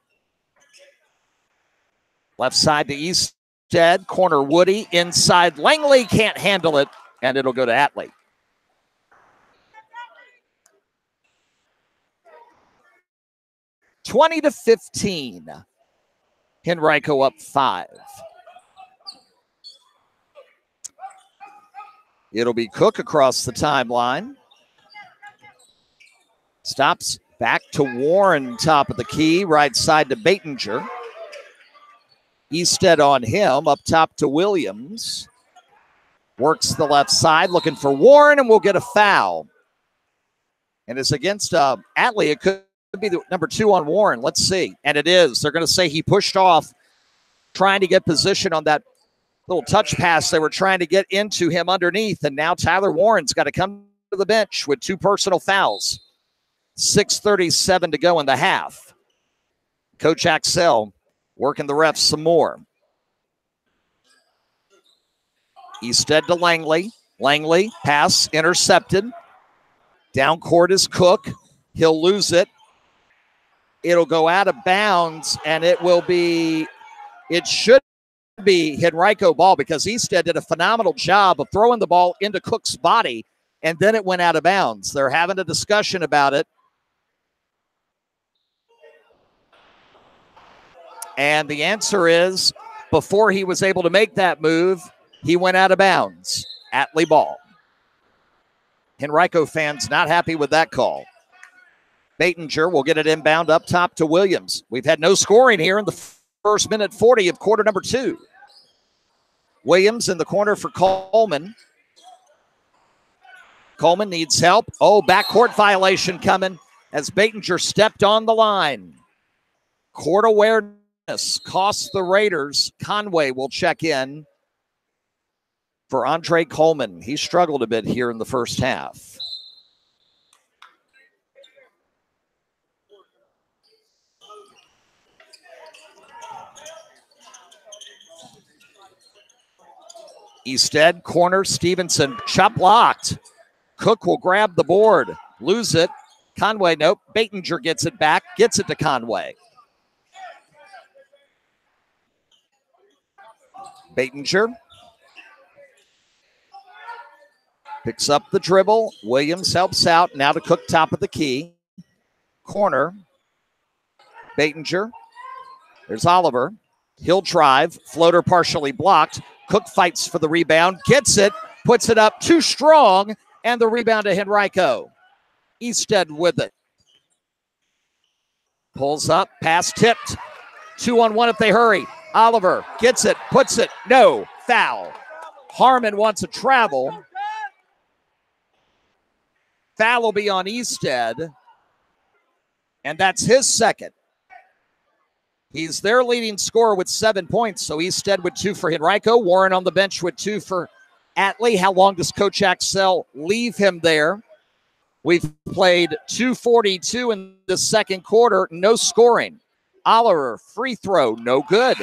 Left side to Easted. Corner Woody. Inside Langley can't handle it. And it'll go to Atlee. 20-15. Henrico up 5. It'll be Cook across the timeline. Stops back to Warren, top of the key, right side to Batinger. Easted on him, up top to Williams. Works the left side, looking for Warren, and we'll get a foul. And it's against Atlee. It could be the number 2 on Warren. Let's see. And it is. They're going to say he pushed off, trying to get position on that little touch pass. They were trying to get into him underneath, and now Tyler Warren's got to come to the bench with 2 personal fouls. 6:37 to go in the half. Coach Axel working the refs some more. Easted to Langley. Langley, pass intercepted. Down court is Cook. He'll lose it. It'll go out of bounds, and it should be Henrico ball because Easted did a phenomenal job of throwing the ball into Cook's body, and then it went out of bounds. They're having a discussion about it. And the answer is, before he was able to make that move, he went out of bounds. Atlee ball. Henrico fans not happy with that call. Batinger will get it inbound up top to Williams. We've had no scoring here in the first minute 40 of quarter number 2. Williams in the corner for Coleman. Coleman needs help. Oh, backcourt violation coming as Batinger stepped on the line. Court awareness costs the Raiders. Conway will check in for Andre Coleman. He struggled a bit here in the first half. Easted, corner, Stevenson, shot blocked. Cook will grab the board, lose it. Conway, nope. Batinger gets it back, gets it to Conway. Batinger picks up the dribble. Williams helps out. Now to Cook, top of the key. Corner. Batinger. There's Oliver. He'll drive. Floater partially blocked. Cook fights for the rebound. Gets it. Puts it up too strong. And the rebound to Henrico. Easted with it. Pulls up. Pass tipped. 2-on-1 if they hurry. Oliver gets it. Puts it. No. Foul. Harmon wants a travel. Foul will be on Easted. And that's his second. He's their leading scorer with 7 points. So Easted with 2 for Henrico. Warren on the bench with 2 for Atlee. How long does Coach Axel leave him there? We've played 2:42 in the second quarter. No scoring. Oliver, free throw, no good.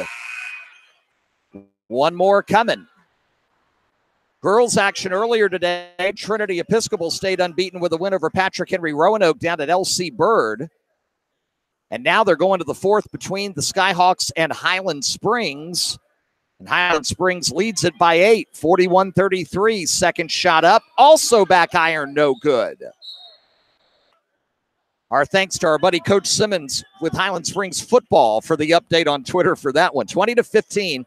One more coming. Girls action earlier today. Trinity Episcopal stayed unbeaten with a win over Patrick Henry Roanoke down at LC Bird. And now they're going to the fourth between the Skyhawks and Highland Springs. And Highland Springs leads it by 8, 41-33. Second shot up, also back iron, no good. Our thanks to our buddy Coach Simmons with Highland Springs football for the update on Twitter for that one. 20-15.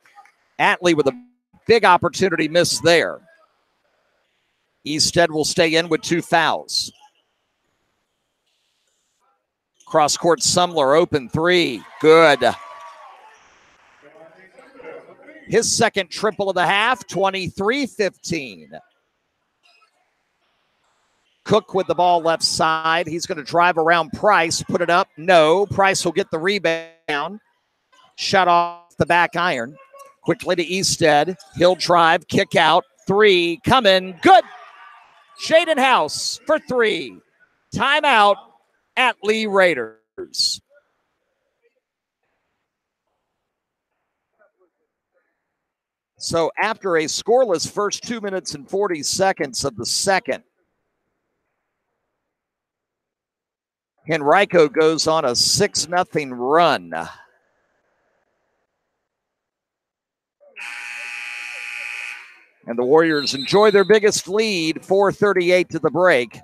Atlee with a big opportunity missed there. Easted will stay in with 2 fouls. Cross-court Sumler, open 3. Good. His second triple of the half, 23-15. Cook with the ball left side. He's going to drive around Price, put it up. No, Price will get the rebound. Shut off the back iron. Quickly to Easted. He'll drive, kick out. 3 coming. Good. Shaden House for 3. Timeout. Atlee Raiders. So after a scoreless first 2 minutes and 40 seconds of the second, Henrico goes on a 6-0 run. And the Warriors enjoy their biggest lead, 4:38 to the break,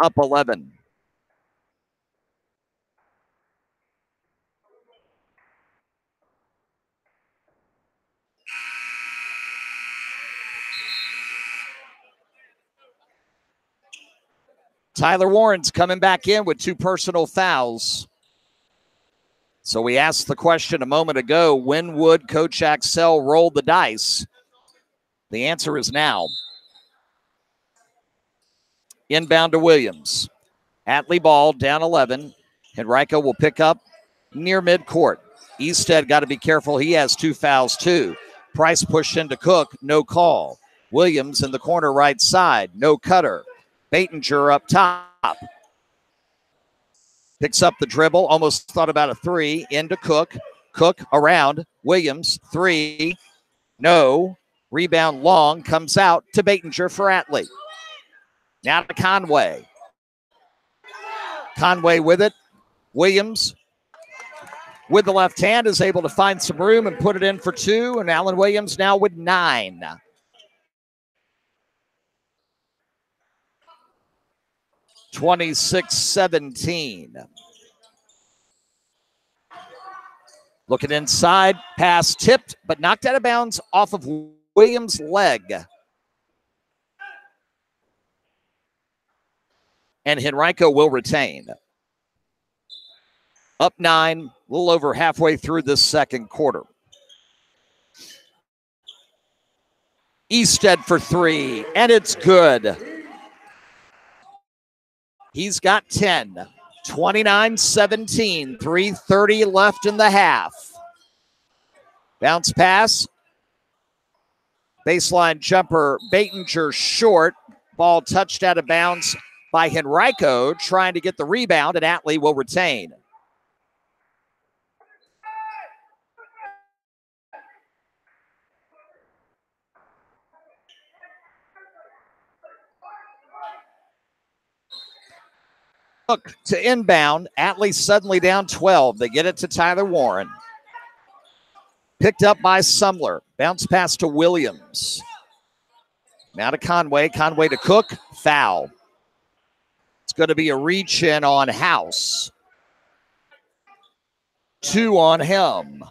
up 11. Tyler Warren's coming back in with 2 personal fouls. So we asked the question a moment ago, when would Coach Axel roll the dice? The answer is now. Inbound to Williams. Atlee ball, down 11. Henrico will pick up near midcourt. Easted got to be careful. He has 2 fouls too. Price pushed into Cook, no call. Williams in the corner right side, no cutter. Baitinger up top. Picks up the dribble, almost thought about a 3, into Cook. Cook around, Williams, 3, no. Rebound long, comes out to Baitinger for Atlee. Now to Conway. Conway with it. Williams with the left hand is able to find some room and put it in for 2, and Allen Williams now with 9. 26-17. Looking inside, pass tipped, but knocked out of bounds off of Williams' leg. And Henrico will retain. Up 9, a little over halfway through this second quarter. Easted for 3, and it's good. He's got 10. 29-17, 3:30 left in the half. Bounce pass. Baseline jumper, Baitinger short. Ball touched out of bounds by Henrico, trying to get the rebound, and Atlee will retain. Look to inbound. Atlee suddenly down 12. They get it to Tyler Warren. Picked up by Sumler. Bounce pass to Williams. Now to Conway. Conway to Cook. Foul. It's going to be a reach in on House. 2 on him.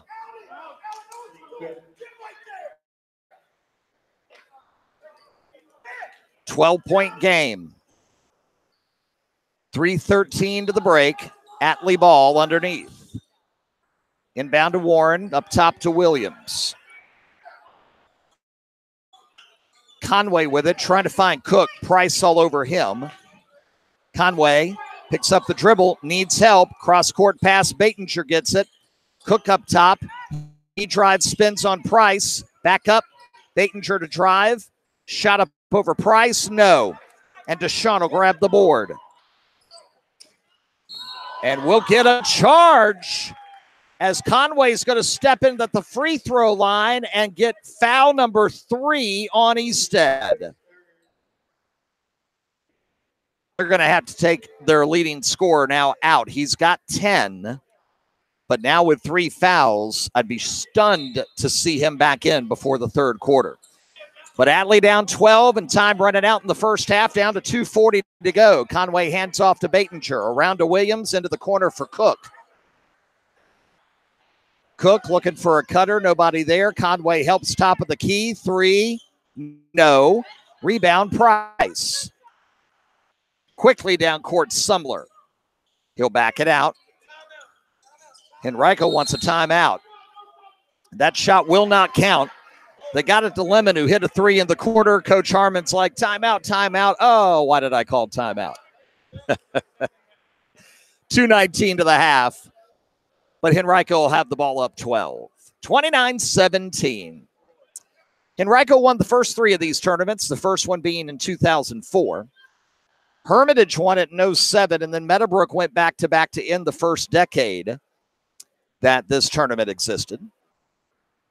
.12 game. 3:13 to the break. Atlee ball underneath. Inbound to Warren, up top to Williams. Conway with it, trying to find Cook. Price all over him. Conway picks up the dribble, needs help. Cross-court pass, Baitinger gets it. Cook up top. He drives, spins on Price. Back up, Baitinger to drive. Shot up over Price, no. And Deshaun will grab the board. And we'll get a charge as Conway's going to step in at the free throw line and get foul number 3 on Easted. They're going to have to take their leading scorer now out. He's got 10, but now with 3 fouls, I'd be stunned to see him back in before the third quarter. But Atlee down 12 and time running out in the first half, down to 2:40 to go. Conway hands off to Baitinger, around to Williams, into the corner for Cook. Cook looking for a cutter, nobody there. Conway helps top of the key, 3, no. Rebound Price. Quickly down court, Sumler. He'll back it out. Henrico wants a timeout. That shot will not count. They got it to Lemon, who hit a 3 in the quarter. Coach Harmon's like, timeout, timeout. Oh, why did I call timeout? 2:19 to the half. But Henrico will have the ball up 12. 29-17. Henrico won the first 3 of these tournaments, the first one being in 2004. Hermitage won it in 07, and then Meadowbrook went back-to-back to end the first decade that this tournament existed.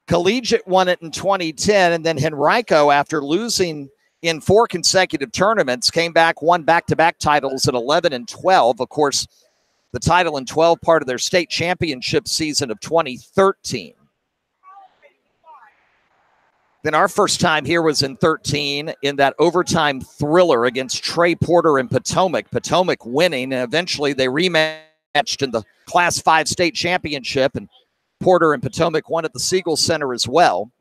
Collegiate won it in 2010, and then Henrico, after losing in 4 consecutive tournaments, came back, won back-to-back titles in 11 and 12. Of course, the title in 12, part of their state championship season of 2013. Then our first time here was in 13 in that overtime thriller against Trey Porter and Potomac. Potomac winning, and eventually they rematched in the Class 5 state championship, and Porter and Potomac won at the Siegel Center as well.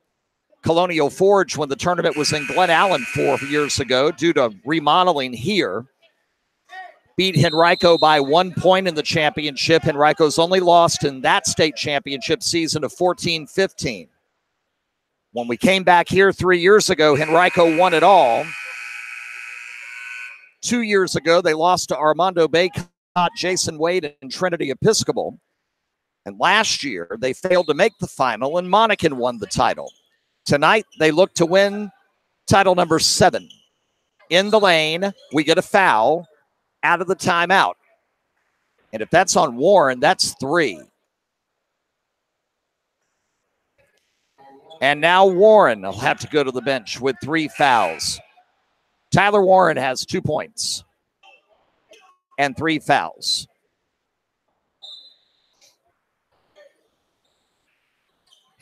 Colonial Forge, when the tournament was in Glen Allen 4 years ago, due to remodeling here. beat Henrico by 1 point in the championship. Henrico's only lost in that state championship season of 14-15. When we came back here 3 years ago, Henrico won it all. 2 years ago, they lost to Armando Baycott, Jason Wade, and Trinity Episcopal. And last year, they failed to make the final, and Monacan won the title. Tonight, they look to win title number 7. In the lane, we get a foul out of the timeout. And if that's on Warren, that's 3. And now Warren will have to go to the bench with 3 fouls. Tyler Warren has 2 points and 3 fouls.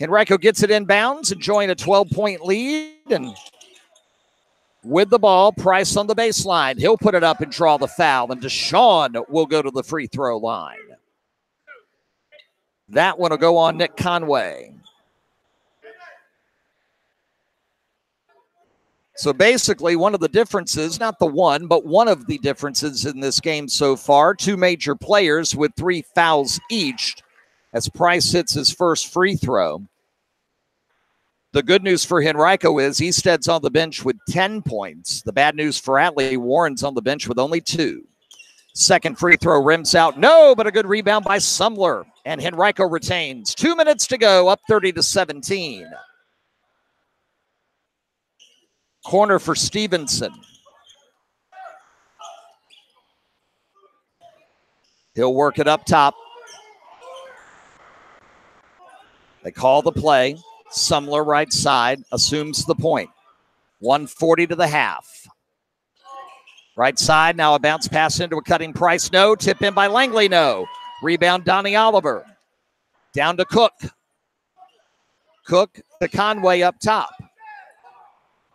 Henrico gets it inbounds, enjoying a 12-point lead. And with the ball, Price on the baseline. He'll put it up and draw the foul. And Deshaun will go to the free throw line. That one will go on Nick Conway. So basically, one of the differences, not the one, but one of the differences in this game so far, 2 major players with 3 fouls each as Price hits his first free throw. The good news for Henrico is Easted's on the bench with 10 points. The bad news for Atlee, Warren's on the bench with only 2. Second free throw rims out. No, but a good rebound by Sumler. And Henrico retains. 2 minutes to go, up 30-17. Corner for Stevenson. He'll work it up top. They call the play. Sumler right side assumes the point. 1:40 to the half. Right side, now a bounce pass into a cutting Price. No. Tip in by Langley. No. Rebound Donnie Oliver. Down to Cook. Cook to Conway up top.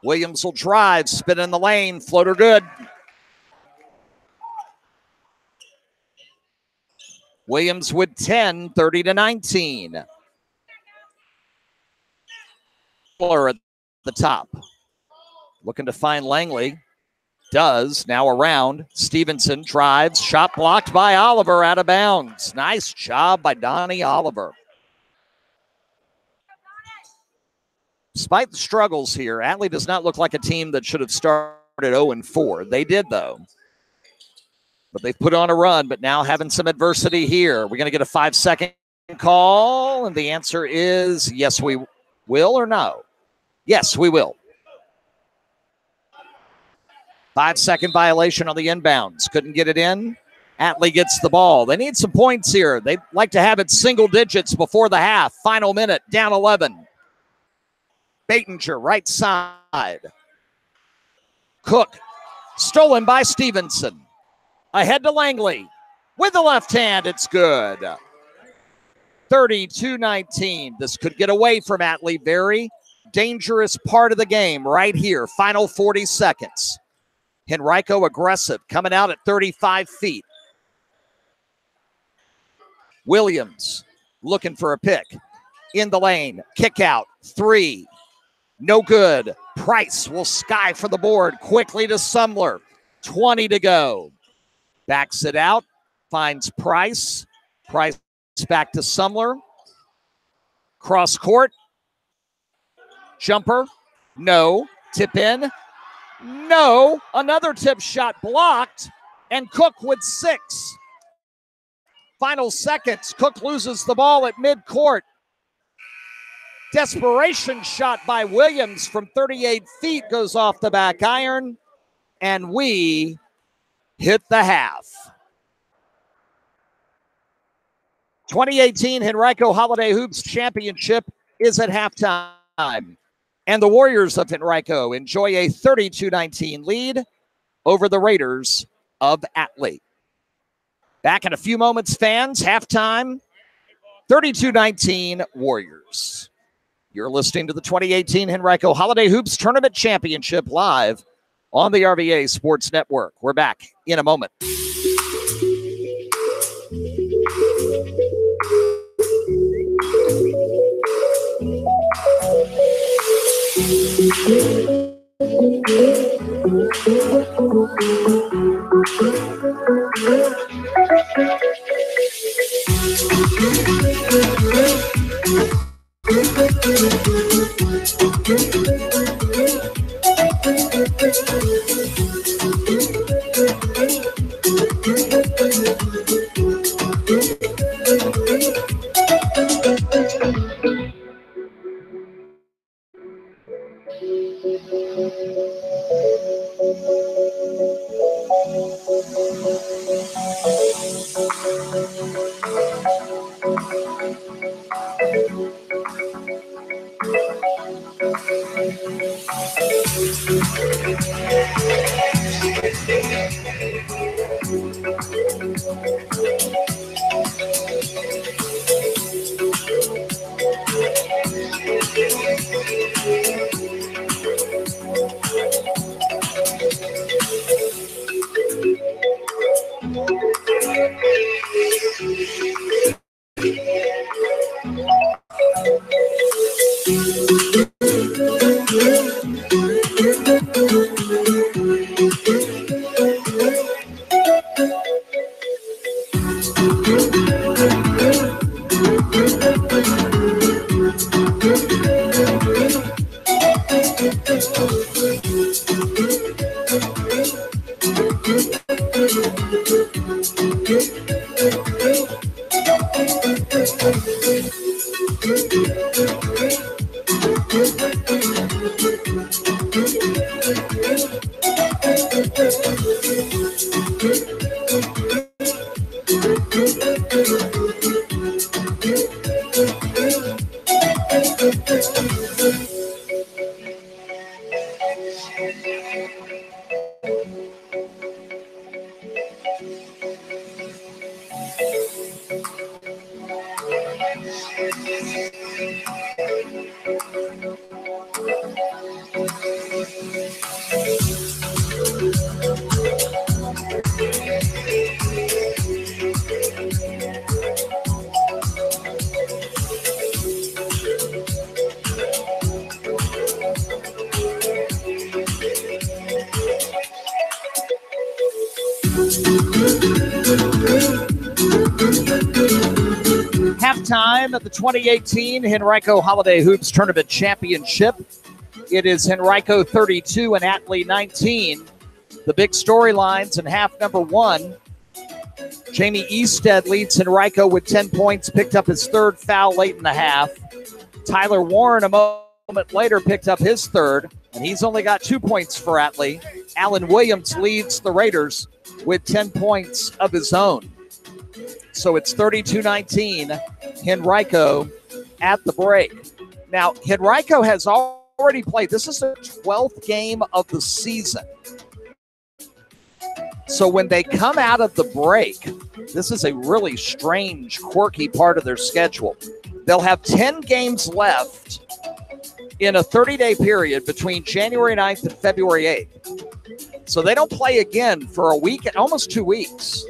Williams will drive, spin in the lane, floater good. Williams with 10, 30-19. At the top. Looking to find Langley. Does, now around. Stevenson drives, shot blocked by Oliver, out of bounds. Nice job by Donnie Oliver. Despite the struggles here, Atlee does not look like a team that should have started 0-4. They did, though. But they've put on a run, but now having some adversity here. We're going to get a 5-second call, and the answer is yes, we will, or no? Yes, we will. 5-second violation on the inbounds. Couldn't get it in. Atlee gets the ball. They need some points here. They'd like to have it single digits before the half. Final minute, down 11. Baitinger, right side. Cook, stolen by Stevenson. Ahead to Langley. With the left hand, it's good. 32-19. This could get away from Atlee. Very dangerous part of the game right here. Final 40 seconds. Henrico aggressive, coming out at 35 feet. Williams looking for a pick. In the lane, kick out, 3. No good. Price will sky for the board. Quickly to Sumler. 20 to go. Backs it out. Finds Price. Price back to Sumler. Cross court. Jumper. No. Tip in. No. Another tip shot blocked. And Cook with 6. Final seconds. Cook loses the ball at midcourt. Desperation shot by Williams from 38 feet goes off the back iron, and we hit the half. 2018 Henrico Holiday Hoops Championship is at halftime, and the Warriors of Henrico enjoy a 32-19 lead over the Raiders of Atlee. Back in a few moments, fans. Halftime, 32-19 Warriors. You're listening to the 2018 Henrico Holiday Hoops Tournament Championship live on the RVA Sports Network. We're back in a moment. Halftime at the 2018 Henrico Holiday Hoops Tournament Championship. It is Henrico 32 and Atlee 19. The big storylines in half number one. Jamie Easted leads Henrico with 10 points, picked up his third foul late in the half. Tyler Warren a moment later picked up his third, and he's only got 2 points for Atlee. Allen Williams leads the Raiders with 10 points of his own. So it's 32-19, Henrico at the break. Now, Henrico has already played. This is the 12th game of the season. So when they come out of the break, this is a really strange, quirky part of their schedule. They'll have 10 games left in a 30-day period between January 9th and February 8th. So they don't play again for a week, almost 2 weeks.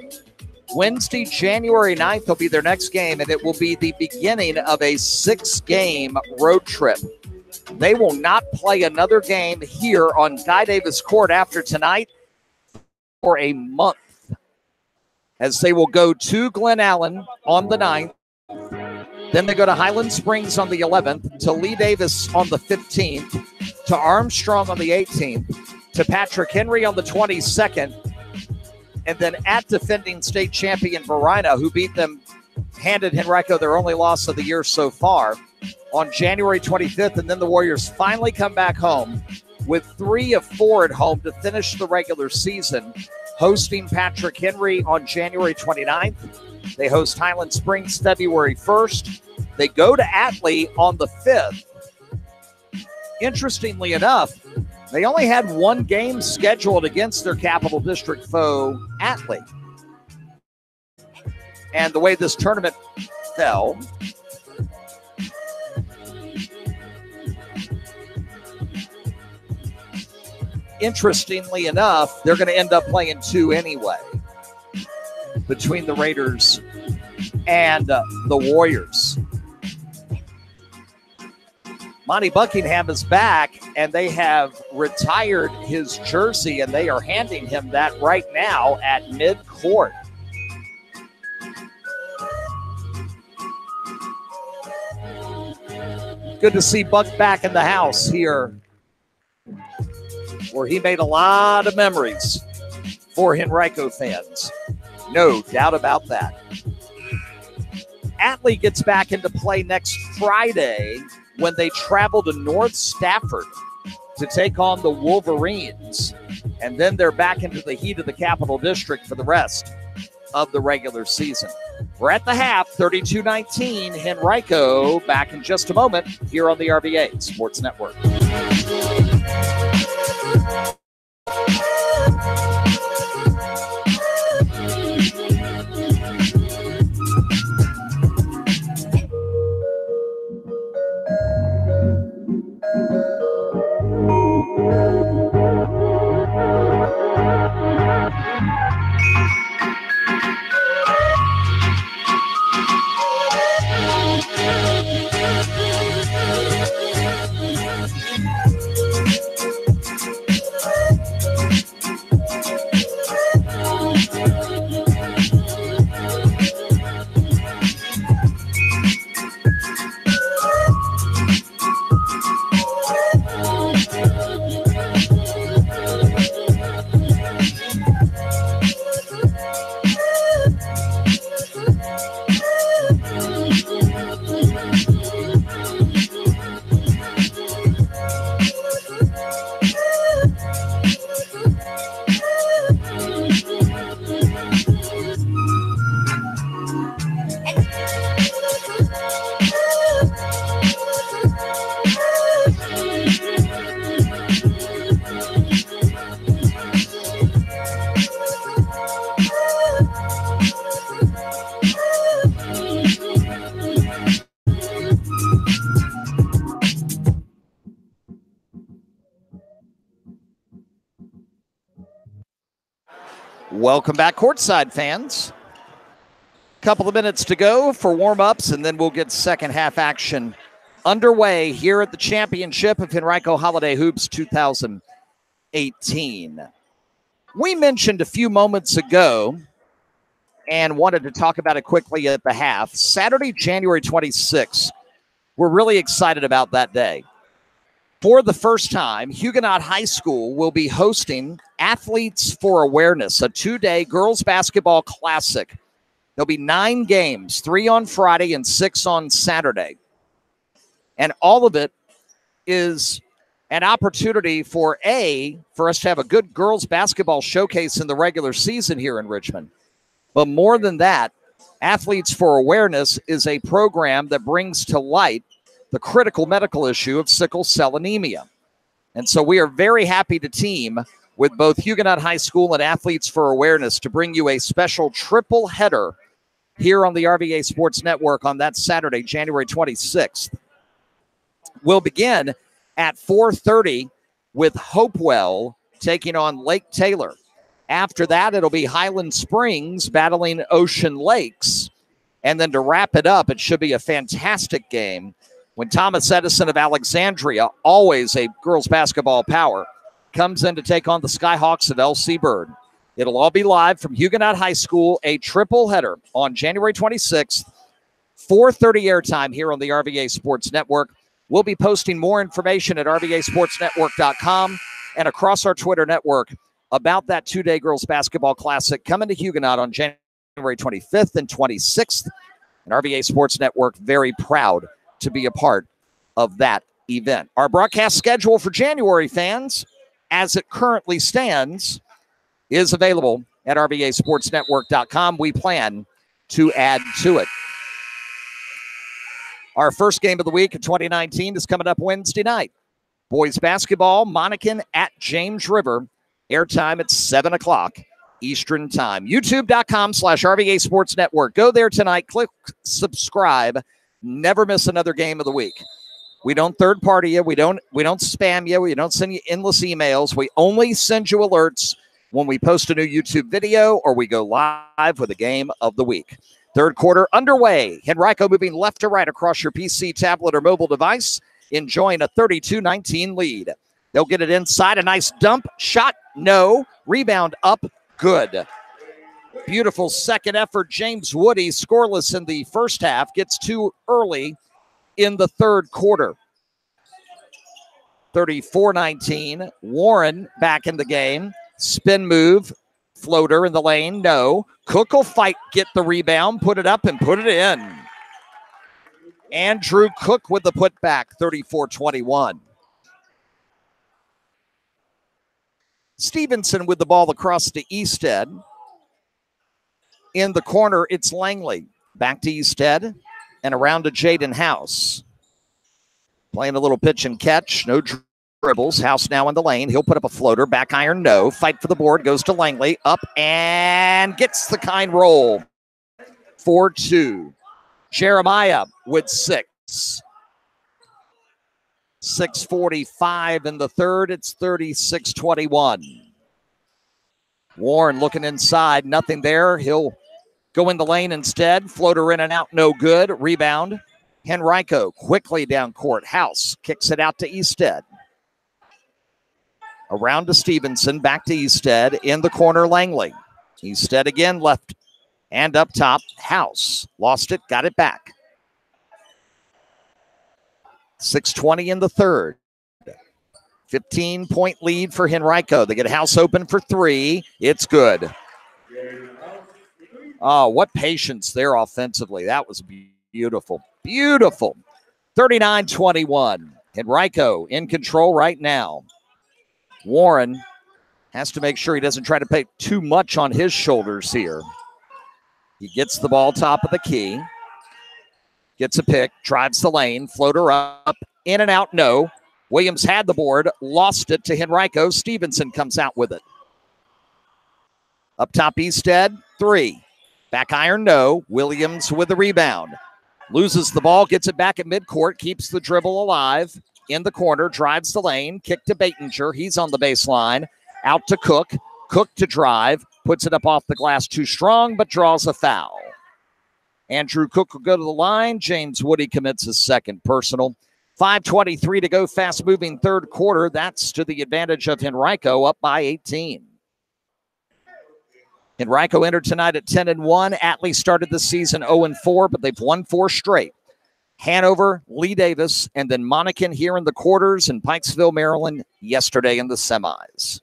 Wednesday, January 9th will be their next game, and it will be the beginning of a 6-game road trip. They will not play another game here on Guy Davis Court after tonight for a month, as they will go to Glen Allen on the 9th. Then they go to Highland Springs on the 11th, to Lee Davis on the 15th, to Armstrong on the 18th, to Patrick Henry on the 22nd, and then at defending state champion Varina, who beat them, handed Henrico their only loss of the year so far, on January 25th. And then the Warriors finally come back home with 3 of 4 at home to finish the regular season, hosting Patrick Henry on January 29th. They host Highland Springs February 1st. They go to Atlee on the 5th. Interestingly enough, they only had 1 game scheduled against their Capital District foe, Atlee. And the way this tournament fell, interestingly enough, they're going to end up playing 2 anyway between the Raiders and the Warriors. Monty Buckingham is back, and they have retired his jersey, and they are handing him that right now at mid-court. Good to see Buck back in the house here, where he made a lot of memories for Henrico fans. No doubt about that. Atlee gets back into play next Friday when they travel to North Stafford to take on the Wolverines. And then they're back into the heat of the Capital District for the rest of the regular season. We're at the half, 32-19. Henrico back in just a moment here on the RVA Sports Network. Welcome back, courtside fans. Couple of minutes to go for warm-ups, and then we'll get second half action underway here at the championship of Henrico Holiday Hoops 2018. We mentioned a few moments ago and wanted to talk about it quickly at the half. Saturday, January 26th. We're really excited about that day. For the first time, Huguenot High School will be hosting Athletes for Awareness, a 2-day girls basketball classic. There'll be 9 games, 3 on Friday and 6 on Saturday. And all of it is an opportunity for us to have a good girls basketball showcase in the regular season here in Richmond. But more than that, Athletes for Awareness is a program that brings to light the critical medical issue of sickle cell anemia. And so we are very happy to team with both Huguenot High School and Athletes for Awareness to bring you a special triple header here on the RVA Sports Network on that Saturday, January 26th. We'll begin at 4:30 with Hopewell taking on Lake Taylor. After that, it'll be Highland Springs battling Ocean Lakes. And then to wrap it up, it should be a fantastic game when Thomas Edison of Alexandria, always a girls basketball power, comes in to take on the Skyhawks of LC Bird. It'll all be live from Huguenot High School, a triple header on January 26th, 4:30 airtime here on the RVA Sports Network. We'll be posting more information at rvasportsnetwork.com and across our Twitter network about that 2-day girls basketball classic coming to Huguenot on January 25th and 26th. And RVA Sports Network very proud to be a part of that event. Our broadcast schedule for January, fans, as it currently stands, is available at rvasportsnetwork.com. We plan to add to it. Our first game of the week in 2019 is coming up Wednesday night. Boys basketball, Monacan at James River. Airtime at 7 o'clock Eastern Time. YouTube.com/RVA Sports Network. Go there tonight. Click subscribe. Never miss another game of the week. We don't third party you. We don't spam you. We don't send you endless emails. We only send you alerts when we post a new YouTube video or we go live with a game of the week. Third quarter underway. Henrico moving left to right across your PC, tablet, or mobile device enjoying a 32-19 lead. They'll get it inside. A nice dump. Shot, no. Rebound up, good. Beautiful second effort. James Woody, scoreless in the first half, gets two early in the third quarter. 34-19. Warren back in the game. Spin move. Floater in the lane, no. Cook will fight, get the rebound, put it up, and put it in. Andrew Cook with the putback, 34-21. Stevenson with the ball across to Easthead. In the corner, it's Langley. Back to Easthead and around to Jaden House. Playing a little pitch and catch, no dribbles. House now in the lane. He'll put up a floater. Back iron, no. Fight for the board. Goes to Langley. Up and gets the kind roll. 4-2. Jeremiah with 6. 6:45 in the third. It's 36-21. Warren looking inside. Nothing there. He'll go in the lane instead. Floater in and out. No good. Rebound. Henrico quickly down court. House kicks it out to Easthead. Around to Stevenson. Back to Easthead. In the corner, Langley. Easthead again left. And up top, House. Lost it, got it back. 6:20 in the third. 15-point lead for Henrico. They get House open for three. It's good. Oh, what patience there offensively. That was beautiful. Beautiful. 39-21. Henrico in control right now. Warren has to make sure he doesn't try to put too much on his shoulders here. He gets the ball top of the key. Gets a pick, drives the lane, floater up, in and out, no. Williams had the board, lost it to Henrico. Stevenson comes out with it. Up top, Easthead, three. Back iron, no. Williams with the rebound. Loses the ball, gets it back at midcourt, keeps the dribble alive. In the corner, drives the lane, kick to Baitinger. He's on the baseline. Out to Cook. Cook to drive. Puts it up off the glass too strong, but draws a foul. Andrew Cook will go to the line. James Woody commits his second personal. 5:23 to go, fast-moving third quarter. That's to the advantage of Henrico, up by 18. Henrico entered tonight at 10-1. Atlee started the season 0-4, but they've won 4 straight. Hanover, Lee Davis, and then Monacan here in the quarters, and Pikesville, Maryland, yesterday in the semis.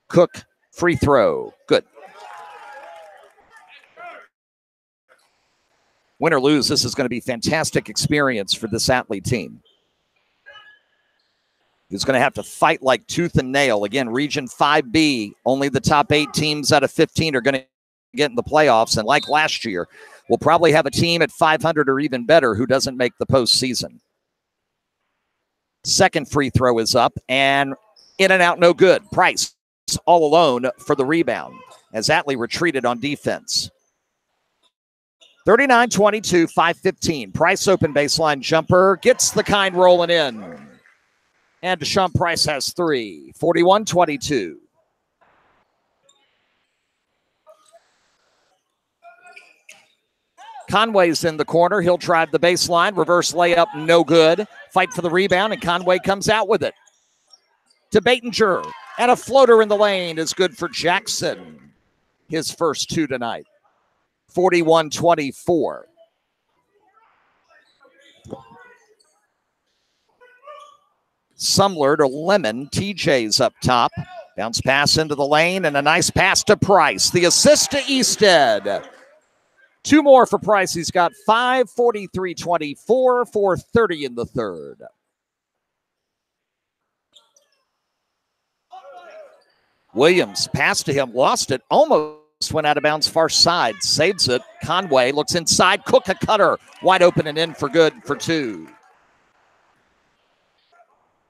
Cook, free throw, good. Win or lose, this is going to be fantastic experience for this Atlee team. He's going to have to fight like tooth and nail. Again, Region 5B, only the top 8 teams out of 15 are going to get in the playoffs. And like last year, we'll probably have a team at 500 or even better who doesn't make the postseason. Second free throw is up, and in and out, no good. Price all alone for the rebound as Atlee retreated on defense. 39-22, 5:15. Price open baseline jumper, gets the kind rolling in. And Deshaun Price has 3, 41-22. Conway's in the corner. He'll drive the baseline. Reverse layup, no good. Fight for the rebound, and Conway comes out with it. To Baitinger, and a floater in the lane is good for Jackson. His first 2 tonight. 41-24. Sumler to Lemon. TJ's up top. Bounce pass into the lane, and a nice pass to Price. The assist to Easthead. 2 more for Price. He's got 5, 43-24, 4:30 in the third. Williams passed to him, lost it, almost went out of bounds far side, saves it. Conway looks inside, Cook a cutter, wide open and in for good for 2.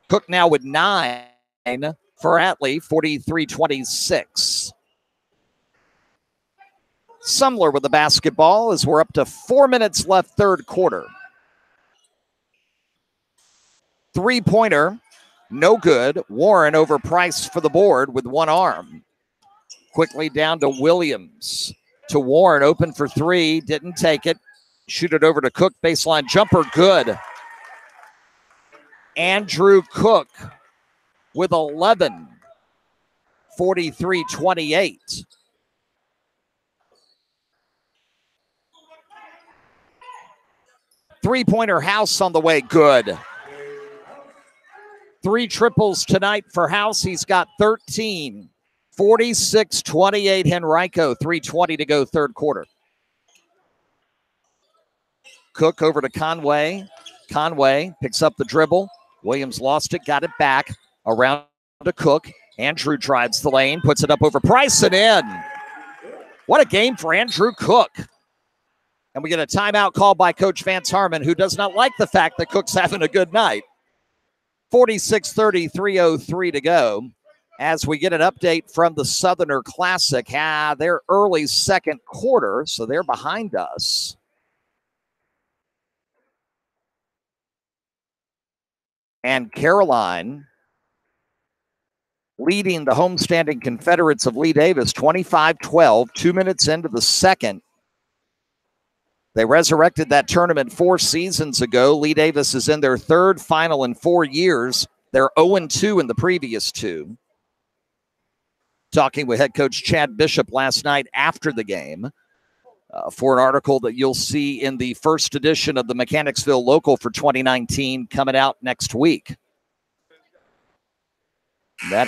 Cook now with 9 for Atlee, 43-26. Sumler with the basketball as we're up to 4 minutes left third quarter. 3-pointer, no good. Warren over Price for the board with one arm. Quickly down to Williams. To Warren, open for 3, didn't take it. Shoot it over to Cook, baseline jumper, good. Andrew Cook with 11, 43-28. Three-pointer House on the way, good. 3 triples tonight for House. He's got 13, 46-28 Henrico, 3:20 to go third quarter. Cook over to Conway. Conway picks up the dribble. Williams lost it, got it back. Around to Cook. Andrew drives the lane, puts it up over Price and in. What a game for Andrew Cook. And we get a timeout call by Coach Vance Harmon, who does not like the fact that Cook's having a good night. 46-30, 3:03 to go. As we get an update from the Southerner Classic, they're early second quarter, so they're behind us. And Caroline leading the homestanding Confederates of Lee Davis 25-12, 2 minutes into the second. They resurrected that tournament 4 seasons ago. Lee Davis is in their third final in 4 years. They're 0-2 in the previous 2. Talking with head coach Chad Bishop last night after the game for an article that you'll see in the first edition of the Mechanicsville Local for 2019 coming out next week. That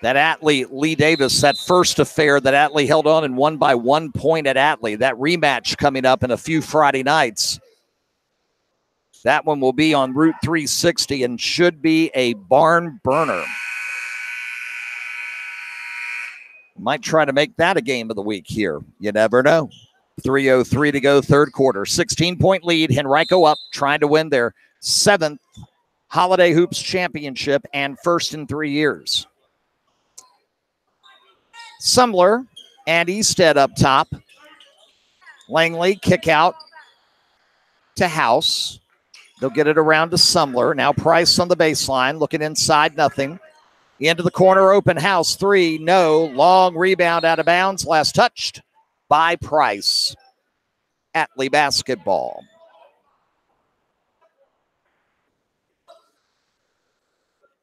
Atlee, Lee Davis, that first affair that Atlee held on and won by 1 point at Atlee. That rematch coming up in a few Friday nights. That one will be on Route 360 and should be a barn burner. Might try to make that a game of the week here. You never know. 3:03 to go third quarter. 16-point lead. Henrico up, trying to win their 7th Holiday Hoops championship and first in 3 years. Sumler and Easted up top. Langley kick out to House. They'll get it around to Sumler. Now Price on the baseline, looking inside, nothing. Into the corner, open House, 3, no. Long rebound out of bounds, last touched by Price. Atlee basketball.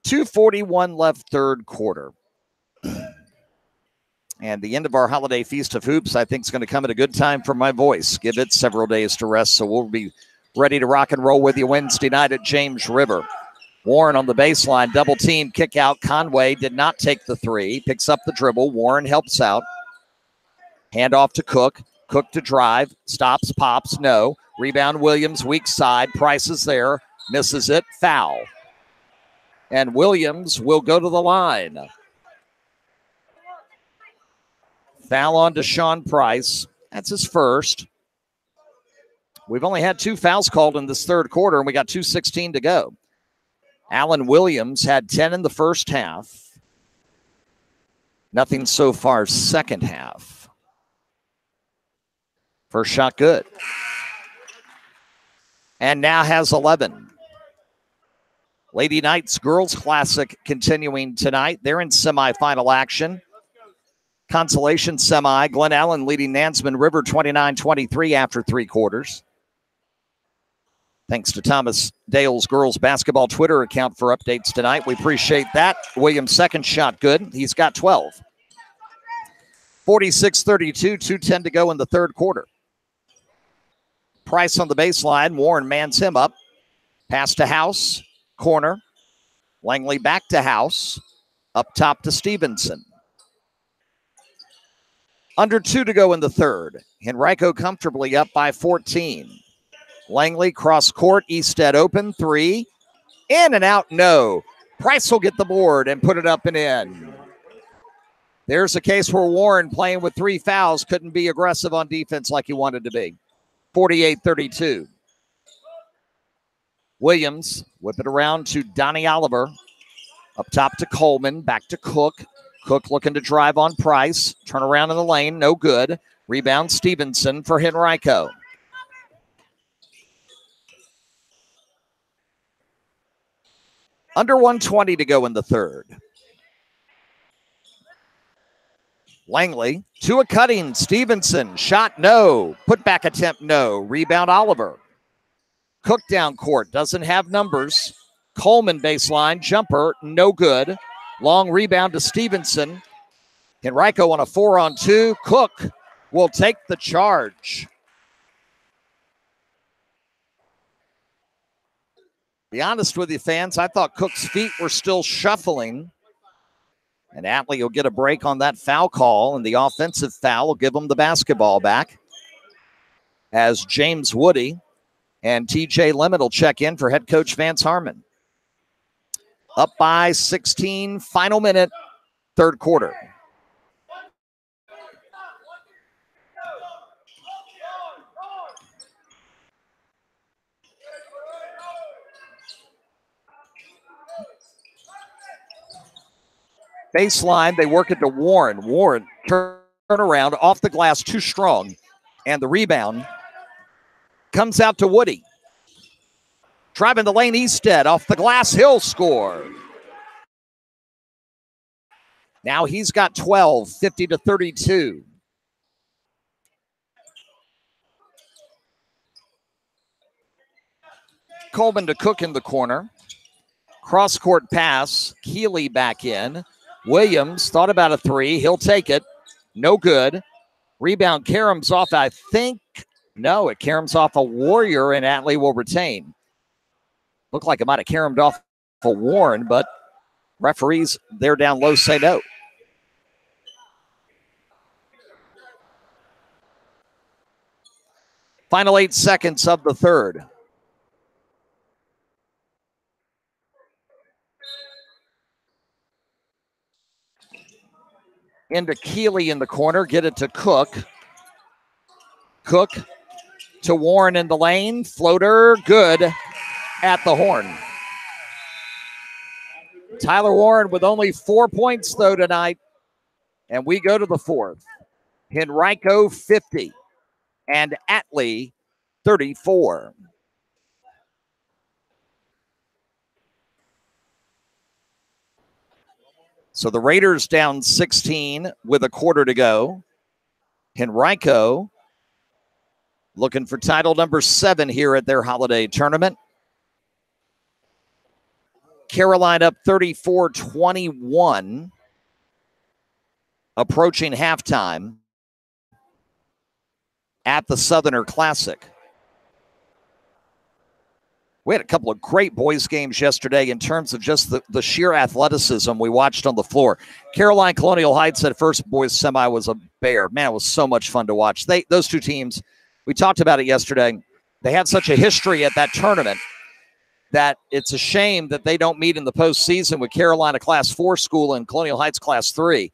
.241 left third quarter. And the end of our holiday feast of hoops, I think, is going to come at a good time for my voice. Give it several days to rest, so we'll be ready to rock and roll with you Wednesday night at James River. Warren on the baseline, double team, kick out. Conway did not take the 3, picks up the dribble. Warren helps out. Hand off to Cook. Cook to drive, stops, pops, no. Rebound Williams, weak side. Price is there, misses it, foul. And Williams will go to the line. Foul on Deshaun Price. That's his first. We've only had 2 fouls called in this third quarter, and we got 2:16 to go. Alan Williams had 10 in the first half. Nothing so far second half. First shot good. And now has 11. Lady Knights Girls Classic continuing tonight. They're in semifinal action. Consolation semi. Glen Allen leading Nansemond River 29-23 after 3 quarters. Thanks to Thomas Dale's girls basketball Twitter account for updates tonight. We appreciate that. Williams' second shot good. He's got 12. 46-32, 2:10 to go in the third quarter. Price on the baseline. Warren mans him up. Pass to House. Corner. Langley back to House. Up top to Stevenson. Under 2 to go in the third. Henrico comfortably up by 14. Langley cross court. Easted open. 3. In and out. No. Price will get the board and put it up and in. There's a case where Warren, playing with 3 fouls, couldn't be aggressive on defense like he wanted to be. 48-32. Williams whip it around to Donnie Oliver. Up top to Coleman. Back to Cook. Cook looking to drive on Price. Turn around in the lane. No good. Rebound Stevenson for Henrico. Under 120 to go in the third. Langley to a cutting. Stevenson. Shot no. Put back attempt no. Rebound Oliver. Cook down court, doesn't have numbers. Coleman baseline, jumper, no good. Long rebound to Stevenson. Henrico on a 4-on-2. Cook will take the charge. Be honest with you, fans, I thought Cook's feet were still shuffling. And Atlee will get a break on that foul call, and the offensive foul will give him the basketball back. As James Woody and TJ Lemon will check in for head coach Vance Harmon. Up by 16, final minute, third quarter. Baseline, they work it to Warren. Warren, turn around, off the glass, too strong. And the rebound comes out to Woody. Driving the lane, Easted, off the glass, he'll score. Now he's got 12, 50-32. Coleman to Cook in the corner. Cross-court pass, Keeley back in. Williams thought about a three. He'll take it. No good. Rebound, Karam's off, I think. No, it Karam's off a Warrior, and Atlee will retain. Looked like it might have Karam'd off a Warren, but referees, they're down low, say no. Final 8 seconds of the third. Into Keeley in the corner. Get it to Cook. Cook to Warren in the lane. Floater, good at the horn. Tyler Warren with only 4 points, though, tonight. And we go to the fourth. Henrico 50 and Atlee 34. So the Raiders down 16 with a quarter to go. Henrico looking for title number 7 here at their holiday tournament. Caroline up 34-21. Approaching halftime at the Southerner Classic. We had a couple of great boys games yesterday in terms of just the sheer athleticism we watched on the floor. Caroline Colonial Heights at first boys semi was a bear. Man, it was so much fun to watch. Those two teams, we talked about it yesterday. They had such a history at that tournament that it's a shame that they don't meet in the postseason with Carolina Class 4 school and Colonial Heights Class 3.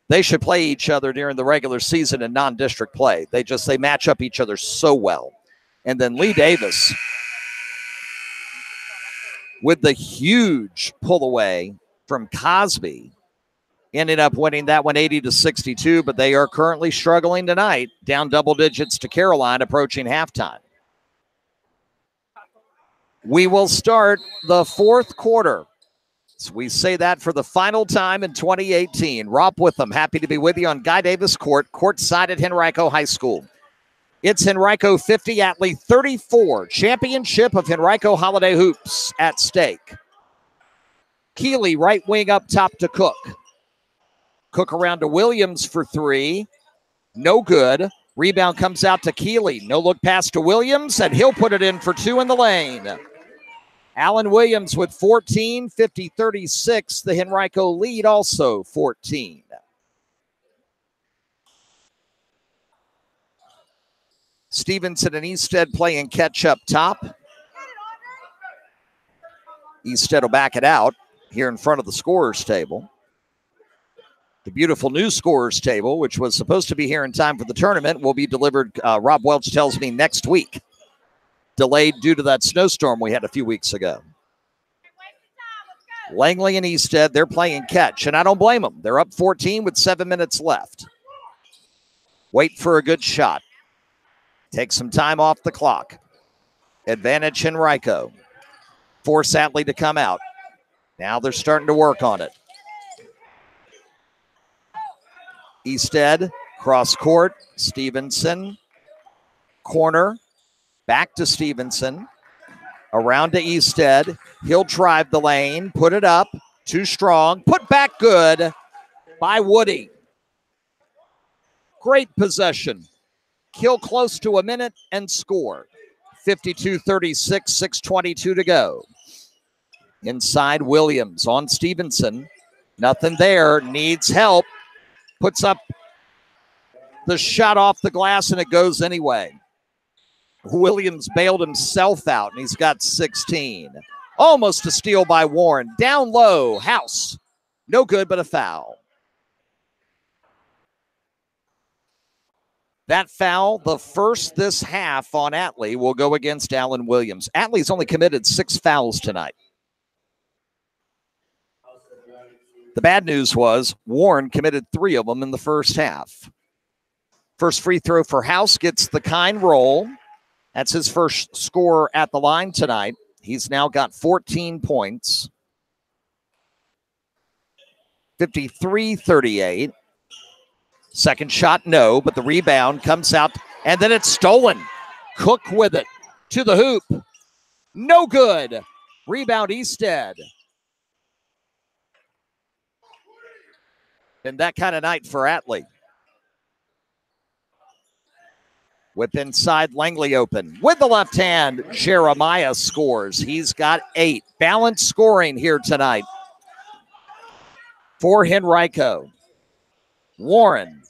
They should play each other during the regular season in non-district play. They match up each other so well. And then Lee Davis, with the huge pull away from Cosby, ended up winning that one 80-62, but they are currently struggling tonight, down double digits to Caroline, approaching halftime. We will start the fourth quarter. So we say that for the final time in 2018. Rob Witham, happy to be with you on Guy Davis Court, courtside at Henrico High School. It's Henrico 50, Atlee 34. Championship of Henrico Holiday Hoops at stake. Keeley, right wing up top to Cook. Cook around to Williams for three. No good. Rebound comes out to Keeley. No look pass to Williams, and he'll put it in for two in the lane. Allen Williams with 14, 50-36. The Henrico lead also 14. Stevenson and Easted playing catch up top. Easted will back it out here in front of the scorer's table. The beautiful new scorer's table, which was supposed to be here in time for the tournament, will be delivered, Rob Welch tells me, next week. Delayed due to that snowstorm we had a few weeks ago. Langley and Easted, they're playing catch, and I don't blame them. They're up 14 with 7 minutes left. Wait for a good shot. Take some time off the clock. Advantage Henrico. Force Atlee to come out. Now they're starting to work on it. Easted, cross court. Stevenson. Corner. Back to Stevenson. Around to Easted. He'll drive the lane, put it up. Too strong. Put back good by Woody. Great possession. Kill close to a minute and score. 52-36, 6:22 to go. Inside Williams on Stevenson. Nothing there. Needs help. Puts up the shot off the glass, and it goes anyway. Williams bailed himself out, and he's got 16. Almost a steal by Warren. Down low. House. No good, but a foul. That foul, the first this half on Atlee, will go against Allen Williams. Atlee's only committed 6 fouls tonight. The bad news was Warren committed 3 of them in the first half. First free throw for House gets the kind roll. That's his first score at the line tonight. He's now got 14 points. 53-38. Second shot, no, but the rebound comes out, and then it's stolen. Cook with it to the hoop. No good. Rebound, Easted. And that kind of night for Atlee. Whip inside, Langley open. With the left hand, Jeremiah scores. He's got 8. Balanced scoring here tonight for Henrico. Warren.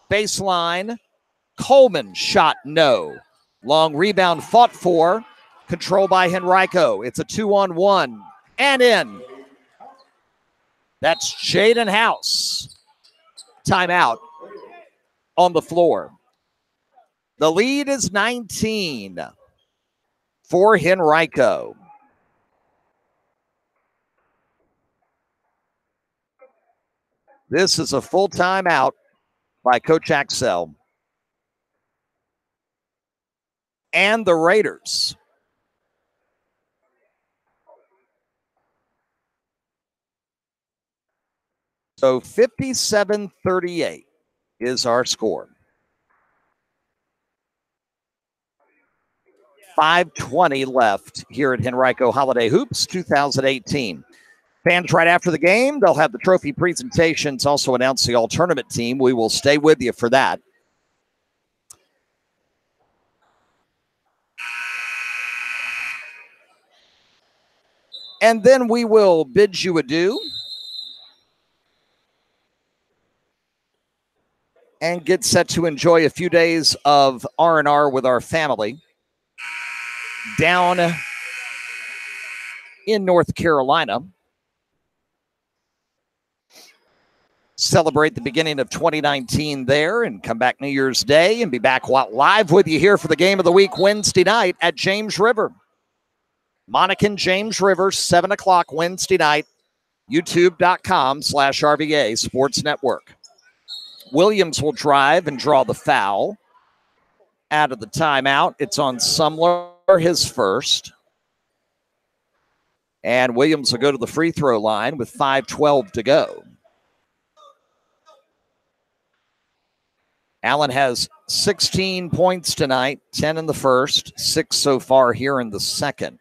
Baseline. Coleman shot no. Long rebound fought for. Control by Henrico. It's a 2-on-1 and in. That's Jaden House. Timeout on the floor. The lead is 19 for Henrico. This is a full timeout by Coach Axel. And the Raiders. So 57-38 is our score. 5:20 left here at Henrico Holiday Hoops 2018. Fans right after the game, they'll have the trophy presentations, also announce the all-tournament team. We will stay with you for that. And then we will bid you adieu and get set to enjoy a few days of R&R with our family down in North Carolina. Celebrate the beginning of 2019 there and come back New Year's Day and be back live with you here for the game of the week Wednesday night at James River. Monacan James River, 7 o'clock Wednesday night, youtube.com/RVA Sports Network. Williams will drive and draw the foul. Out of the timeout, it's on Sumler, his first. And Williams will go to the free throw line with 5:12 to go. Allen has 16 points tonight, 10 in the first, 6 so far here in the second.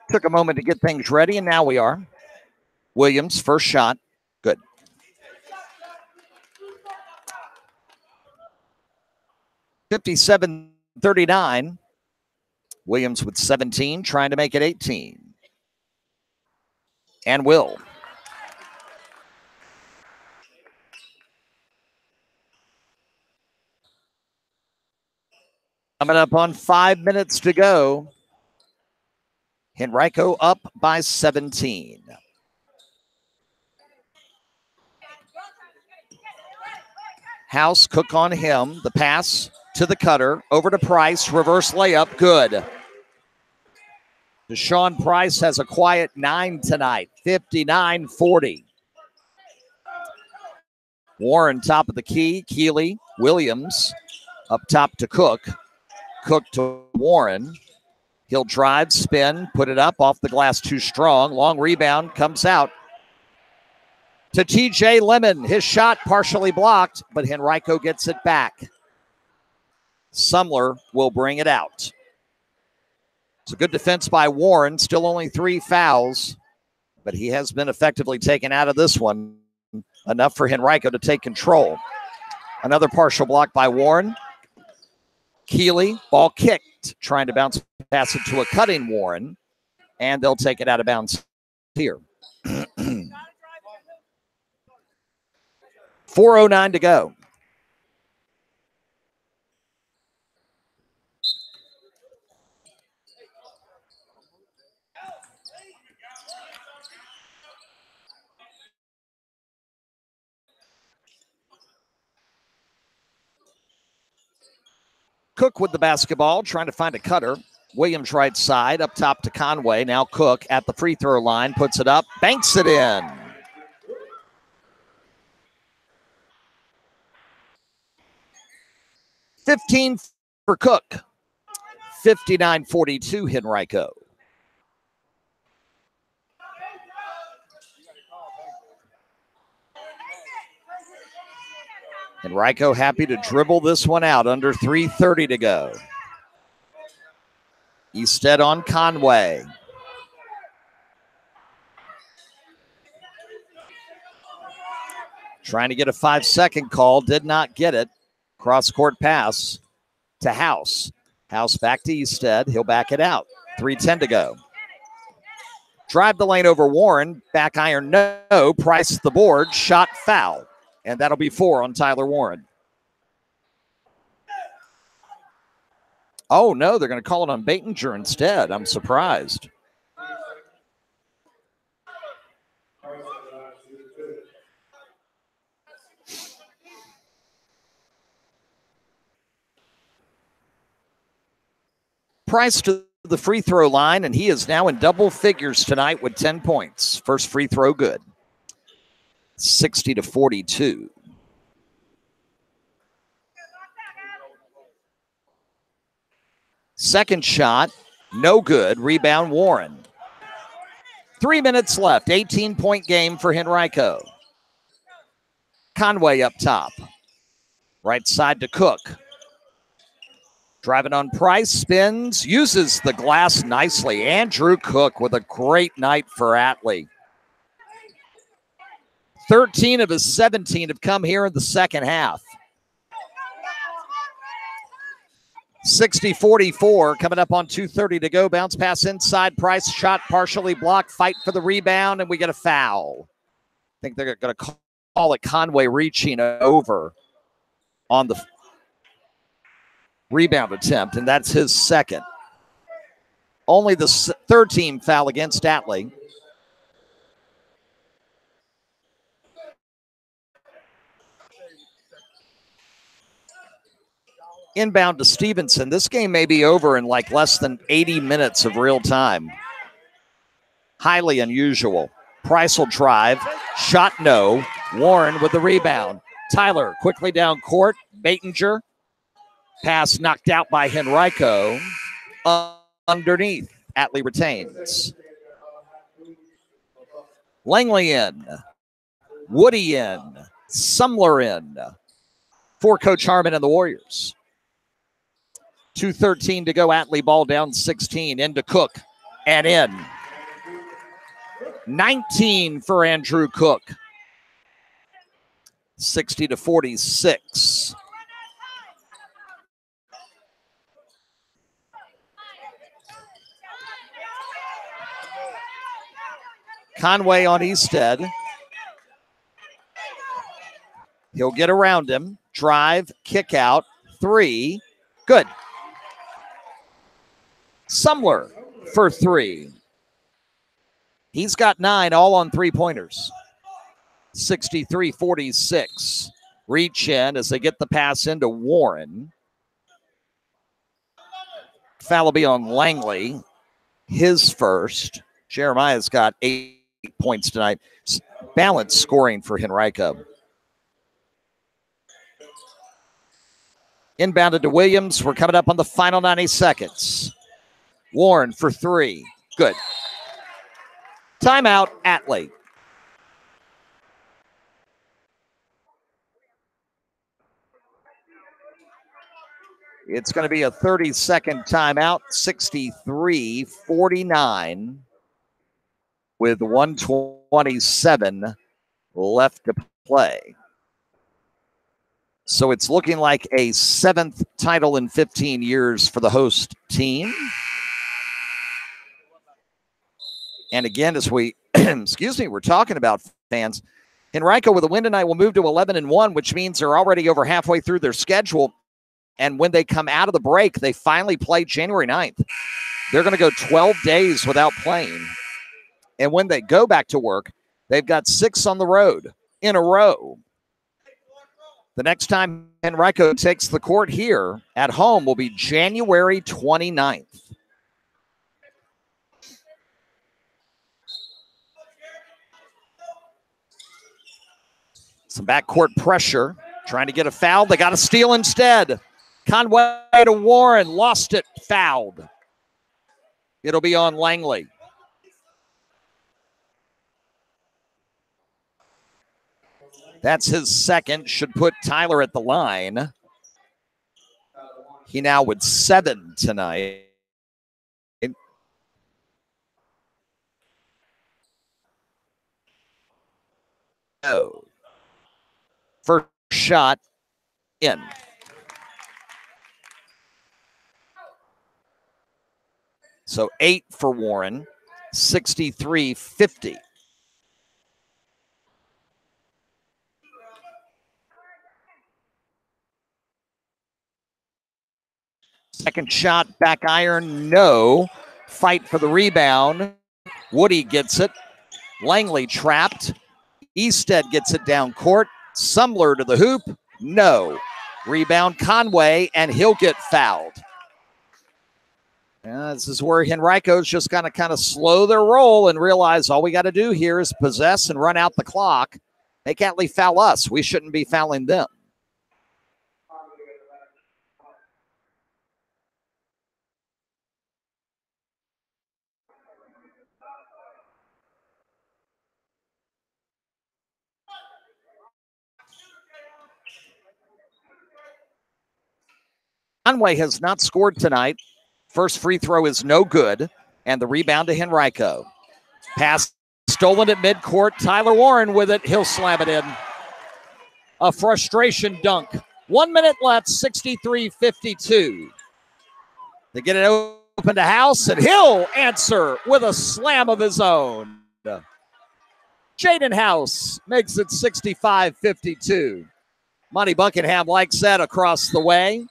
Took a moment to get things ready, and now we are. Williams, first shot. Good. (57-39). Williams with 17, trying to make it 18. And will. Coming up on 5 minutes to go. Henrico up by 17. House, Cook on him. The pass to the cutter. Over to Price. Reverse layup. Good. Deshaun Price has a quiet 9 tonight. 59-40. Warren top of the key. Keeley, Williams up top to Cook. Cook to Warren. He'll drive, spin, put it up off the glass too strong. Long rebound comes out to TJ Lemon. His shot partially blocked, but Henrico gets it back. Sumler will bring it out. It's a good defense by Warren. Still only 3 fouls, but he has been effectively taken out of this one. Enough for Henrico to take control. Another partial block by Warren. Keeley, ball kicked, trying to bounce pass it to a cutting Warren, and they'll take it out of bounds here. 4:09 to go. Cook with the basketball, trying to find a cutter. Williams right side, up top to Conway. Now Cook at the free throw line, puts it up, banks it in. $15 for Cook. 59-42 Henrico. Henrico happy to dribble this one out under 3:30 to go. Easted on Conway. Trying to get a 5-second call, did not get it. Cross-court pass to House. House back to Easted. He'll back it out. 3:10 to go. Drive the lane over Warren. Back iron, no. Price the board. Shot foul. And that'll be 4 on Tyler Warren. Oh, no, they're going to call it on Baitinger instead. I'm surprised. Price to the free throw line, and he is now in double figures tonight with 10 points. First free throw good. 60-42. Second shot, no good. Rebound Warren. 3 minutes left. 18-point game for Henrico. Conway up top. Right side to Cook. Driving on Price, spins, uses the glass nicely. Andrew Cook with a great night for Atlee. 13 of his 17 have come here in the second half. 60-44 coming up on 2:30 to go. Bounce pass inside. Price shot partially blocked. Fight for the rebound, and we get a foul. I think they're going to call it Conway reaching over on the rebound attempt, and that's his second. Only the third team foul against Atlee. Inbound to Stevenson. This game may be over in like less than 80 minutes of real time. Highly unusual. Price will drive. Shot no. Warren with the rebound. Tyler quickly down court. Baitinger. Pass knocked out by Henrico. Underneath. Atlee retains. Langley in. Woody in. Sumler in. For Coach Harmon and the Warriors. 2:13 to go. Atlee ball down 16. Into Cook and in. 19 for Andrew Cook. 60-46. Conway on Easted. He'll get around him. Drive, kick out. 3. Good. Sumler for 3. He's got 9, all on 3-pointers. 63-46. Reach in as they get the pass into Warren. Foul will be on Langley. His first. Jeremiah's got 8 points tonight. Balanced scoring for Henrico. Inbounded to Williams. We're coming up on the final 90 seconds. Warren for three. Good. Timeout, Atlee. It's going to be a 30-second timeout, 63-49, with 1:27 left to play. So it's looking like a 7th title in 15 years for the host team. And again, as we, we're talking about fans, Henrico with a win tonight will move to 11-1, which means they're already over halfway through their schedule. And when they come out of the break, they finally play January 9th. They're going to go 12 days without playing. And when they go back to work, they've got 6 on the road in a row. The next time Henrico takes the court here at home will be January 29th. Some backcourt pressure, trying to get a foul. They got a steal instead. Conway to Warren, lost it, fouled. It'll be on Langley. That's his second, should put Tyler at the line. He now with 7 tonight. Oh. First shot in. So 8 for Warren, 63-50. Second shot, back iron, no. Fight for the rebound. Woody gets it. Langley trapped. Easted gets it down court. Sumler to the hoop, no. Rebound Conway, and he'll get fouled. This is where Henrico's just going to kind of slow their roll and realize all we got to do here is possess and run out the clock. They can't leave foul us. We shouldn't be fouling them. Conway has not scored tonight. First free throw is no good, and the rebound to Henrico. Pass stolen at midcourt. Tyler Warren with it. He'll slam it in. A frustration dunk. 1 minute left, 63-52. They get it open to House, and he'll answer with a slam of his own. Jaden House makes it 65-52. Monty Buckingham likes that across the way.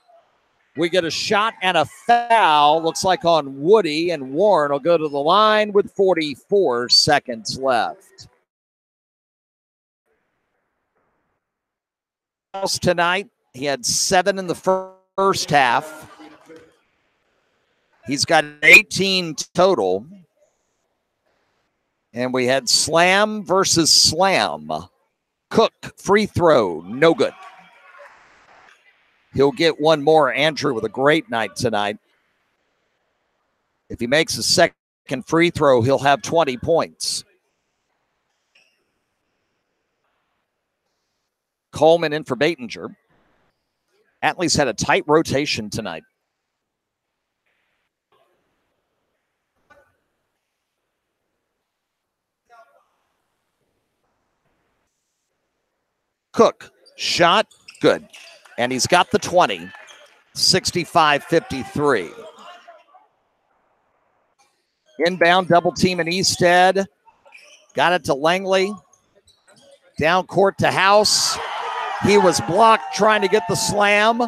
We get a shot and a foul, looks like on Woody, and Warren will go to the line with 44 seconds left. Tonight, he had 7 in the first half. He's got 18 total. And we had slam versus slam. Cook, free throw, no good. He'll get one more. Andrew with a great night tonight. If he makes a second free throw, he'll have 20 points. Coleman in for Batinger. Atlee's had a tight rotation tonight. Cook, shot, good. And he's got the 20, 65-53. Inbound double team in Easted. Got it to Langley. Down court to House. He was blocked trying to get the slam.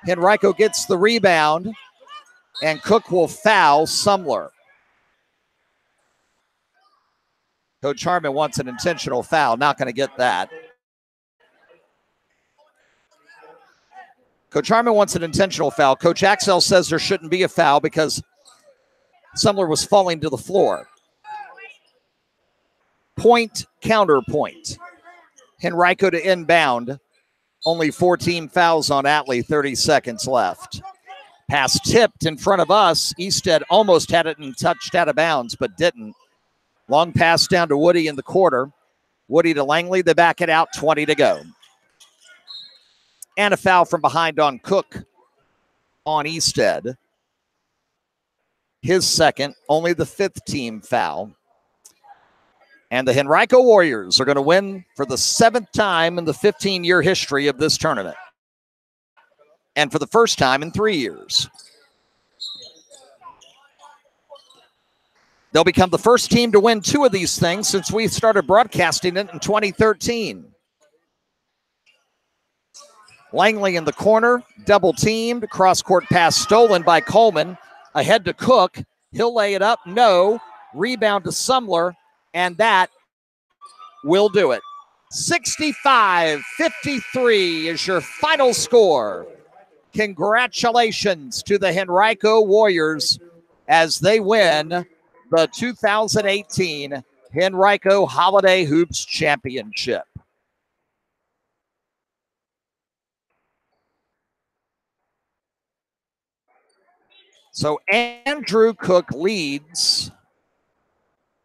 Henrico gets the rebound. And Cook will foul Sumler. Coach Harmon wants an intentional foul. Not going to get that. Coach Harmon wants an intentional foul. Coach Axel says there shouldn't be a foul because Sumler was falling to the floor. Point, counterpoint. Henrico to inbound. Only 14 fouls on Atlee, 30 seconds left. Pass tipped in front of us. Easted almost had it and touched out of bounds, but didn't. Long pass down to Woody in the quarter. Woody to Langley. They back it out, 20 to go. And a foul from behind on Cook on Easted. His second, only the fifth team foul. And the Henrico Warriors are going to win for the seventh time in the 15-year history of this tournament. And for the first time in 3 years. They'll become the first team to win 2 of these things since we started broadcasting it in 2013. Langley in the corner, double teamed, cross-court pass stolen by Coleman. Ahead to Cook. He'll lay it up. No. Rebound to Sumler. And that will do it. 65-53 is your final score. Congratulations to the Henrico Warriors as they win the 2018 Henrico Holiday Hoops Championship. So Andrew Cook leads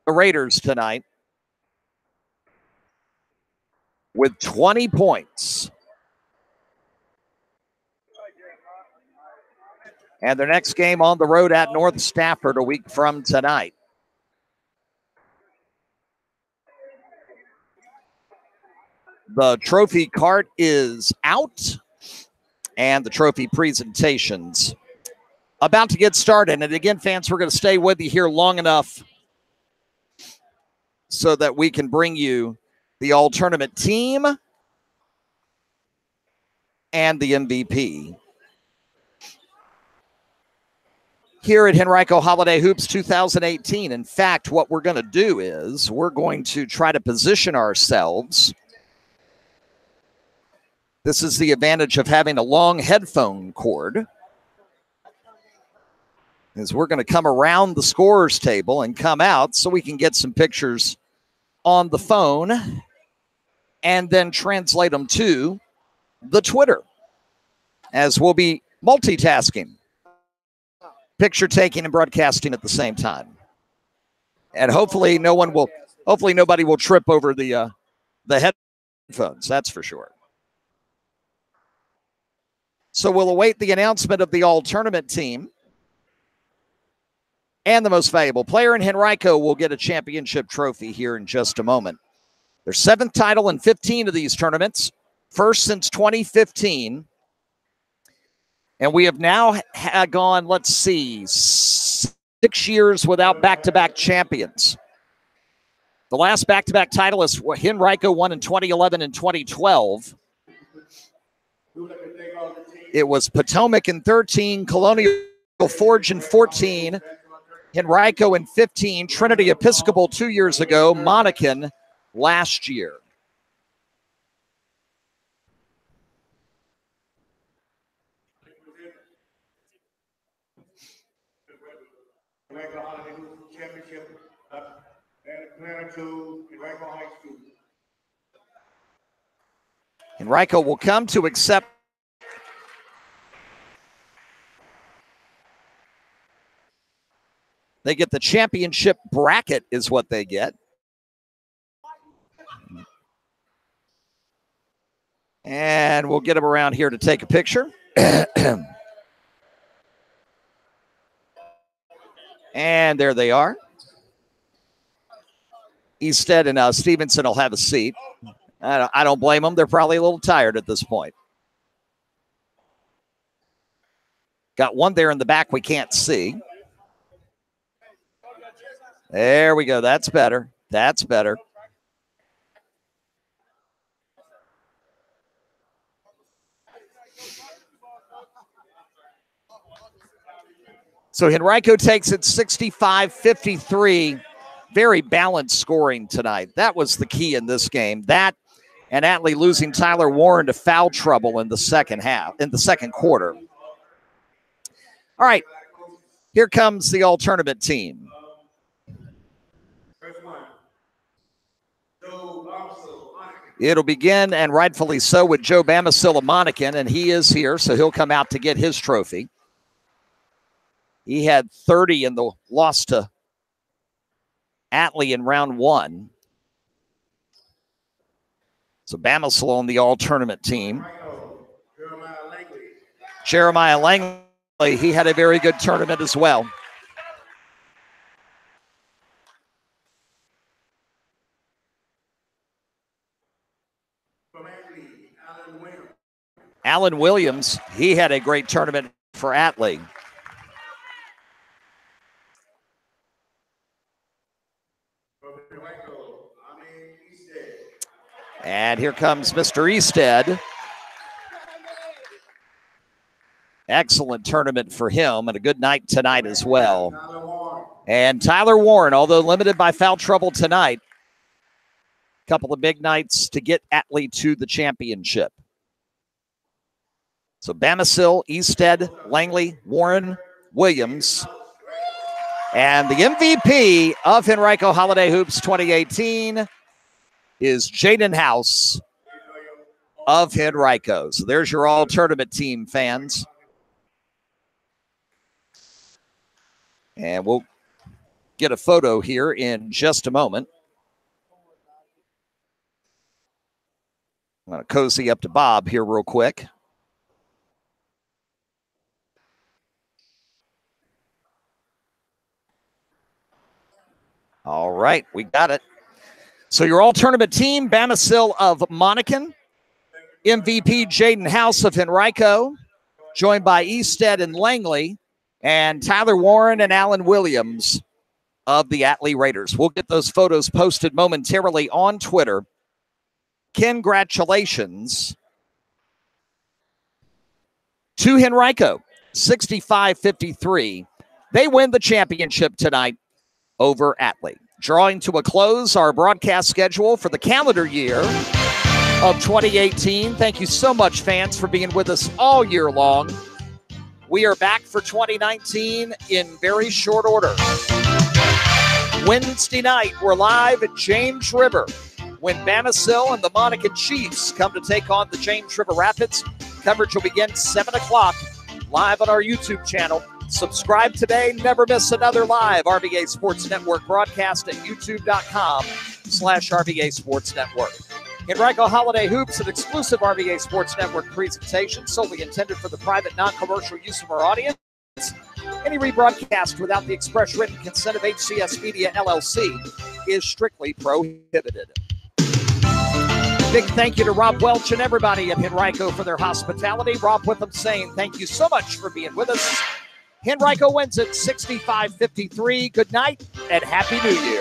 the Raiders tonight with 20 points. And their next game on the road at North Stafford a week from tonight. The trophy cart is out, and the trophy presentations about to get started. And again, fans, we're going to stay with you here long enough so that we can bring you the all-tournament team and the MVP. Here at Henrico Holiday Hoops 2018. In fact, what we're going to do is we're going to try to position ourselves. This is the advantage of having a long headphone cord. Is we're going to come around the scorer's table and come out so we can get some pictures on the phone and then translate them to the Twitter, as we'll be multitasking. Picture taking and broadcasting at the same time. And hopefully nobody will trip over the headphones, that's for sure. So we'll await the announcement of the all-tournament team. And the most valuable player in Henrico will get a championship trophy here in just a moment. Their 7th title in 15 of these tournaments, first since 2015. And we have now gone, 6 years without back-to-back champions. The last back-to-back title is what Henrico won in 2011 and 2012. It was Potomac in 13, Colonial Forge in 14, Henrico in 15, Trinity Episcopal 2 years ago, Monacan last year. Henrico Holiday Hoops Championship planner to Henrico High School. Henrico will come to accept they get the championship bracket is what they get. And we'll get them around here to take a picture. And there they are. Easted and Stevenson will have a seat. I don't blame them. They're probably a little tired at this point. Got one there in the back we can't see. There we go. That's better. That's better. So Henrico takes it 65-53. Very balanced scoring tonight. That was the key in this game. That and Atlee losing Tyler Warren to foul trouble in the second quarter. All right. Here comes the all-tournament team. It'll begin, and rightfully so, with Joe Bamasil of Monacan, and he is here, so he'll come out to get his trophy. He had 30 in the loss to Atlee in round 1. So Bamasil on the all-tournament team. Jeremiah Langley, he had a very good tournament as well. Alan Williams, he had a great tournament for Atlee. And here comes Mr. Easted. Excellent tournament for him and a good night tonight as well. And Tyler Warren, although limited by foul trouble tonight, a couple of big nights to get Atlee to the championship. So Bamasil, Easted, Langley, Warren, Williams. And the MVP of Henrico Holiday Hoops 2018 is Jaden House of Henrico. So there's your all-tournament team, fans. And we'll get a photo here in just a moment. I'm going to cozy up to Bob here real quick. All right, we got it. So your all-tournament team, Bamasil of Monacan, MVP Jaden House of Henrico, joined by Easted and Langley, and Tyler Warren and Alan Williams of the Atlee Raiders. We'll get those photos posted momentarily on Twitter. Congratulations to Henrico, 65-53. They win the championship tonight over Atlee. Drawing to a close our broadcast schedule for the calendar year of 2018. Thank you so much, fans, for being with us all year long. We are back for 2019 in very short order. Wednesday night, we're live at James River when Bamasil and the Monacan Chiefs come to take on the James River Rapids. Coverage will begin 7 o'clock live on our YouTube channel. Subscribe today. Never miss another live RVA Sports Network broadcast at youtube.com/RVA Sports Network. Henrico Holiday Hoops, an exclusive RVA Sports Network presentation solely intended for the private, non-commercial use of our audience. Any rebroadcast without the express written consent of HCS Media, LLC is strictly prohibited. Big thank you to Rob Welch and everybody at Henrico for their hospitality. Rob with them saying thank you so much for being with us. Henrico wins it 65-53. Good night and Happy New Year.